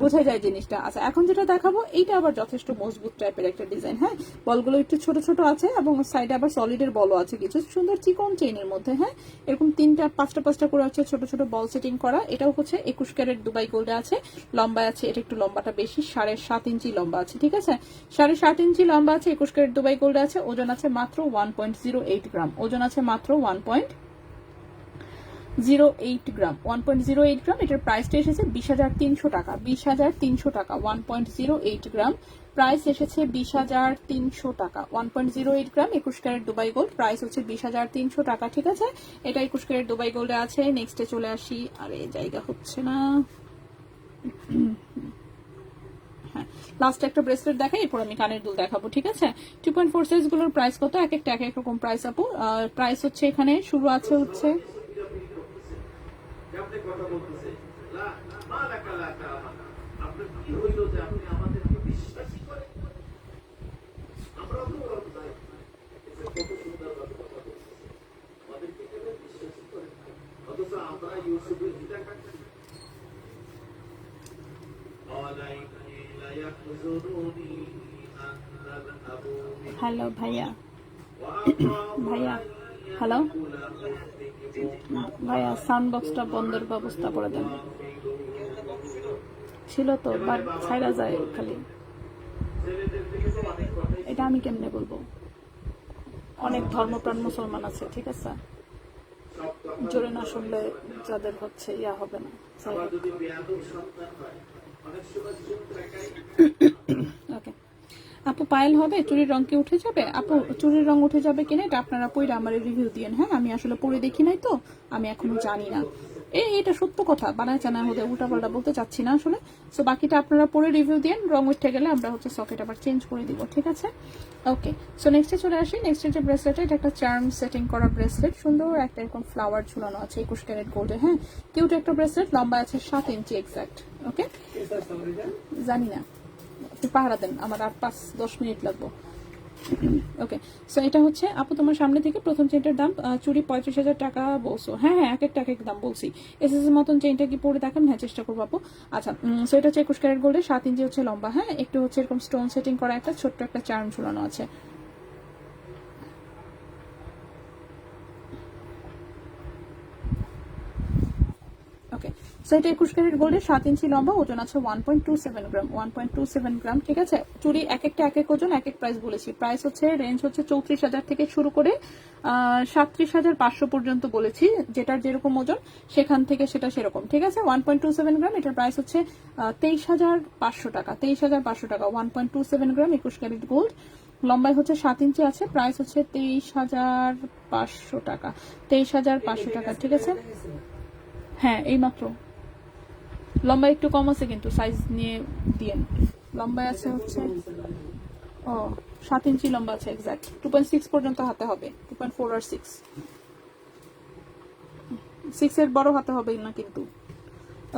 বোঝা যায় জিনিসটা। আচ্ছা এখন যেটা দেখাবো এইটা আবার যথেষ্ট মজবুত টাইপের একটা ডিজাইন। হ্যাঁ বলগুলো একটু ছোট ছোট আছে এবং সাইডে আবার সলিডের বলও আছে কিছু, সুন্দর চিকন চেইনের মধ্যে। হ্যাঁ এরকম 3-5টা করে হচ্ছে ছোট ছোট বল সেটিং করা। এটাও হচ্ছে 21 ক্যারেট দুবাই গোল্ডে আছে। লম্বা আছে, এটা একটু লম্বাটা বেশি, 7.5 ইঞ্চি লম্বা আছে, ঠিক আছে? 7.5 ইঞ্চি লম্বা আছে, 21 ক্যারেট দুবাই গোল্ডে আছে। ওজন আছে মাত্র 1.08 গ্রাম, ওজন আছে মাত্র 1.08 গ্রাম, 1.08 গ্রাম। এটার প্রাইসটা এসেছে 20,300 টাকা, 20,300 টাকা। 1.08 গ্রাম প্রাইস এসেছে 20,300 টাকা। 1.08 গ্রাম 21 ক্যারেট দুবাই গোল্ড, প্রাইস হচ্ছে 20,300 টাকা, ঠিক আছে? এটা 21 ক্যারেট দুবাই গোল্ডে আছে। নেক্সটে চলে আসি, আরে জায়গা হচ্ছে না। হ্যাঁ লাস্ট একটা ব্রেসলেট দেখাই, এরপর আমি কানের দুল দেখাবো, ঠিক আছে? 2.4 সাইজ গুলোর প্রাইস কত? এক একটা এক এক রকম প্রাইস আপু। প্রাইস হচ্ছে এখানে শুরু আছে হচ্ছে কথা বলতেছে আপনার কি হইল যে আপনি আমাদেরকে বিশ্বাসই করেন? আমরা তো কত সুন্দর কথা বলতেছে, আমাদেরকে কেন বিশ্বাসই করেন? অথচ আমরা ইউসুফের হিতা কাটছি। হ্যালো ভাইয়া, ভাইয়া হ্যালো ভাইয়া, সাউন্ড বক্সটা বন্ধের ব্যবস্থা করে দেন। ছিল তো বাট ছাইরা যায় খালি, এটা আমি কেমনে বলবো? অনেক ধর্মপ্রাণ মুসলমান আছে, ঠিক আছে? জোরে না শুনলে যাদের হচ্ছে ইয়া হবে না। ওকে আপু, পায়েল হবে? চুরির রং কি উঠে যাবে? আপু চুরির রং উঠে যাবে কিনা এটা আপনারা পইরা আমার রিভিউ দিয়েন। হ্যাঁ, আমি আসলে পরে দেখি নাই তো, আমি এখনো জানি না। এটা সত্য কথা, বানায় চানা হতে উল্টাপাল্টা বলতে চাচ্ছি না আসলে। সো বাকিটা আপনারা পরে রিভিউ দিয়েন, রং উঠে গেলে আমরা হচ্ছে সকেট আবার চেঞ্জ করে দিব, ঠিক আছে? ওকে, সো নেক্সটে চলে আসি। নেক্সটের যে ব্রেসলেট, এটা একটা চার্ম সেটিং করা ব্রেসলেট, সুন্দর একটা এরকম ফ্লাওয়ার ঝুলানো আছে 21 ক্যারেট গোল্ডে। হ্যাঁ, কিউট একটা ব্রেসলেট, লম্বা আছে 7 ইঞ্চি এক্সাক্ট। ওকে, জানি না, আপনি পাহারা দেন, আমার আর 5-10 মিনিট লাগবে। ওকে, সো এটা হচ্ছে আপু তোমার সামনে থেকে প্রথম চেনটার দাম চুরি 35,000 টাকা বলছো। হ্যাঁ হ্যাঁ, এক একটা এক এক দাম বলছি। এসএস এর মতন চেনটা কি পরে দেখেন? হ্যাঁ, চেষ্টা করবো আপু। আচ্ছা, সো এটা হচ্ছে 21 ক্যারেট গোল্ডে, 7 ইঞ্চি হচ্ছে লম্বা। হ্যাঁ, একটু হচ্ছে এরকম স্টোন সেটিং করা একটা ছোট্ট একটা চার্ম ঝুলানো আছে। ওকে, সো এটা 21 ক্যারেট গোল্ডের, 7 ইঞ্চি লম্বা, ওজন আছে 1.27 গ্রাম। 1.27 গ্রাম, ঠিক আছে? চুরি এক একটা এক এক ওজন, এক এক প্রাইস বলেছি। প্রাইস হচ্ছে রেঞ্জ হচ্ছে 34,000 থেকে শুরু করে 37,500 পর্যন্ত বলেছি। যেটার যেরকম ওজন সেখান থেকে সেটা সেরকম, ঠিক আছে? 1.27 গ্রাম, এটার প্রাইস হচ্ছে 23,500 টাকা। 23,500 টাকা, 1.27 গ্রাম 21 ক্যারেট গোল্ড। লম্বায় হচ্ছে 7 ইঞ্চি আছে, প্রাইস হচ্ছে 23,500 টাকা। 23,500 টাকা, ঠিক আছে? হ্যাঁ, এই মাত্র। লম্বা একটু কম আছে কিন্তু সাইজ নিয়ে দিয়েন। লম্বায় আছে হচ্ছে 7 ইঞ্চি লম্বা আছে এক্সাক্ট। 2.6 পর্যন্ত হাতে হবে, 2.4 আর 6 এর বড় হাতে হবে না কিন্তু।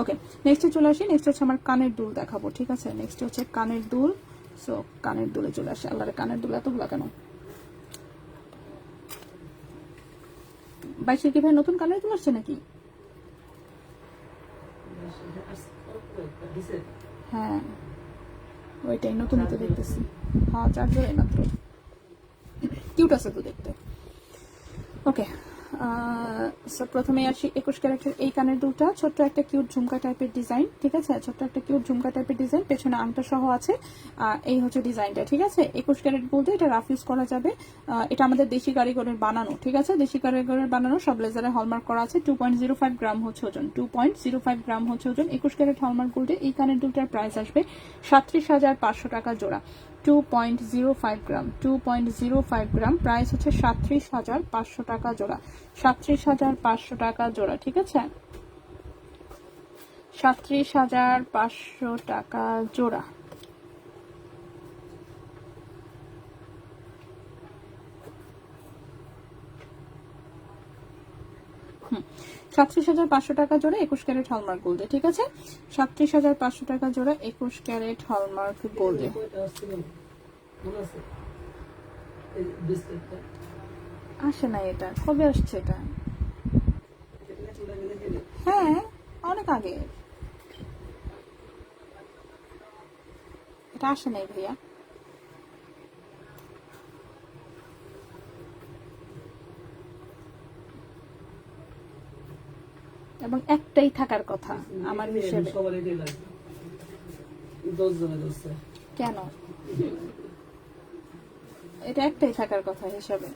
ওকে, নেক্সটে চলে আসি। নেক্সট হচ্ছে আমার কানের দুল দেখাবো, ঠিক আছে? নেক্সট হচ্ছে কানের দুল। সো কানের দুলে চলে আসে। আল্লাহরে, কানের দুল এতগুলা কেন? 22 কি ভাই নতুন কানের দুল আসছে নাকি? হ্যাঁ, ওইটাই নতুনই তো দেখতেছি। হ্যাঁ, 4 জোড়াই মাত্র। কিউট আছে তো দেখতে। ওকে, প্রথমে আসি 21 ক্যারেটের এই কানের দুলটা। ছোট্ট একটা কিউট ঝুমকা টাইপের ডিজাইন, ঠিক আছে? ছোট্ট একটা কিউট ঝুমকা টাইপের ডিজাইন, পেছনে আংটা সহ আছে। এই হচ্ছে ডিজাইনটা, ঠিক আছে? 21 ক্যারেট বলতে এটা রাফ ইউজ করা যাবে। এটা আমাদের দেশি কারিগরের বানানো, ঠিক আছে? দেশি কারিগরের বানানো, সব লেজারে হলমার্ক করা আছে। 2.05 গ্রাম হচ্ছে ওজন। 2.05 গ্রাম হচ্ছে ওজন। 21 ক্যারেট হলমার্ক গোল্ডে এই কানের দুলটার প্রাইস আসবে 37,500 টাকা জোড়া। 2.05 গ্রাম, 2.05 গ্রাম, প্রাইস হচ্ছে 37,500 টাকা জোড়া। 37,500 টাকা জোড়া, ঠিক আছে? 37,500 টাকা জোড়া। 37,500 টাকা জোড়া 21 ক্যারেট হলমার্ক গোল্ডে, ঠিক আছে? 37,500 টাকা জোড়া 21 ক্যারেট হলমার্ক গোল্ডে। আসে না, এটা কবে আসছে? এটা হ্যাঁ, অনেক আগে। এটা আসে নাই ভাইয়া। এবং একটাই থাকার কথা আমার হিসেবে। কেন? এটা একটাই থাকার কথা হিসাবে।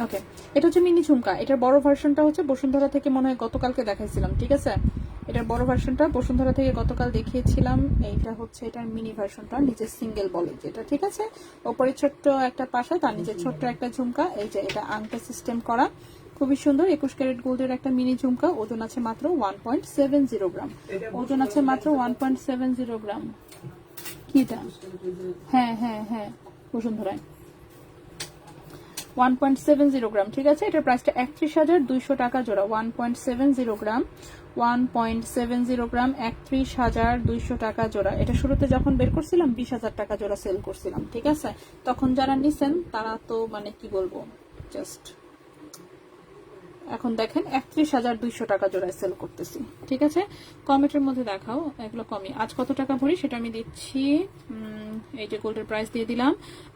ওকে, এটা হচ্ছে মিনি ঝুমকা। এটার বড় ভার্সনটা হচ্ছে বসুন্ধরা থেকে মনে হয় গতকালকে দেখাইছিলাম, ঠিক আছে? এটার বড় ভার্সনটা বসুন্ধরা থেকে গতকাল দেখিয়েছিলাম। এইটা হচ্ছে এটার মিনি ভার্সনটা, নিচে সিঙ্গেল বলে যেটা, ঠিক আছে? ওপরে ছোট্ট একটা পাশা, তার নিচে ছোট্ট একটা ঝুমকা। এই যে এটা আংটা সিস্টেম করা, খুবই সুন্দর। 21 ক্যারেট গোল্ডের একটা মিনি ঝুমকা, ওজন আছে মাত্র 1.70 গ্রাম। ওজন আছে মাত্র 1.70 গ্রাম। কিটা? হ্যাঁ হ্যাঁ হ্যাঁ, বসুন্ধরায় 1.70 গ্রাম, ঠিক আছে? এটার প্রাইসটা 31,200 টাকা জোড়া। 1.70 গ্রাম, 1.70 গ্রাম, 31,200 টাকা জোড়া। এটা শুরুতে যখন বের করছিলাম 20,000 টাকা জোড়া সেল করছিলাম, ঠিক আছে? তখন যারা নিছেন তারা তো মানে কি বলবো, জাস্ট এখন দেখেন 31,200 টাকা জোড়ায় সেল করতেছি। ঠিক আছে, কমেন্টের মধ্যে দেখাও এগুলো কমই। আজ কত টাকা ভরি সেটা আমি দিচ্ছি। এই যে গোল্ডের প্রাইস দিয়ে দিলাম।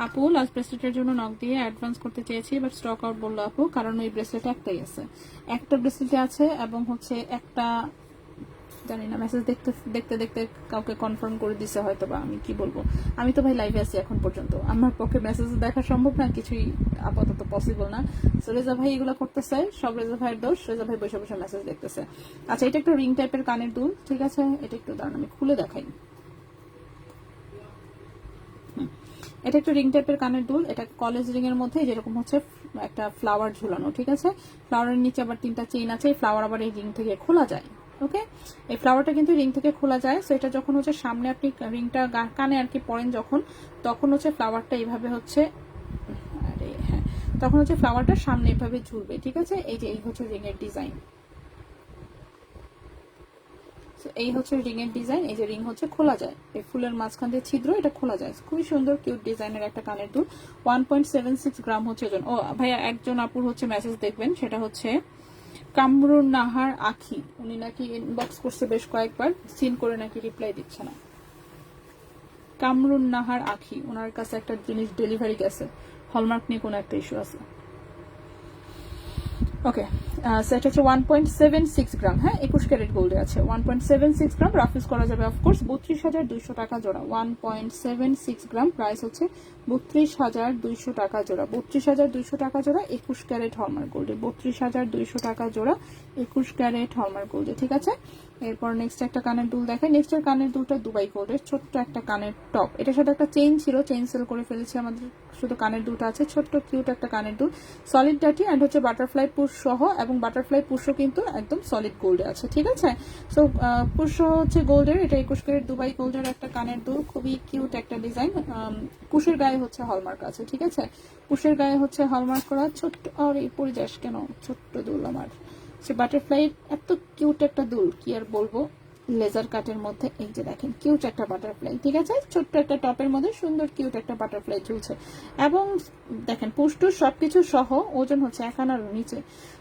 আপু লাস্ট ব্রেসলেটের জন্য নক দিয়ে অ্যাডভান্স করতে চেয়েছি, বাট স্টক আউট বললো আপু, কারণ ওই ব্রেসলেট একটাই আছে, একটা ব্রেসলেটে আছে এবং হচ্ছে একটা জানি না, মেসেজ দেখতে দেখতে দেখতে কাউকে কনফার্ম করে দিছে হয়তো, বা আমি কি বলবো, আমি তো ভাই লাইভে আছি এখন পর্যন্ত, আমার পক্ষে মেসেজ দেখা সম্ভব না, কিছুই আপাতত পসিবল না। সো রেজা ভাই এগুলো করতেছে, সব রেজা ভাইয়ের দোষ, রেজা ভাই বসে বসে মেসেজ দেখতেছে। আচ্ছা, এটা একটু রিং টাইপের কানের দুল, ঠিক আছে, এটা একটু দাঁড়ান আমি খুলে দেখাই। এটা একটু রিং টাইপের কানের দুল, এটা কলেজ রিং এর মধ্যে যেরকম হচ্ছে একটা ফ্লাওয়ার ঝুলানো, ঠিক আছে, ফ্লাওয়ারের নিচে আবার 3টা চেইন আছে, এই ফ্লাওয়ার আবার এই রিং থেকে খোলা যায়। ওকে, এই ফ্লাওয়ারটা কিন্তু রিং থেকে খোলা যায়। সো এটা যখন হচ্ছে সামনে আপনি রিংটা কানে আর কি পরেন যখন, তখন হচ্ছে ফ্লাওয়ারটা এইভাবে হচ্ছে, আরে হ্যাঁ, তখন হচ্ছে ফ্লাওয়ারটা সামনে এইভাবে ঝুলবে, ঠিক আছে। এই যে এই হচ্ছে রিং এর ডিজাইন, এই হচ্ছে রিং এর ডিজাইন। এই যে রিং হচ্ছে খোলা যায়, এই ফুলের মাঝখান দিয়ে ছিদ্র, এটা খোলা যায়, খুবই সুন্দর কিউট ডিজাইনের একটা কানের দুল। 1.76 গ্রাম হচ্ছে ওজন। ও ভাইয়া, একজন আপুর হচ্ছে মেসেজ দেখবেন, সেটা হচ্ছে কামরুন নাহার আখি, উনি নাকি ইনবক্স করছে বেশ কয়েকবার, সিন করে নাকি রিপ্লাই দিচ্ছে না। কামরুন নাহার আখি, ওনার কাছে একটা জিনিস ডেলিভারি গেছে, হলমার্ক নিয়ে কোনো একটা ইস্যু আছে। ওকে, সেটা হচ্ছে 1.76 গ্রাম, হ্যাঁ 21 ক্যারেট গোল্ডে আছে, 1.76 গ্রাম, রাফিজ করা যাবে অফকোর্স। 32,200 টাকা জোড়া, 1.76 গ্রাম, প্রাইস হচ্ছে 32,200 টাকা জোড়া, 32,200 টাকা জোড়া, 21 ক্যারেট হলমার্ক গোল্ডে, 32,200 টাকা জোড়া, 21 ক্যারেট হলমার্ক গোল্ডে, ঠিক আছে। এরপর নেক্সট একটা কানের দুল দেখাই। নেক্সট এর কানের দুলটা দুবাই গোল্ডের, ছোট্ট একটা কানের টপ, এটার সাথে একটা চেইন ছিল, চেইন সেল করে ফেলেছি, আমাদের শুধু কানের দুলটা আছে, ছোট্ট কিউট একটা কানের দুল, সলিড ডাটি অ্যান্ড হচ্ছে বাটারফ্লাই পুশ সহ, এবং বাটারফ্লাই পুশও কিন্তু একদম সলিড গোল্ডে আছে, ঠিক আছে। সো পুশ হচ্ছে গোল্ডের, এটা 21 ক্যারেট দুবাই গোল্ডের একটা কানের দুল, খুবই কিউট একটা ডিজাইন। পুশের গায়ে হচ্ছে হলমার্ক আছে, ঠিক আছে, পুশের গায়ে হচ্ছে হলমার্ক করা, ছোট্ট, আর এই পরে যাস কেন, ছোট্ট দুল আমার, সে বাটারফ্লাই এত কিউট একটা দুল, কি আর বলবো, লেজার কাটের মধ্যে, এই যে দেখেন কিউট একটা বাটারফ্লাই, ঠিক আছে, ছোট্ট একটা টপের মধ্যে সুন্দর কিউট একটা বাটারফ্লাই ঝুলছে, এবং দেখেন পুষ্টু সবকিছু সহ ওজন হচ্ছে 1 আনার নিচে।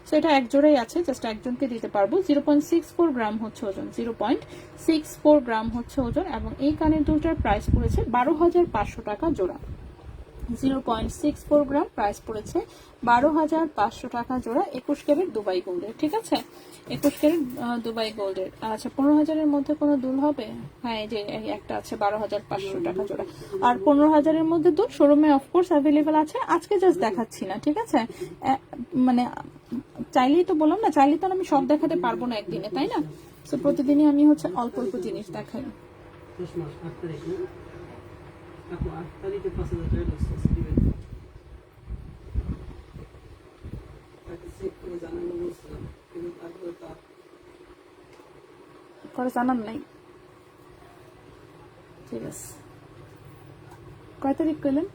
সো এটা এক জোড়াই আছে, জাস্ট একজনকে দিতে পারবো। 0.64 গ্রাম হচ্ছে ওজন, 0.64 গ্রাম হচ্ছে ওজন, এবং এই কানের দুলটার প্রাইস পড়েছে 12,500 টাকা জোড়া। 0.64 গ্রাম, প্রাইস পড়েছে 12,500 টাকা জোড়া, 21 ক্যারেট দুবাই গোল্ডের, ঠিক আছে, 21 ক্যারেট দুবাই গোল্ডের। আচ্ছা, 15,000-এর মধ্যে কোনো দুল হবে? হ্যাঁ, এই যে একটা আছে 12,500 টাকা জোড়া, আর 15,000-এর মধ্যে দুল শোরুমে অফকোর্স অ্যাভেলেবেল আছে, আজকে জাস্ট দেখাচ্ছি না, ঠিক আছে, মানে চাইলেই তো বললাম না, চাইলেই তো আমি সব দেখাতে পারবো না একদিনে, তাই না। তো প্রতিদিনই আমি হচ্ছে অল্প অল্প জিনিস দেখাই। 10 মাস 8 তারিখ না আপু, 8 তারিখে 5,000 টাকা লস দিবেন, তাকে চেক করে জানানো বলছিলাম, কিন্তু তারপরে তার করে জানান নাই, ঠিক আছে। কয় তারিখ কইলেন?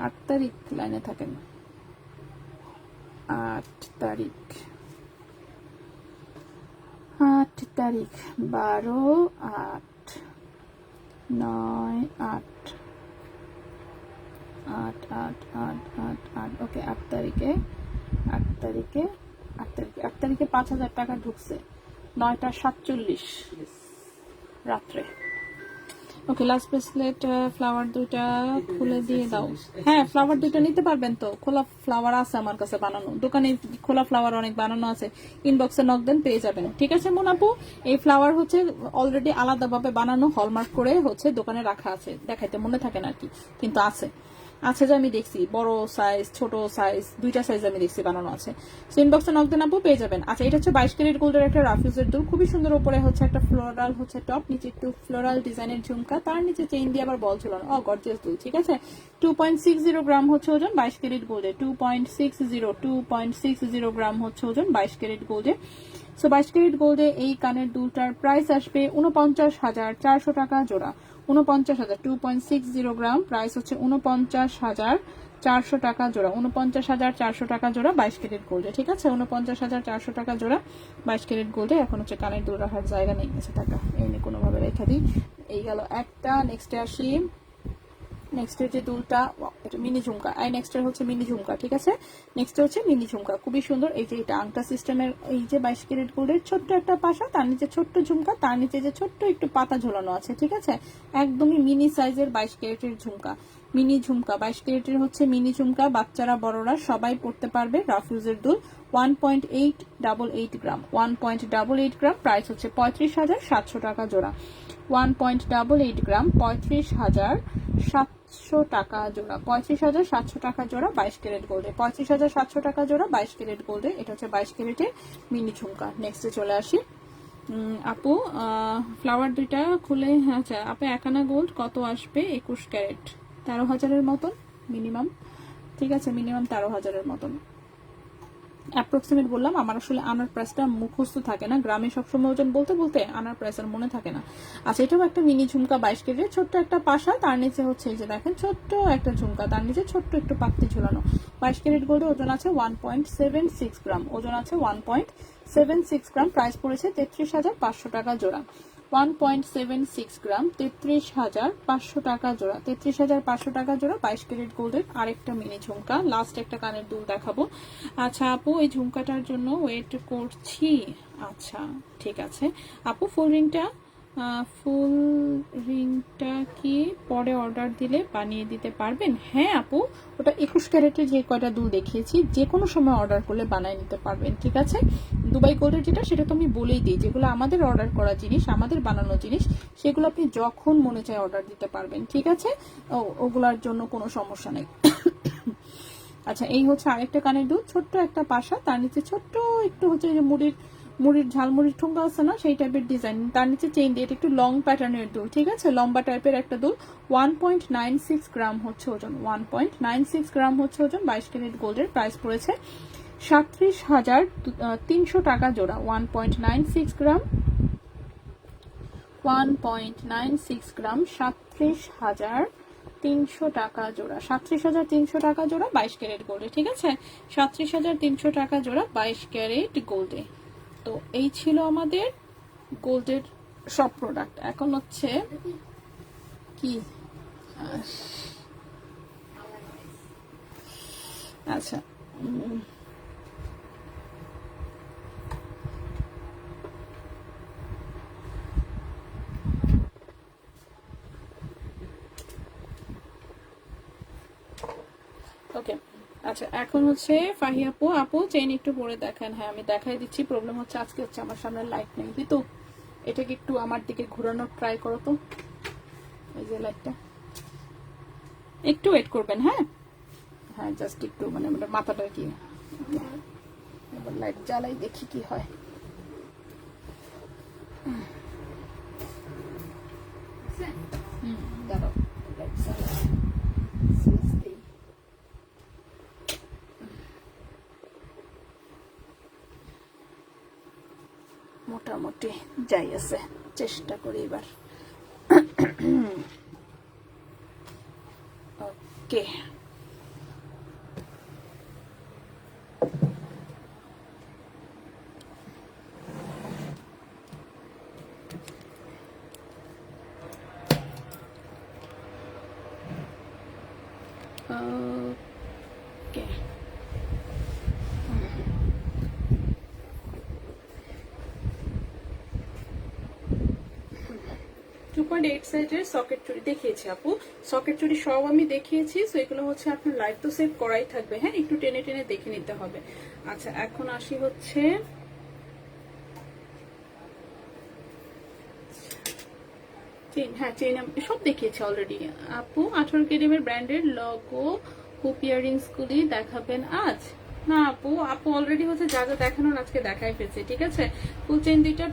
8 তারিখ, লাইনে থাকেন, 8 তারিখ, 8 তারিখ, 12, 8, 9, 8, 8, 8, 8, 8, 8, ওকে, 8 তারিখে 5,000 টাকা ঢুকছে, 9:47 রাত্রে। ওকে, লাস্ট ব্রেসলেট ফ্লাওয়ার দুইটা খুলে দিয়ে দাও। হ্যাঁ, ফ্লাওয়ার দুইটা নিতে পারবেন তো, খোলা ফ্লাওয়ার আছে আমার কাছে বানানো, দোকানে খোলা ফ্লাওয়ার অনেক বানানো আছে, ইনবক্সে নক দেন পেয়ে যাবেন, ঠিক আছে মোনাপু। এই ফ্লাওয়ার হচ্ছে অলরেডি আলাদাভাবে বানানো, হলমার্ক করে হচ্ছে দোকানে রাখা আছে, দেখাইতে মনে থাকে না আর কি, কিন্তু আছে যে আমি দেখছি, বড় সাইজ ছোট সাইজ দুইটা সাইজ আমি দেখছি বানানো আছে। সো ইনবক্সে নক দেন আপু, পেয়ে যাবেন। আচ্ছা, এটা হচ্ছে 22 ক্যারেট গোল্ডের একটা রাফিউজের দুল, খুবই সুন্দর, উপরে হচ্ছে একটা ফ্লোরাল হচ্ছে টপ, নিচে একটু ফ্লোরাল ডিজাইনের ঝুমকা, তার নিচে চেইন দিয়ে আবার বল ঝুলানো, গর্জিয়াস দুল, ঠিক আছে। 2.60 গ্রাম হচ্ছে ওজন, 22 ক্যারেট গোল্ডে, 2.60 গ্রাম হচ্ছে ওজন 22 ক্যারেট গোল্ডে। সো 22 ক্যারেট গোল্ডে এই কানের দুলটার প্রাইস আসবে 49,400 টাকা জোড়া, 49,000, 2.60 গ্রাম, প্রাইস হচ্ছে 49,400 টাকা জোড়া, 49,400 টাকা জোড়া 22 ক্যারেট গোল্ডে, ঠিক আছে, 49,400 টাকা জোড়া 22 ক্যারেট গোল্ডে। এখন হচ্ছে কানের দুল রাখার জায়গা নেই গেছে টাকা, এই নিয়ে কোনোভাবে রেখে দিই। এই গেল একটা, নেক্সটে আসি। নেক্সটের যে দুলটা, এটা মিনি ঝুমকা, আর নেক্সটের হচ্ছে মিনি ঝুমকা, ঠিক আছে। নেক্সট হচ্ছে মিনি ঝুমকা, খুবই সুন্দর। এই যে এটা আংটা সিস্টেমের, এই যে 22 ক্যারেট গোল্ডের ছোট্ট একটা পাশা, তার নিচে ছোট্ট ঝুমকা, তার নিচে যে ছোট্ট একটু পাতা ঝোলানো আছে, ঠিক আছে। একদমই মিনি সাইজের 22 ক্যারেটের ঝুমকা, মিনি ঝুমকা 22 ক্যারেটের হচ্ছে মিনি ঝুমকা, বাচ্চারা বড়রা সবাই পড়তে পারবে। রাফিউজের দুল 1.888 গ্রাম, 1.88 গ্রাম, প্রাইস হচ্ছে 35,700 টাকা জোড়া। 1.88 গ্রাম, 35,700 টাকা জোড়া, 35,700 টাকা জোড়া 22 ক্যারেট গোল্ডে, 35,700 টাকা জোড়া 22 ক্যারেট গোল্ডে। এটা হচ্ছে 22 ক্যারেটের মিনি ঝুমকা। নেক্সটে চলে আসি। আপু ফ্লাওয়ার দুইটা খুলে, আচ্ছা আপু একানা গোল্ড কত আসবে? 21 ক্যারেট 13,000-এর মতন মিনিমাম, ঠিক আছে, মিনিমাম 13,000-এর মতন অ্যাপ্রক্সিমেট বললাম। আমার আসলে আনার প্রাইসটা মুখস্থ থাকে না, গ্রামে সবসময় ওজন বলতে বলতে আনার প্রাইস আর মনে থাকে না। আচ্ছা এটাও একটা মিনি ঝুমকা 22 কেজি, ছোট্ট একটা পাশা, তার নিচে হচ্ছে এই যে দেখেন ছোট্ট একটা ঝুমকা, তার নিচে ছোট্ট একটু পাত্তি ঝুলানো। 22 ক্যারেট গোল্ডে ওজন আছে 1.76 গ্রাম, ওজন আছে 1.76 গ্রাম, প্রাইস পড়েছে 33,500 টাকা জোড়া। 1.76 গ্রাম, 33,500 টাকা জোড়া, 33,500 টাকা জোড়া 22 ক্যারেট গোল্ডের আরেকটা মিনি ঝুমকা। লাস্ট একটা কানের দুল দেখাবো। আচ্ছা আপু এই ঝুমকাটার জন্য ওয়েট করছি। আচ্ছা ঠিক আছে আপু, ফুল রিংটা কি পরে অর্ডার দিলে বানিয়ে দিতে পারবেন? হ্যাঁ আপু, ওটা 21 ক্যারেটের যে কয়টা দুল দেখিয়েছি যে কোনো সময় অর্ডার করলে বানিয়ে নিতে পারবেন, ঠিক আছে। দুবাই গোল্ডের যেটা, সেটা তো আমি বলেই দিই, যেগুলো আমাদের অর্ডার করা জিনিস, আমাদের বানানো জিনিস, সেগুলো আপনি যখন মনে চায় অর্ডার দিতে পারবেন, ঠিক আছে। ওগুলার জন্য কোনো সমস্যা নেই। আচ্ছা এই হচ্ছে আরেকটা কানের দুল, ছোট্ট একটা পাশা, তার নিচে ছোট্ট একটু হচ্ছে যে মুড়ির ঝালমুড়ির ঠোঙ্গা আছে না, সেই টাইপের ডিজাইন, তার নিচে চেইন দিয়ে, এটা একটু লং প্যাটার্নের দুল, ঠিক আছে, লম্বা টাইপের একটা দুল। 1.96 গ্রাম হচ্ছে ওজন, 1.96 গ্রাম হচ্ছে ওজন, 22 ক্যারেট গোল্ডের, প্রাইস পড়েছে 37,300 টাকা জোড়া। 1.96 গ্রাম, 1.96 গ্রাম, 37,300 টাকা জোড়া, 37,300 টাকা জোড়া 22 ক্যারেট গোল্ডে, ঠিক আছে, 37,300 টাকা জোড়া 22 ক্যারেট গোল্ডে। তো এই ছিল আমাদের গোল্ডের সব প্রোডাক্ট। এখন হচ্ছে কি, আচ্ছা ওকে, আচ্ছা এখন হচ্ছে ফাহিয়া আপু চেইন একটু পরে দেখেন। হ্যাঁ আমি দেখাই দিচ্ছি, প্রবলেম হচ্ছে আজকে হচ্ছে আমার সামনে লাইট নেই, তো এটাকে একটু আমার দিকে ঘোরানোর ট্রাই করো তো, এই যে লাইটটা একটু ওয়েট করবেন। হ্যাঁ হ্যাঁ জাস্ট একটু মানে মাথাটা কি, এবার লাইট জ্বালাই দেখি কি হয়। দাঁড়াও লাইট জ্বালাই, মোটামুটি যাই আছে, চেষ্টা করি এবার। ওকে ওকে 2.8 সাইজের সকেট চুড়ি দেখিয়েছি আপু, সকেট চুড়ি সব আমি দেখিয়েছি। সো এগুলো হচ্ছে আপনার লাইট তো সেভ করাই থাকবে, হ্যাঁ একটু টেনে টেনে দেখে নিতে হবে। আচ্ছা এখন আসি হচ্ছে চেইন। হ্যাঁ চেইন সব দেখিয়েছি অলরেডি আপু। 18 কেডিএমের ব্র্যান্ডের লোগো হুপ ইয়ারিংস গুলি দেখাবেন আজ? না আপু, অলরেডি হচ্ছে যা যা দেখানোর আজকে দেখাই ফেলছে, ঠিক আছে। ফুল চেইন দুইটার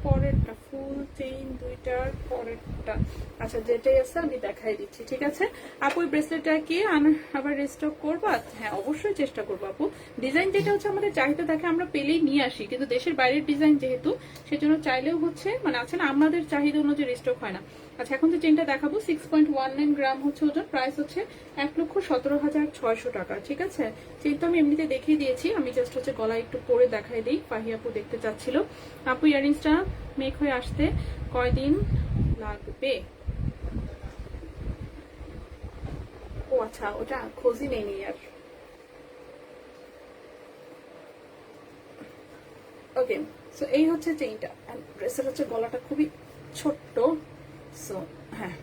পরেরটা, ফুল চেইন দুইটার পরেরটা, আচ্ছা যেটাই আছে আমি দেখাই দিচ্ছি, ঠিক আছে আপু। এই ব্রেসলেটটা কি আবার রিস্টক করবা? হ্যাঁ অবশ্যই চেষ্টা করবো আপু। ডিজাইন যেটা হচ্ছে আমাদের চাহিদা দেখে আমরা পেলেই নিয়ে আসি, কিন্তু দেশের বাইরের ডিজাইন যেহেতু, সেজন্য চাইলেও হচ্ছে মানে আছে না, আমাদের চাহিদা অনুযায়ী রিস্টক হয় না। আচ্ছা এখন যে চেনটা দেখাবো 6.19 গ্রাম হচ্ছে ওজন, প্রাইস হচ্ছে 1,17,600 টাকা, ঠিক আছে। চেন তো আমি এমনিতে দেখিয়ে দিয়েছি, আমি জাস্ট হচ্ছে গলায় একটু পরে দেখাই দিই, ফাহি আপু দেখতে চাচ্ছিল। আপু ইয়ারিংসটা মেক হয়ে আসতে কয়দিন লাগবে? আচ্ছা ওটা খোঁজই নেই আর। ওকে, সো এই হচ্ছে চেইনটা। ড্রেসের হচ্ছে গলাটা খুবই ছোট্ট। সো হ্যাঁ,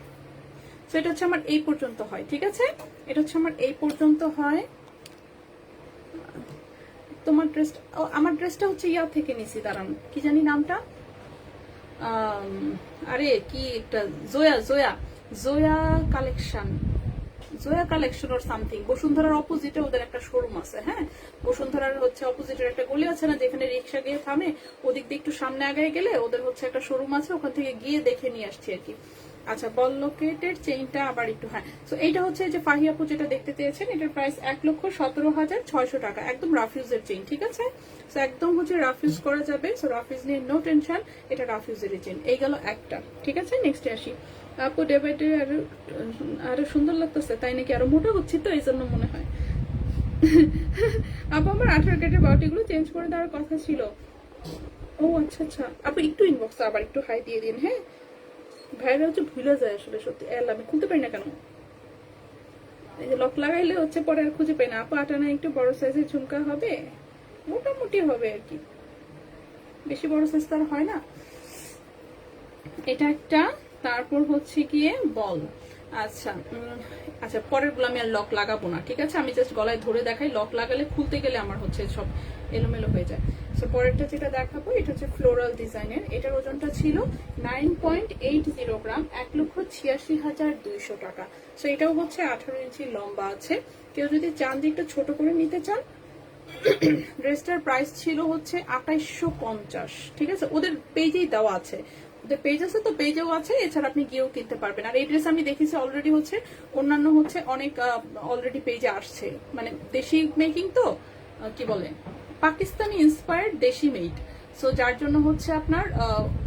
সো এটা হচ্ছে আমার এই পর্যন্ত হয়, ঠিক আছে? এটা হচ্ছে আমার এই পর্যন্ত হয়। তোমার ড্রেসটা, আমার ড্রেসটা হচ্ছে ইয়া থেকে নিছি, দাঁড়ান কি জানি নামটা, আরে কি একটা Zoya Zoya Zoya collection, Zoya collection or something. বসুন্ধরার অপোজিটে ওদের একটা শোরুম আছে। হ্যাঁ, বসুন্ধরার হচ্ছে অপোজিটের একটা গলি আছে না, যেখানে রিক্সা গিয়ে থামে, ওদিক দিয়ে একটু সামনে আগায় গেলে ওদের হচ্ছে একটা শোরুম আছে, ওখান থেকে গিয়ে দেখে নিয়ে আসছি আর কি। আচ্ছা, বল লোকেটের চেইনটা আবার একটু, হ্যাঁ, সো এইটা হচ্ছে যে ফাহি আপু যেটা দেখতে চেয়েছেন, এটার প্রাইস 1,17,600 টাকা, একদম রাফিউজের চেইন, ঠিক আছে? সো একদম হচ্ছে রাফিউজ করা যাবে, সো রাফিউজ নিয়ে নো টেনশন, এটা রাফিউজের চেইন। এই গেল একটা, ঠিক আছে? নেক্সটে আসি। আপু ডে বাই ডে আরো সুন্দর লাগতেছে, তাই নাকি? আরো মোটা হচ্ছে তো, এই জন্য মনে হয়। আপু আমার 18 কেটের বাউটিগুলো চেঞ্জ করে দেওয়ার কথা ছিল। ও আচ্ছা আচ্ছা, আপু একটু ইনবক্সে আবার একটু হাই দিয়ে দিন। হ্যাঁ, ভাইরা হচ্ছে ভুলে যায় আসলে, সত্যি আমি খুলতে পারি না কেন, এই যে লক লাগাইলে হচ্ছে পরে আর খুঁজে পাই না। আপু 8 আনা একটু বড় সাইজের ঝুমকা হবে? মোটামুটি হবে আর কি, বেশি বড় সাইজ তো আর হয় না। এটা একটা, তারপর হচ্ছে গিয়ে বল। আচ্ছা আচ্ছা, পরের গুলো আমি আর লক লাগাবো না, ঠিক আছে? আমি জাস্ট গলায় ধরে দেখাই, লক লাগালে খুলতে গেলে আমার হচ্ছে সব এলোমেলো হয়ে যায়। সো পরেরটা যেটা দেখাবো, এটা হচ্ছে ফ্লোরাল ডিজাইনের। এটার ওজনটা ছিল 9.80 গ্রাম, 1,86,200 টাকা। সো এটাও হচ্ছে 18 ইঞ্চি লম্বা আছে। কেউ যদি চান যে একটু ছোট করে নিতে চান, ড্রেসটার প্রাইস ছিল হচ্ছে 2850, ঠিক আছে? ওদের পেজেই দেওয়া আছে, ওদের পেজ আছে তো, পেজেও আছে, এছাড়া আপনি গিয়েও কিনতে পারবেন। আর এই ড্রেস আমি দেখেছি অলরেডি হচ্ছে অন্যান্য হচ্ছে অনেক অলরেডি পেজে আসছে, মানে দেশি মেকিং তো, কি বলে, পাকিস্তানি ইন্সপায়ার্ড দেশি মেড। সো যার জন্য হচ্ছে আপনার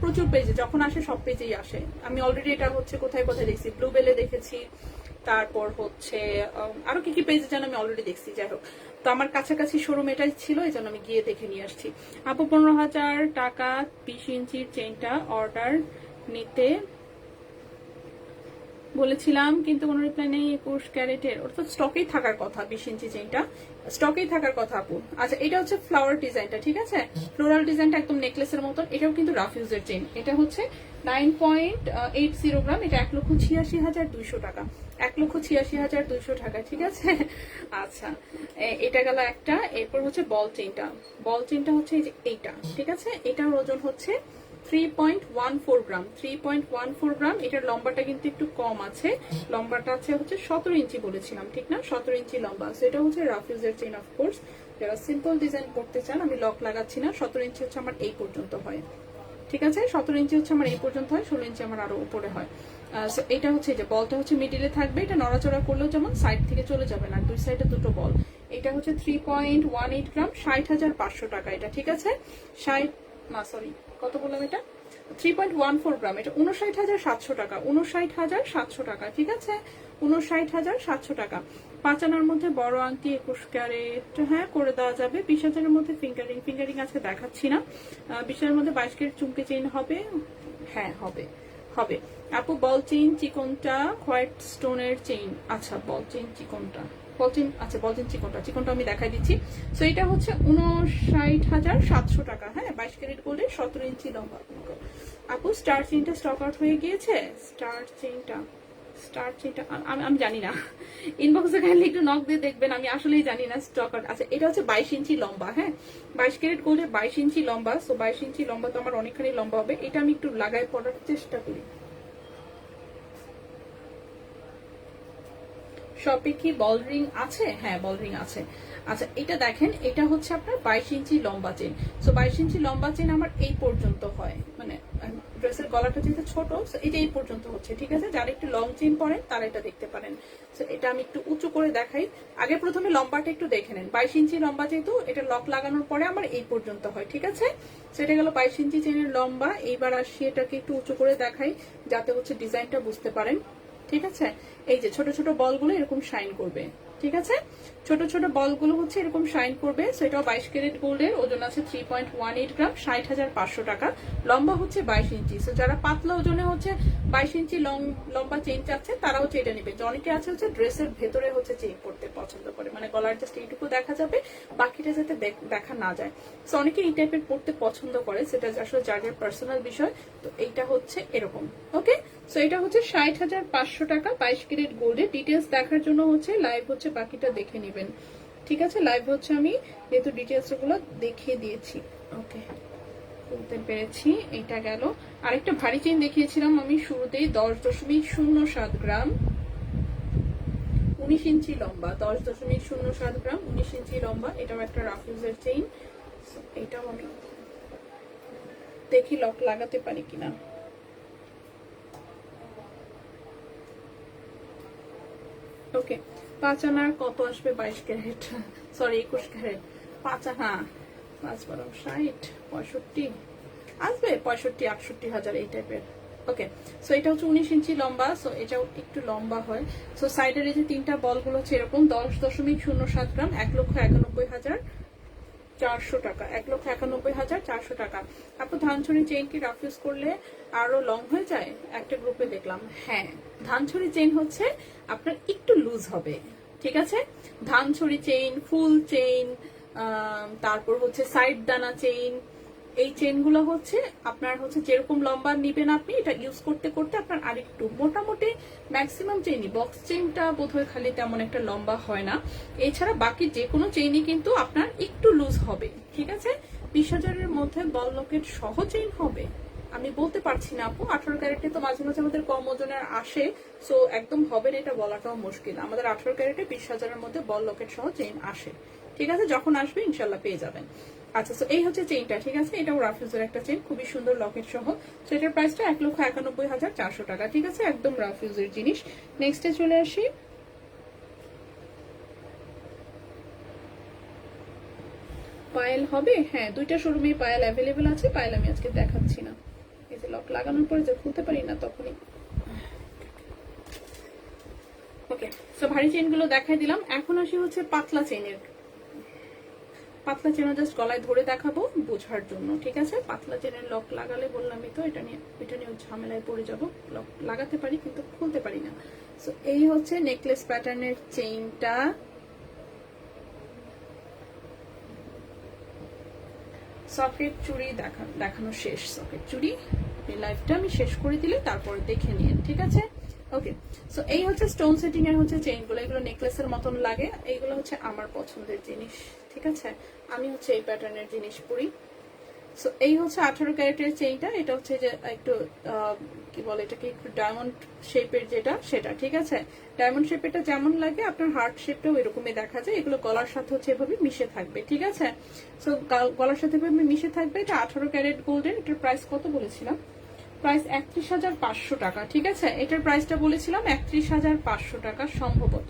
প্রচুর পেজে যখন আসে, সব পেজেই আসে। আমি অলরেডি এটা হচ্ছে কোথায় কোথায় দেখছি, ব্লুবেলে দেখেছি, তারপর হচ্ছে আরো কি কি পেজে যেন আমি অলরেডি দেখছি। যাই হোক, তো আমার কাছাকাছি শোরুম এটাই ছিল, এই জন্য আমি গিয়ে দেখে নিয়ে আসছি। আপু 15,000 টাকা 20 ইঞ্চির চেইনটা অর্ডার নিতে বলেছিলাম, কিন্তু কোনো রিপ্লাই নেই। 21 ক্যারেটের, ওটা তো স্টকেই থাকার কথা, 20 ইঞ্চি চেইনটা স্টকেই থাকার কথা আপু। আচ্ছা, এটা হচ্ছে ফ্লাওয়ার ডিজাইনটা, ঠিক আছে? ফ্লোরাল ডিজাইনটা একদম নেকলেসের মতন। এটাও কিন্তু রাফিউজের চেইন। এটা হচ্ছে 9.80 গ্রাম, এটা 1,86,200 টাকা, 1,86,200 টাকা, ঠিক আছে? আচ্ছা, এটা গেল একটা। এরপর হচ্ছে বল চেইনটা। বল চেইনটা হচ্ছে এই যে এইটা, ঠিক আছে? এটার ওজন হচ্ছে 3.14 গ্রাম, 3.14 গ্রাম। এটার লম্বাটা কিন্তু একটু কম আছে, লম্বাটা আছে হচ্ছে 17 ইঞ্চি বলেছিলাম, ঠিক না? 17 ইঞ্চি লম্বা। সো এটা হচ্ছে রাফিউজের চেইন। অফ কোর্স যারা সিম্পল ডিজাইন করতে চান, আমি লক লাগাচ্ছি না। 17 ইঞ্চি হচ্ছে আমার এই পর্যন্ত হয়, ঠিক আছে? 17 ইঞ্চি হচ্ছে আমার এই পর্যন্ত হয়, 16 ইঞ্চি আমার আরো উপরে হয়। এটা হচ্ছে যে বলটা হচ্ছে মিডিলে থাকবে, এটা নড়াচড়া করলেও যেমন সাইড থেকে চলে যাবে না, দুই সাইডে দুটো বল। এটা হচ্ছে 3.18 গ্রাম, 60,500 টাকা এটা, ঠিক আছে? 60 না সরি, কত বললাম এটা? 3.14 গ্রাম, এটা 59,700 টাকা, 59,700 টাকা, ঠিক আছে? 59,700 টাকা। 5 আনার মধ্যে বড় আংটি 21 ক্যারেট, হ্যাঁ করে দেওয়া যাবে। 20,000-এর মধ্যে ফিঙ্গারিং আজকে দেখাচ্ছি না। 20,000-এর মধ্যে 22 ক্যারেট চুমকি চেইন হবে, হ্যাঁ হবে হবে। আপু বল চেইন চিকনটা, হোয়াইট স্টোনের চেইন। আচ্ছা, বল চেইন চিকনটা, বলছেন আচ্ছা, বলছেন চিকনটা আমি দেখাই দিচ্ছি। সো এটা হচ্ছে 59,700 টাকা, হ্যাঁ, 22 ক্যারেট গোল্ডের, 17 ইঞ্চি লম্বা। আপু স্টার চেইনটা স্টক আউট হয়ে গিয়েছে? স্টার চেইনটা আমি জানি না, ইনবক্সে কাইন্ডলি একটু নক দিয়ে দেখবেন, আমি আসলেই জানি না স্টক আউট। আচ্ছা, এটা হচ্ছে 22 ইঞ্চি লম্বা, হ্যাঁ, 22 ক্যারেট গোল্ডের 22 ইঞ্চি লম্বা। সো 22 ইঞ্চি লম্বা তো আমার অনেকখানি লম্বা হবে। এটা আমি একটু লাগাই পড়ার চেষ্টা করি। শপে কি বল রিং আছে? হ্যাঁ, বল রিং আছে। আচ্ছা, এটা দেখেন, এটা হচ্ছে আপনার 22 ইঞ্চি লম্বা চেন। সো 22 ইঞ্চি লম্বা চেন আমার এই পর্যন্ত হয়, মানে ড্রেসের গলাটা যেহেতু ছোট, এটা এই পর্যন্ত হচ্ছে, ঠিক আছে? যারা একটু লং চেন পরেন তারা এটা দেখতে পারেন। সো এটা আমি একটু উঁচু করে দেখাই। আগে প্রথমে লম্বাটা একটু দেখে নেন। 22 ইঞ্চি লম্বা যেহেতু, এটা লক লাগানোর পরে আমার এই পর্যন্ত হয়, ঠিক আছে? সেটা গেল 22 ইঞ্চি চেনের লম্বা। এইবার আসি, এটাকে একটু উঁচু করে দেখাই যাতে হচ্ছে ডিজাইনটা বুঝতে পারেন, ঠিক আছে? এই যে ছোট ছোট বলগুলো এরকম শাইন করবে, ঠিক আছে? ছোট ছোট বলগুলো হচ্ছে এরকম শাইন করবে। সো এটাও 22 ক্যারেট গোল্ডের, ওজন আছে 3.18 গ্রাম, 60,500 টাকা। লম্বা হচ্ছে 22 ইঞ্চি। সো যারা পাতলা ওজনে হচ্ছে 22 ইঞ্চি লম্বা চেইন চাচ্ছে তারা হচ্ছে এটা নেবে। অনেকে আছে হচ্ছে ড্রেসের ভেতরে হচ্ছে চেইন পড়তে পছন্দ করে, মানে গলার জাস্ট এইটুকু দেখা যাবে, বাকিটা যাতে দেখা না যায়। সো অনেকে এই টাইপের পড়তে পছন্দ করে, সেটা আসলে যার যার পার্সোনাল বিষয়। তো এইটা হচ্ছে এরকম, ওকে? সো এটা হচ্ছে 60,500 টাকা 22 ক্যারেট গোল্ডের। ডিটেলস দেখার জন্য হচ্ছে লাইভ হচ্ছে বাকিটা দেখে নেবেন, ঠিক আছে? লাইভ হচ্ছে আমি যেহেতু ডিটেলস গুলো দেখিয়ে দিয়েছি, ওকে, বলতে পেরেছি। এটা গেল। আরেকটা ভারী চেইন দেখিয়েছিলাম আমি শুরুতেই, 10.07 গ্রাম, 19 ইঞ্চি লম্বা, 10.07 গ্রাম, 19 ইঞ্চি লম্বা। এটাও একটা রাফিউজের চেইন। এটাও আমি দেখি লক লাগাতে পারি কিনা। ওকে, 5 আনার কত আসবে? 22 ক্যারেট, সরি 21 ক্যারেট। 5 আনা 5 12 60 65 আসবে, 65-68 হাজার এই টাইপের। ওকে, সো এটা হচ্ছে 19 ইঞ্চি লম্বা। সো এটাও একটু লম্বা হয়। সো সাইডের এই যে তিনটা বলগুলো হচ্ছে এরকম, 10.07 গ্রাম, 1,91,400 টাকা, 1,91,400 টাকা। আপু ধানছড়ি চেইন কি রাফ ইউজ করলে আরো লং হয়ে যায়? একটা গ্রুপে দেখলাম। হ্যাঁ, ধানছড়ি চেইন হচ্ছে আপনার একটু লুজ হবে, ঠিক আছে? ধানছড়ি চেইন, ফুল চেইন, তারপর হচ্ছে সাইড দানা চেইন, এই চেইনগুলো হচ্ছে আপনার হচ্ছে যেরকম লম্বা নিবেন আপনি, এটা ইউজ করতে করতে আপনার আরেকটু মোটামুটি ম্যাক্সিমাম চেইনই, বক্স চেইনটা বোধহয় খালি তেমন একটা লম্বা হয় না। এছাড়া বাকি যে কোনো চেইনই কিন্তু আপনার একটু লুজ হবে, ঠিক আছে? 20,000-এর মধ্যে বল লকেট সহ চেইন হবে আমি বলতে পারছি না আপু। 18 ক্যারেটে তো মাঝে মাঝে আমাদের কম ওজনের আসে, সো একদম হবে না এটা বলাটাও মুশকিল। আমাদের 18 ক্যারেটে 20,000-এর মধ্যে বল লকেট সহ চেইন আসে, ঠিক আছে? যখন আসবে ইনশাল্লাহ পেয়ে যাবেন। আচ্ছা, সো এই হচ্ছে চেইনটা, ঠিক আছে? এটাও রাফিউজের একটা চেইন, খুবই সুন্দর লকেট সহ। সো এটার প্রাইসটা 1,91,400 টাকা, ঠিক আছে? একদম রাফিউজের জিনিস। নেক্সটে চলে আসি। পায়েল হবে? হ্যাঁ, দুইটা শোরুমে পায়েল অ্যাভেলেবেল আছে। পায়েল আমি আজকে দেখাচ্ছি না, এই যে লক লাগানোর পরে যে খুলতে পারি না তখনই। ওকে, সো ভারী চেইনগুলো দেখাই দিলাম। এখন আসি হচ্ছে পাতলা চেইনের। পাতলা চেনও জাস্ট গলায় ধরে দেখাবো বোঝার জন্য, ঠিক আছে? পাতলা চেনের লক লাগালে বললামই তো এটা নিয়ে ঝামেলায় পড়ে যাব। লক লাগাতে পারি কিন্তু খুলতে পারি না। সো এই হচ্ছে নেকলেস প্যাটার্নের চেইনটা। সকেট চুড়ি দেখানো শেষ। সকেট চুড়ি লাইভটা আমি শেষ করে দিলে তারপর দেখে নিন, ঠিক আছে? ওকে, সো এই হচ্ছে স্টোন সেটিং এর হচ্ছে চেইনগুলো। এগুলো নেকলেসের মতন লাগে, এইগুলো হচ্ছে আমার পছন্দের জিনিস, ঠিক আছে? আমি হচ্ছে এই প্যাটার্নের জিনিস পরি। সো এই হচ্ছে 18 ক্যারেটের চেইনটা। এটা হচ্ছে যে একটু কি বলে এটাকে, একটু ডায়মন্ড শেপের যেটা সেটা, ঠিক আছে? ডায়মন্ড শেপেরটা যেমন লাগে আপনার হার্ট শেপটাও এরকমই দেখা যায়। এগুলো গলার সাথে হচ্ছে এভাবে মিশে থাকবে, ঠিক আছে? সো গলার সাথে এভাবে মিশে থাকবে। এটা 18 ক্যারেট গোল্ডের। এটার প্রাইস কত বলেছিলাম? প্রাইস 31,500 টাকা, ঠিক আছে? এটার প্রাইসটা বলেছিলাম 31,500 টাকা সম্ভবত।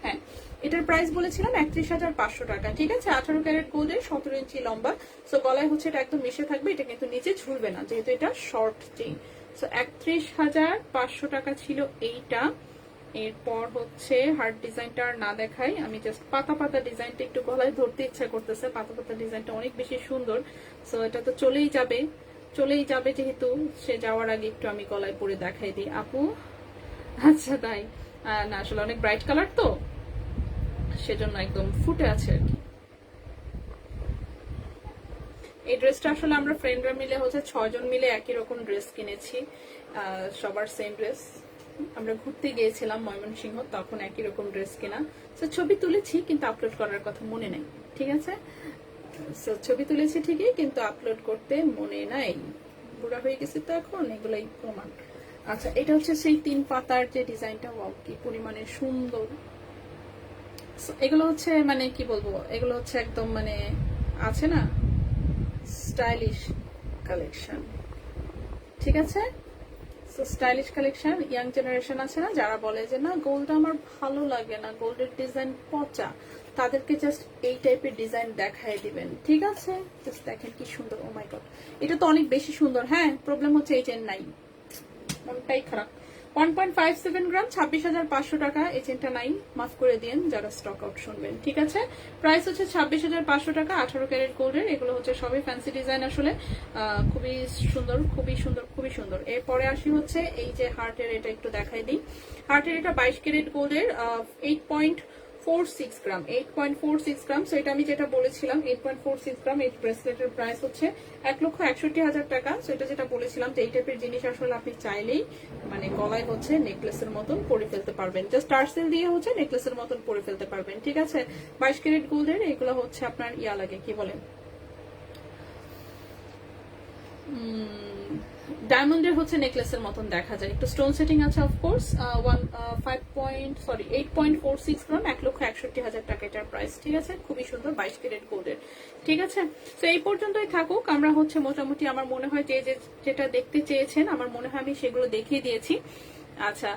হ্যাঁ, এটার প্রাইস বলেছিলাম 31,500 টাকা, ঠিক আছে? 18 ক্যারেট গোল্ডের, 17 ইঞ্চি লম্বা। সো গলায় হচ্ছে এটা একদম মিশে থাকবে, এটা কিন্তু নিচে ঝুলবে না যেহেতু এটা শর্ট চেইন। সো 31,500 টাকা ছিল এইটা। এরপর হচ্ছে হার্ট ডিজাইনটা আর না দেখাই, আমি জাস্ট পাতা পাতা ডিজাইনটা একটু গলায় ধরতে ইচ্ছা করতেছে। পাতা পাতা ডিজাইনটা অনেক বেশি সুন্দর। সো এটা তো চলেই যাবে যেহেতু, সে যাওয়ার আগে একটু আমি গলায় পরে দেখাই দিই আপু। আচ্ছা তাই না, আসলে অনেক ব্রাইট কালার তো সেজন্য একদম ফুটে আছে আর কি। এই ড্রেসটা আসলে আমরা ফ্রেন্ডরা মিলে হচ্ছে 6 জন মিলে একই রকম ড্রেস কিনেছি, সবার সেম ড্রেস। আমরা ঘুরতে গিয়েছিলাম ময়মনসিংহ, তখন একই রকম ড্রেস কেনা। তো ছবি তুলেছি কিন্তু আপলোড করার কথা মনে নেই, ঠিক আছে? ছবি তুলেছি ঠিকই কিন্তু আপলোড করতে মনে নাই, বুড়া হয়ে গেছে তো এখন, এগুলাই প্রমাণ। আচ্ছা, এটা হচ্ছে সেই 3 পাতার যে ডিজাইনটা, কি পরিমাণে সুন্দর। এগুলো হচ্ছে মানে কি বলবো, এগুলো হচ্ছে একদম মানে আছে না স্টাইলিশ কালেকশন, ঠিক আছে? Stylish collection. ইয়াং জেনারেশন আছে না যারা বলে যে না গোল্ড আমার ভালো লাগে না, গোল্ডের ডিজাইন পচা, তাদেরকে জাস্ট এই টাইপের ডিজাইন দেখাই দিবেন, ঠিক আছে? জাস্ট দেখেন কি সুন্দর। ও মাই গড, এটা তো অনেক বেশি সুন্দর। হ্যাঁ, প্রবলেম হচ্ছে এই চেন নাই, মনটাই খারাপ। 1.57 গ্রাম 26,500 টাকা। এই চেনটা নাই, মাফ করে দিন যারা স্টক আউট শুনবেন, ঠিক আছে। প্রাইস হচ্ছে 26,500 টাকা, 18 ক্যারেট গোল্ডের। এগুলো হচ্ছে সবই ফ্যান্সি ডিজাইন, আসলে খুবই সুন্দর, খুবই সুন্দর, খুবই সুন্দর। এরপরে আসি হচ্ছে এই যে হার্টের, এটা একটু দেখাই দিই। হার্টের এটা 22 ক্যারেট গোল্ডের, 8.46 গ্রাম, 8.46 গ্রাম। সো এটা আমি যেটা বলেছিলাম 8.46 গ্রাম। এই ব্রেসলেটের প্রাইস হচ্ছে 1,61,000 টাকা। সো এটা যেটা বলেছিলাম যে এই টাইপের জিনিস আসলে আপনি চাইলেই মানে গলায় হচ্ছে নেকলেসের মতন পরে ফেলতে পারবেন, জাস্ট টার্সেল দিয়ে হচ্ছে নেকলেসের মতন পরে ফেলতে পারবেন, ঠিক আছে। 22 ক্যারেট গোল্ডের এগুলো হচ্ছে আপনার ইয়া লাগে, কি বলেন, ডায়মন্ডের হচ্ছে নেকলেসের মতন দেখা যায়, একটু স্টোন সেটিং আছে অফকোর্স। 8.46 গ্রাম, 1,61,000 টাকা এটার প্রাইস, ঠিক আছে। খুবই সুন্দর 22 ক্যারেট গোল্ডের, ঠিক আছে। তো এই পর্যন্তই থাকুক। আমরা হচ্ছে মোটামুটি আমার মনে হয় যে যেটা দেখতে চেয়েছেন আমার মনে হয় আমি সেগুলো দেখিয়ে দিয়েছি। আচ্ছা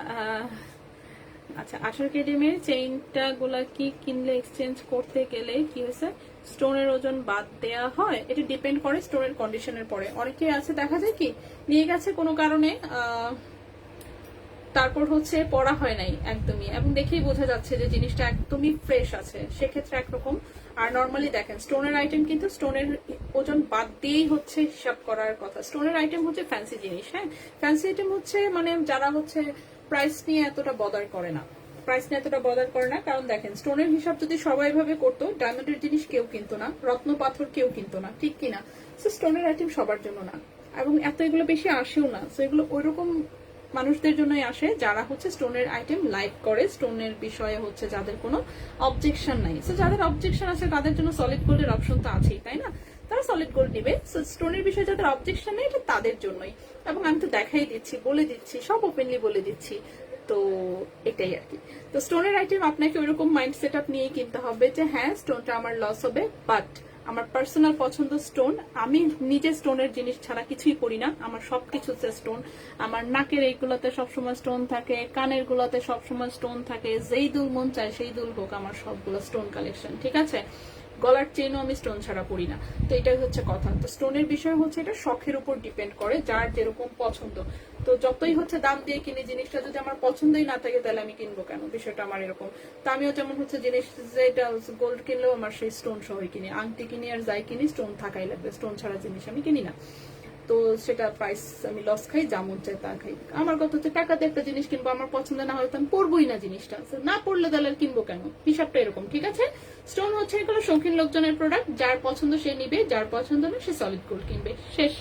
আচ্ছা 18 কেডিএমের চেইনটা গুলা কি কিনলে এক্সচেঞ্জ করতে গেলে কি হয়েছে, স্টোনের ওজন বাদ দেয়া হয়? এটা ডিপেন্ড করে স্টোনের কন্ডিশনের পরে। অনেকে আছে দেখা যায় কি নিয়ে গেছে কোনো কারণে, তারপর হচ্ছে পড়া হয় নাই একদমই, এবং দেখেই বোঝা যাচ্ছে যে জিনিসটা একদমই ফ্রেশ আছে, সেক্ষেত্রে একরকম। আর নর্মালি দেখেন স্টোনের আইটেম কিন্তু স্টোনের ওজন বাদ দিয়েই হচ্ছে হিসাব করার কথা। স্টোনের আইটেম হচ্ছে ফ্যান্সি জিনিস, হ্যাঁ ফ্যান্সি আইটেম হচ্ছে মানে যারা হচ্ছে প্রাইস নিয়ে এতটা বদার করে না, কারণ দেখেন স্টোনের হিসাব যদি সবাই ভাবে করতো ডায়মন্ডের জিনিস কেউ কিনতো না, রত্ন পাথর কেউ কিনতো না, ঠিক কিনা। সো স্টোনের আইটেম সবার জন্য না, এবং এত এগুলো বেশি আসেও না। সো এগুলো ওইরকম মানুষদের জন্যই আসে যারা হচ্ছে স্টোনের আইটেম লাইক করে, স্টোনের বিষয়ে হচ্ছে যাদের কোনো অবজেকশন নাই। সো যাদের অবজেকশন আছে তাদের জন্য সলিড গোল্ডের অপশন তো আছেই, তাই না, তারা সলিড গোল্ড নিবে। সো স্টোনের বিষয়ে যাদের অবজেকশন নেই এটা তাদের জন্যই, এবং আমি তো দেখাই দিচ্ছি, বলে দিচ্ছি, সব ওপেনলি বলে দিচ্ছি। তো এটাই আর কি। তো স্টোনের আইটেম আপনাকে ওইরকম মাইন্ড সেট আপ নিয়ে কিনতে হবে যে হ্যাঁ স্টোনটা আমার লস হবে, বাট আমার পার্সোনাল পছন্দ স্টোন। আমি নিজে স্টোনের জিনিস ছাড়া কিছুই করি না, আমার সবকিছু স্টোন। আমার নাকের এইগুলোতে সবসময় স্টোন থাকে, কানের গুলোতে সবসময় স্টোন থাকে, যেই দুল মন চায় সেই দুল হোক, আমার সবগুলো স্টোন কালেকশন, ঠিক আছে। গলার চেনও আমি স্টোন ছাড়া পরি না। তো এটাই হচ্ছে কথা। তো স্টোনের বিষয় হচ্ছে এটা শখের উপর ডিপেন্ড করে, যার যেরকম পছন্দ। তো যতই হচ্ছে দাম দিয়ে কিনে জিনিসটা যদি আমার পছন্দই না থাকে তাহলে আমি কিনবো কেন, বিষয়টা আমার এরকম। তো আমিও যেমন হচ্ছে জিনিস যেটা গোল্ড কিনলেও আমার সেই স্টোন সহই কিনি, আংটি কিনি আর যাই কিনি স্টোন থাকাই লাগবে, স্টোন ছাড়া জিনিস আমি কিনি না। তো সেটা প্রাইস আমি লস খাই, যেমন চাই তা খাই। আমার কথা হচ্ছে টাকাতে একটা জিনিস কিনবো, আমার পছন্দ না হয়তো আমি পরবোই না জিনিসটা, না পড়লে তাহলে আর কিনবো কেন, হিসাবটা এরকম, ঠিক আছে। স্টোন হচ্ছে এগুলো শৌখিন লোকজনের প্রোডাক্ট, যার পছন্দ সে নিবে, যার পছন্দ না সে সলিড গোল্ড কিনবে, শেষ।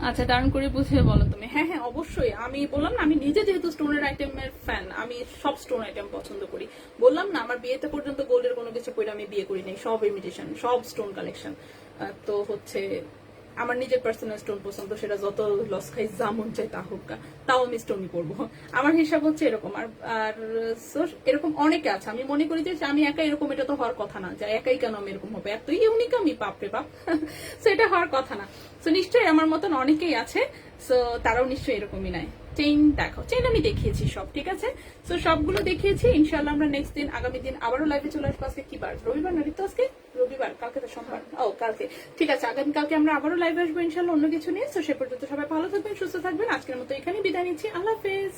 আচ্ছা দারুণ করে বুঝিয়ে বলো তুমি। হ্যাঁ হ্যাঁ অবশ্যই, আমি বললাম না আমি নিজে যেহেতু স্টোনের আইটেমের ফ্যান, আমি সব স্টোন আইটেম পছন্দ করি। বললাম না আমার বিয়েতে পর্যন্ত গোল্ডের কোনো কিছু পরে আমি বিয়ে করি নাই, সব ইমিটেশন, সব স্টোন কালেকশন। তো হচ্ছে আমার নিজের পার্সোনাল স্টোন পছন্দ, সেটা যত লস খাই যা মন চাই তা হোক, তাও আমি স্টোনই পরবো। আমার হিসাব হচ্ছে এরকম। আর এরকম অনেকে আছে, আমি মনে করি যে আমি একা এরকম, এটা তো হওয়ার কথা না, যে একাই কেন আমি এরকম হবে, এত ইউনিক আমি, বাপরে বাপ। সেটা হওয়ার কথা না। তো নিশ্চয়ই আমার মতন অনেকেই আছে, সো তারাও নিশ্চয়ই এরকমই নাই। চেইন দেখো, চেইন আমি দেখিয়েছি সব, ঠিক আছে। সো সবগুলো দেখিয়েছি। ইনশাল্লাহ আমরা নেক্সট দিন আগামী দিন আবারও লাইভে চলে আসবো। আজকে কি বার, রবিবার না তো, আজকে রবিবার, কালকে তো সোমবার, ও কালকে, ঠিক আছে। আগামীকালকে আমরা আবারও লাইভে আসবো ইনশাল্লাহ অন্য কিছু নিয়ে। সো সে পর্যন্ত সবাই ভালো থাকবেন, সুস্থ থাকবেন। আজকের মতো এখানেই বিদায় নিচ্ছি, আল্লাহ হাফেজ।